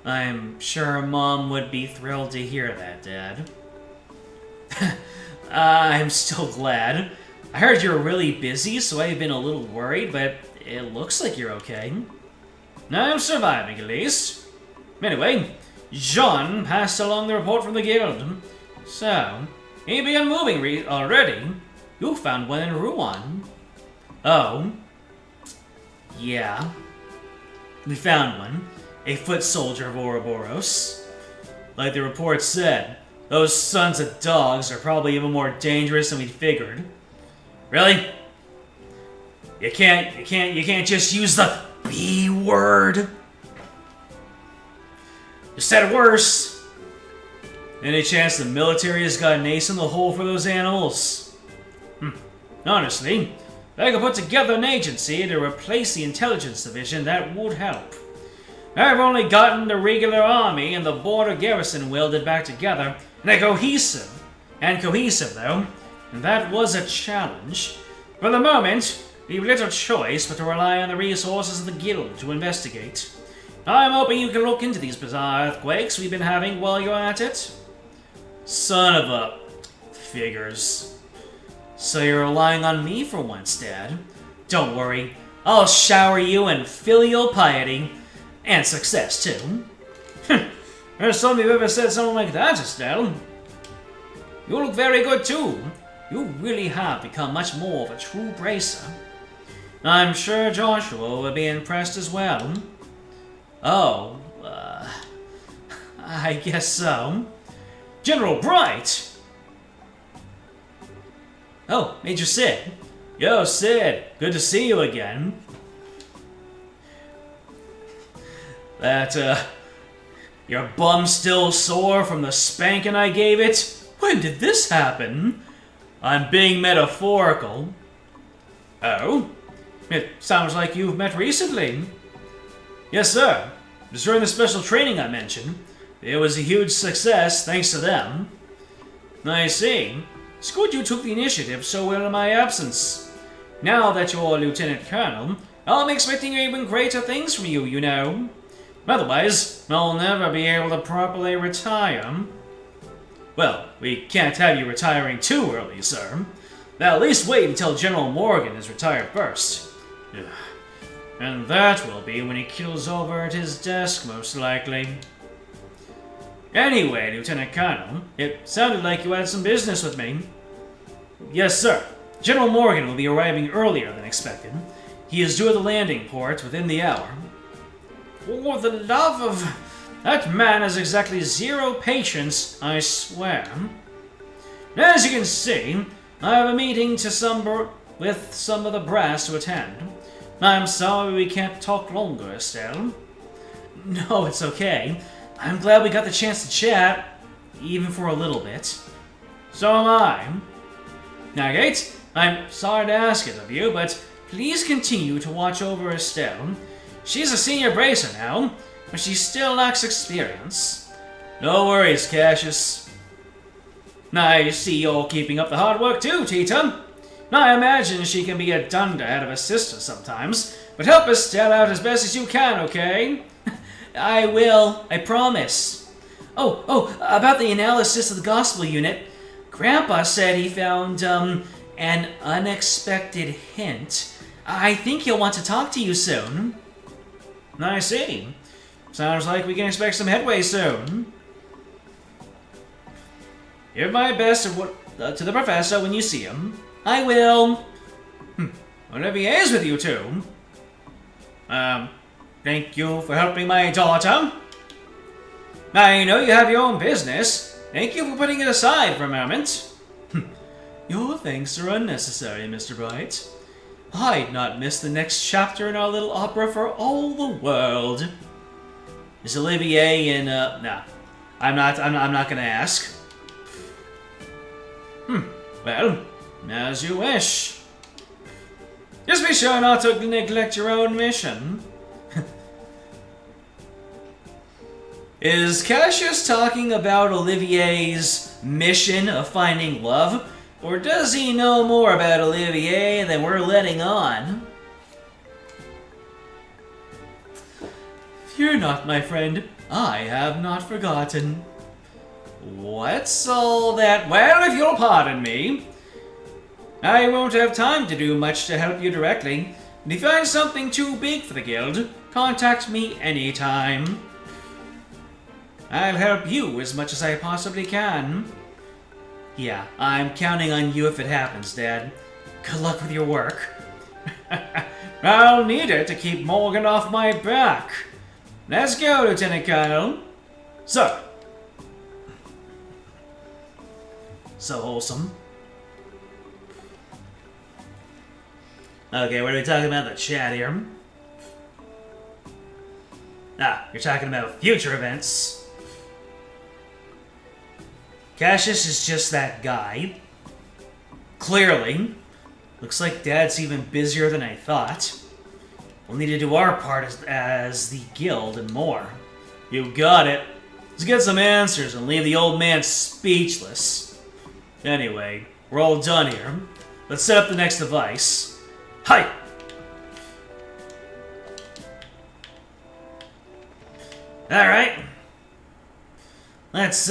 I'm sure Mom would be thrilled to hear that, Dad. I'm still glad. I heard you're really busy, so I've been a little worried, but it looks like you're okay. I'm surviving, at least. Anyway, Jean passed along the report from the guild. So, he began moving already. You found one in Rouen. Oh. Yeah. We found one. A foot soldier of Ouroboros. Like the report said, those sons of dogs are probably even more dangerous than we figured. Really? You can't just use the B word. You said it worse. Any chance the military has got an ace in the hole for those animals? Honestly, if I could put together an agency to replace the intelligence division, that would help. I've only gotten the regular army and the border garrison welded back together, and cohesive though, and that was a challenge. For the moment, we've little choice but to rely on the resources of the guild to investigate. I'm hoping you can look into these bizarre earthquakes we've been having while you're at it. Son of a... figures. So you're relying on me for once, Dad. Don't worry, I'll shower you in filial piety. And success, too. First time you've ever said something like that, Estelle. You look very good, too. You really have become much more of a true bracer. I'm sure Joshua will be impressed as well. Oh, I guess so. General Bright! Oh, Major Sid. Yo, Sid, good to see you again. Your bum still sore from the spanking I gave it? When did this happen? I'm being metaphorical. Oh? It sounds like you've met recently. Yes, sir. It was during the special training I mentioned. It was a huge success, thanks to them. I see. It's good you took the initiative so well in my absence. Now that you're Lieutenant Colonel, I'm expecting even greater things from you, you know. Otherwise, I'll never be able to properly retire. Well, we can't have you retiring too early, sir. Now, at least wait until General Morgan is retired first. And that will be when he kills over at his desk, most likely. Anyway, Lieutenant Colonel, it sounded like you had some business with me. Yes, sir. General Morgan will be arriving earlier than expected. He is due at the landing port within the hour. For the love of... That man has exactly zero patience, I swear. As you can see, I have a meeting to with some of the brass to attend. I'm sorry we can't talk longer, Estelle. No, it's okay. I'm glad we got the chance to chat, even for a little bit. So am I. Now, Kate, I'm sorry to ask it of you, but please continue to watch over Estelle. She's a senior bracer now, but she still lacks experience. No worries, Cassius. I see you're keeping up the hard work too, Tita. I imagine she can be a dunderhead of a sister sometimes, but help Estelle out as best as you can, okay? I will, I promise. Oh, about the analysis of the gospel unit. Grandpa said he found, an unexpected hint. I think he'll want to talk to you soon. I see. Sounds like we can expect some headway soon. Give my best to the professor when you see him. I will. Olivier's with you too. Thank you for helping my daughter. I know you have your own business. Thank you for putting it aside for a moment. Your thanks are unnecessary, Mr. Bright. I'd not miss the next chapter in our little opera for all the world. Is Olivier in, nah. I'm not gonna ask. Well, as you wish. Just be sure not to neglect your own mission. Is Cassius talking about Olivier's mission of finding love? Or does he know more about Olivier than we're letting on? Fear not, my friend. I have not forgotten. What's all that? Well, if you'll pardon me, I won't have time to do much to help you directly. If you find something too big for the guild, contact me anytime. I'll help you as much as I possibly can. Yeah, I'm counting on you if it happens, Dad. Good luck with your work. I'll need it to keep Morgan off my back. Let's go, Lieutenant Colonel. Sir. So wholesome. Okay, what are we talking about in the chat here? You're talking about future events. Cassius is just that guy. Clearly. Looks like Dad's even busier than I thought. We'll need to do our part as the guild and more. You got it. Let's get some answers and leave the old man speechless. Anyway, we're all done here. Let's set up the next device. Hi! Alright. Let's,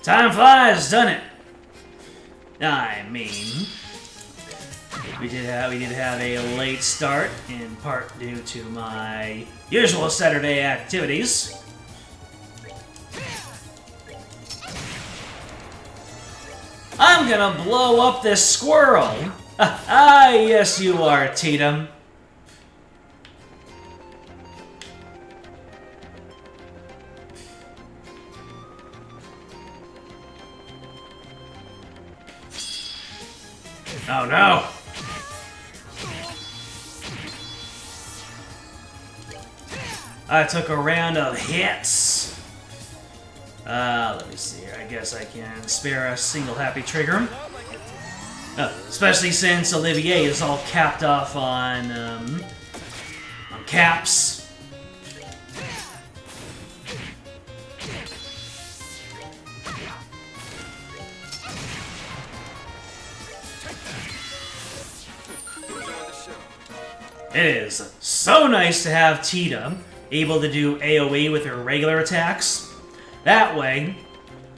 Time flies, doesn't it? I mean, we did have a late start, in part due to my usual Saturday activities. I'm gonna blow up this squirrel! Yes you are, Tatum. Oh no! I took a round of hits. Let me see here. I guess I can spare a single happy trigger. Especially since Olivier is all capped off on caps. It is so nice to have Tita able to do AoE with her regular attacks. That way,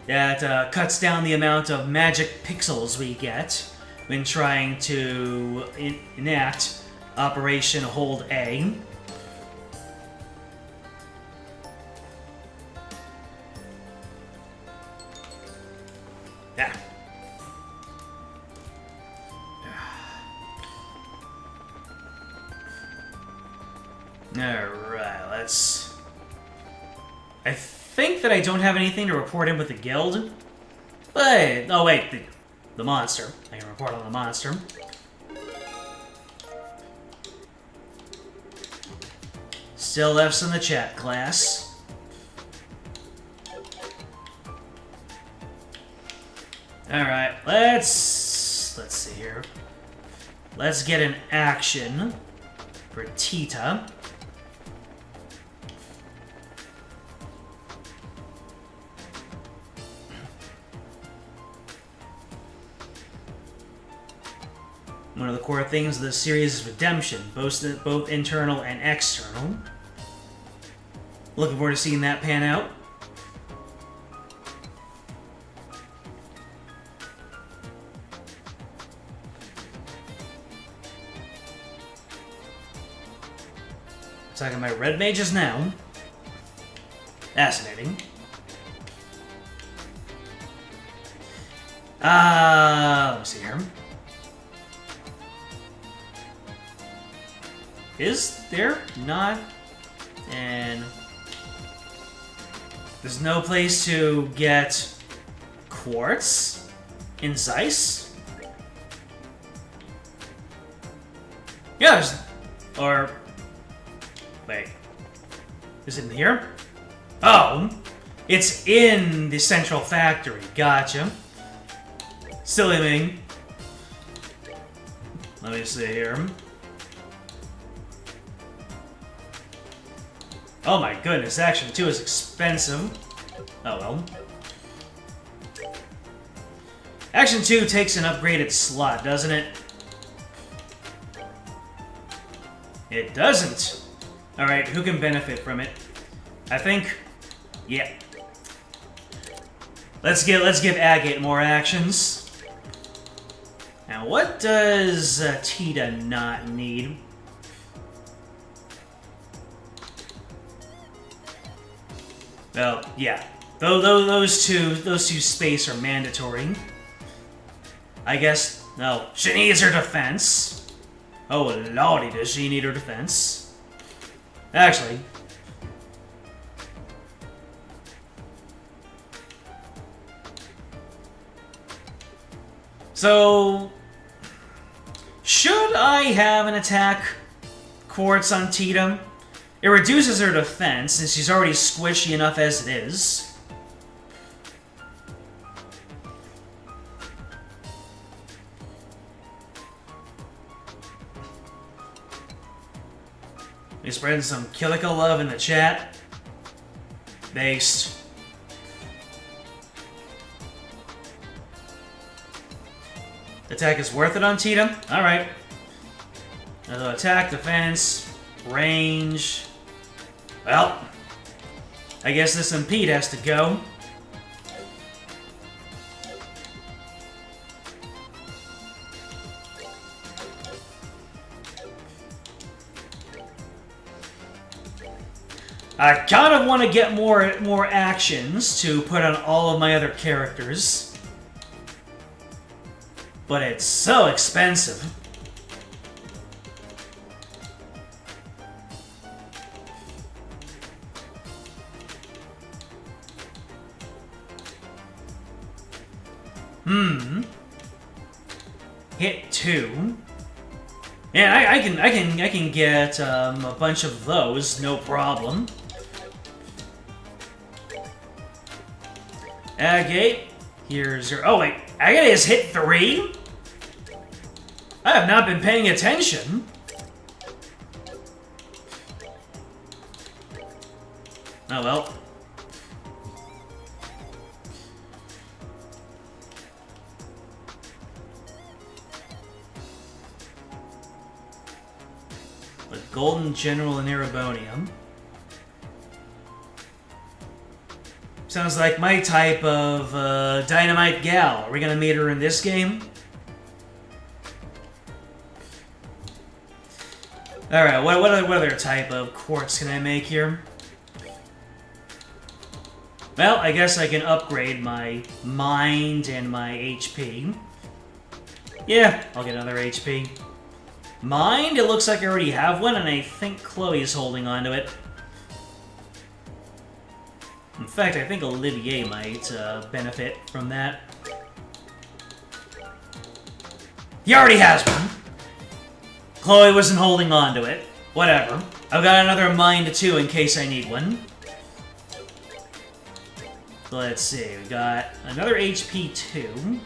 that cuts down the amount of magic pixels we get when trying to enact Operation Hold A. Yeah. Alright, let's... I think that I don't have anything to report in with the guild. But... oh wait, the monster. I can report on the monster. Still F's in the chat, class. Alright, let's see here. Let's get an action for Tita. One of the core things of this series is redemption, both internal and external. Looking forward to seeing that pan out. Talking about red mages now. Fascinating. Let me see here. Is there not an... There's no place to get quartz in Zeiss? Yeah, there's... Or... Wait. Is it in here? Oh! It's in the central factory. Gotcha. Silly me. Let me see here. Oh my goodness, Action 2 is expensive. Oh well. Action 2 takes an upgraded slot, doesn't it? It doesn't. Alright, who can benefit from it? I think... Yeah. Let's give Agate more actions. Now, what does Tita not need? Well, yeah. Those two space are mandatory. I guess... No. She needs her defense. Oh, lordy, does she need her defense. Actually... So... Should I have an attack quartz on Tita? It reduces her defense, since she's already squishy enough as it is. We spreading some Killico love in the chat. Based. Attack is worth it on Tita? Alright. Attack, defense, range... Well, I guess this impede has to go. I kind of want to get more actions to put on all of my other characters. But it's so expensive. Hit 2. Yeah, I can get a bunch of those, no problem. Agate, here's your... Oh wait, Agate has hit 3? I have not been paying attention. Oh well. The Golden General in Erebonium. Sounds like my type of dynamite gal. Are we gonna meet her in this game? Alright, what other type of quartz can I make here? Well, I guess I can upgrade my mind and my HP. Yeah, I'll get another HP. Mind? It looks like I already have one, and I think Chloe's holding on to it. In fact, I think Olivier might benefit from that. He already has one. Chloe wasn't holding on to it. Whatever. I've got another mind too in case I need one. Let's see, we got another HP 2.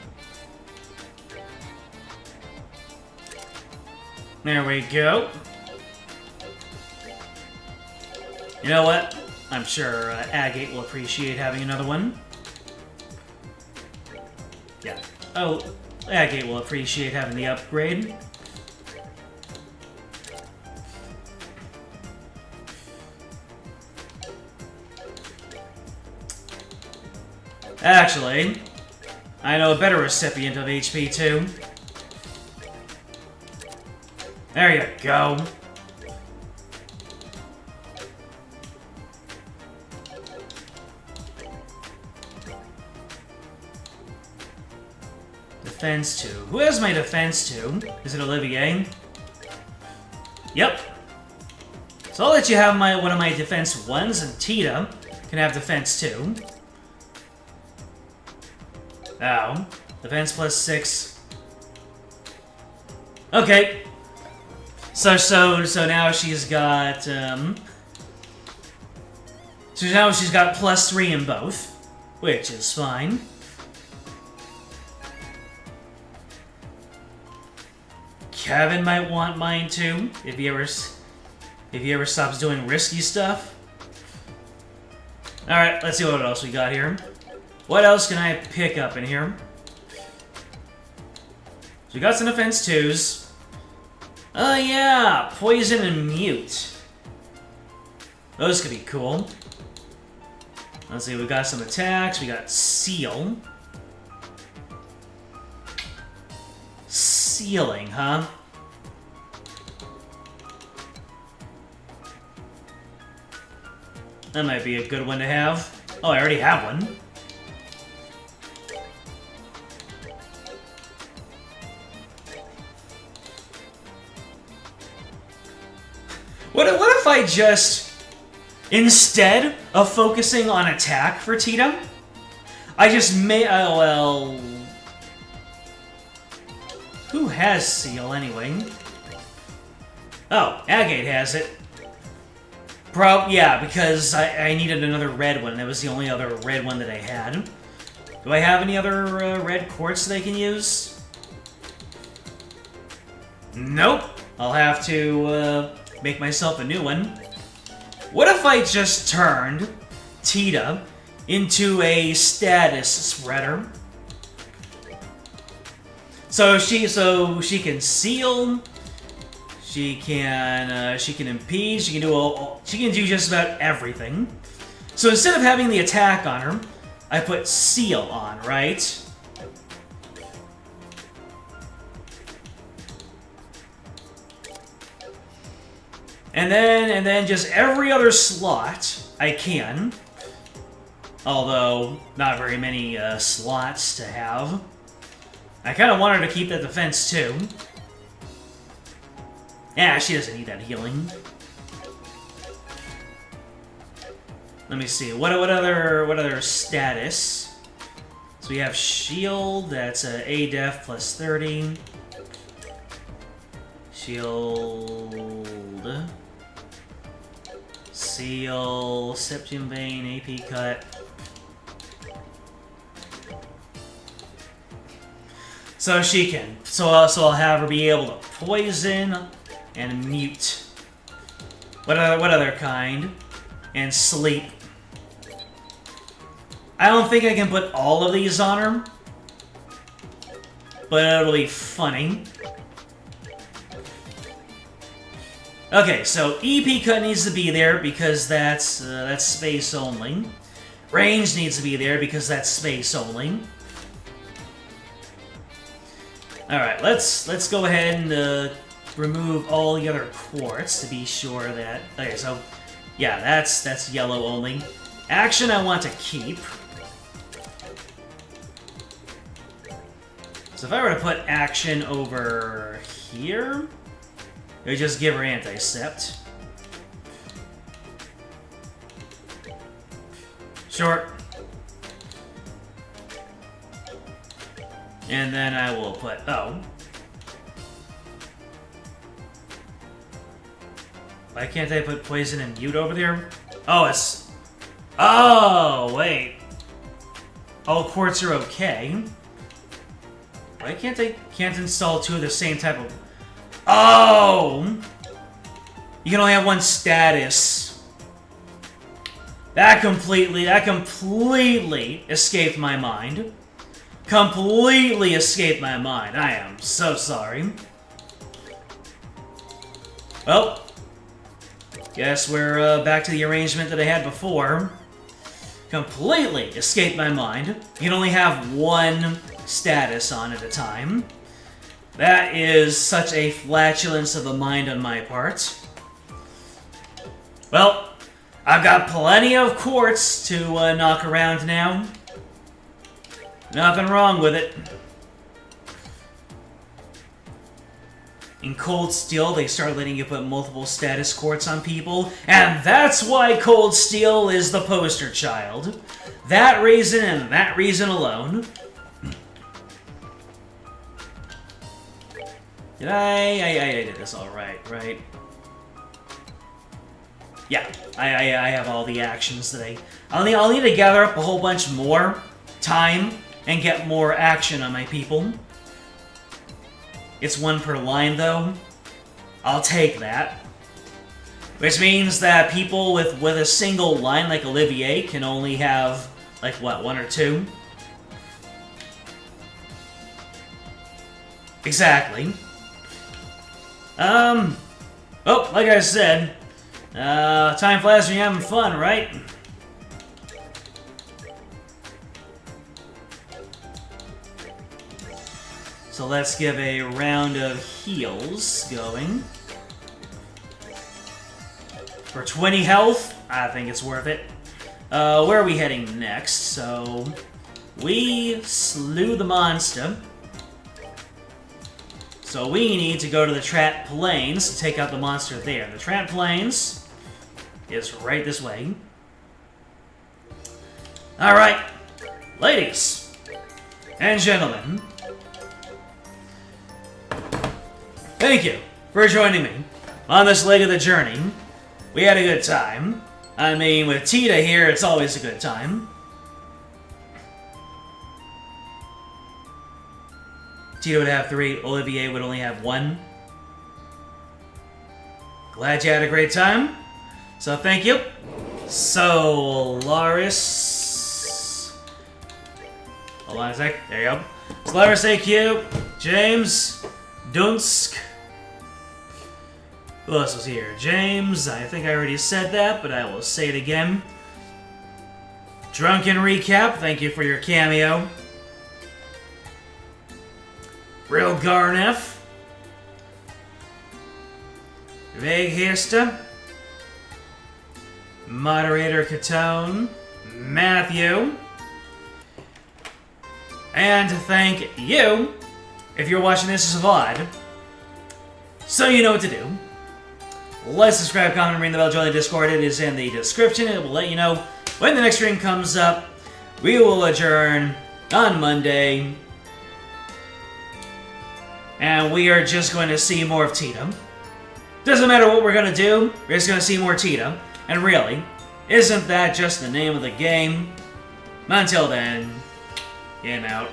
There we go. You know what? I'm sure Agate will appreciate having another one. Yeah. Oh, Agate will appreciate having the upgrade. Actually, I know a better recipient of HP 2. There you go. Defense 2. Who has my defense 2? Is it Olivier? Yep. So I'll let you have one of my defense 1s, and Tita can have defense 2. Oh. Defense plus 6. Okay. So now she's got, so now she's got plus 3 in both, which is fine. Kevin might want mine too, if he ever stops doing risky stuff. Alright, let's see what else we got here. What else can I pick up in here? So we got some defense 2s. Oh yeah, poison and mute. Those could be cool. Let's see, we got some attacks. We got seal. Sealing, huh? That might be a good one to have. Oh, I already have one. What if I just, instead of focusing on attack for Tita, I just oh well... Who has seal, anyway? Oh, Agate has it. Yeah, because I needed another red one. That was the only other red one that I had. Do I have any other red quartz that I can use? Nope. I'll have to make myself a new one. What if I just turned Tita into a status spreader? So she can seal, she can impede, she can do just about everything. So instead of having the attack on her, I put seal on, right? And then just every other slot I can. Although not very many slots to have. I kind of want her to keep that defense too. Yeah, she doesn't need that healing. Let me see. What other status? So we have shield. That's a def plus 30. Shield. Seal. Septium vein. AP cut. So she can. So I'll have her be able to poison and mute. What other kind? And sleep. I don't think I can put all of these on her, but it'll be funny. Okay, so EP cut needs to be there because that's space only. Range needs to be there because that's space only. Alright, let's go ahead and remove all the other quartz to be sure that... Okay, so... Yeah, that's yellow only. Action I want to keep. So if I were to put action over here... It would just give her anti-sept. Short. And then I will put O. Why can't I put poison and mute over there? Oh, it's... Oh, wait. All quartz are okay. Why can't I... Can't install two of the same type of... Oh! You can only have one status. That completely escaped my mind. Completely escaped my mind. I am so sorry. Well, guess we're back to the arrangement that I had before. Completely escaped my mind. You can only have one status on at a time. That is such a flatulence of a mind on my part. Well, I've got plenty of quartz to knock around now. Nothing wrong with it. In Cold Steel, they start letting you put multiple status quartz on people, and that's why Cold Steel is the poster child. That reason and that reason alone. Did I did this all right? Yeah, I have all the actions that I'll need to gather up a whole bunch more time and get more action on my people. It's one per line, though. I'll take that. Which means that people with a single line, like Olivier, can only have, like, what, one or two? Exactly. Oh, like I said, time flies when you're having fun, right? So let's give a round of heals going. For 20 health, I think it's worth it. Where are we heading next? So, we slew the monster. So we need to go to the Trat Plains to take out the monster there. The Trat Plains is right this way. Alright, ladies and gentlemen, thank you for joining me on this leg of the journey. We had a good time. I mean, with Tita here, it's always a good time. Tita would have 3, Olivier would only have 1. Glad you had a great time. So thank you. Solaris. Hold on a sec. There you go. Solaris AQ. James. Dunsk. Who else was here? James. I think I already said that, but I will say it again. Drunken Recap. Thank you for your cameo. Real Garnef. Vague Hista. Moderator Catone. Matthew. And thank you, if you're watching this as a VOD, so you know what to do. Like, subscribe, comment, and ring the bell, join the Discord. It is in the description. It will let you know when the next stream comes up. We will adjourn on Monday. And we are just going to see more of Tita. Doesn't matter what we're going to do, we're just going to see more Tita. And really, isn't that just the name of the game? Until then, in out.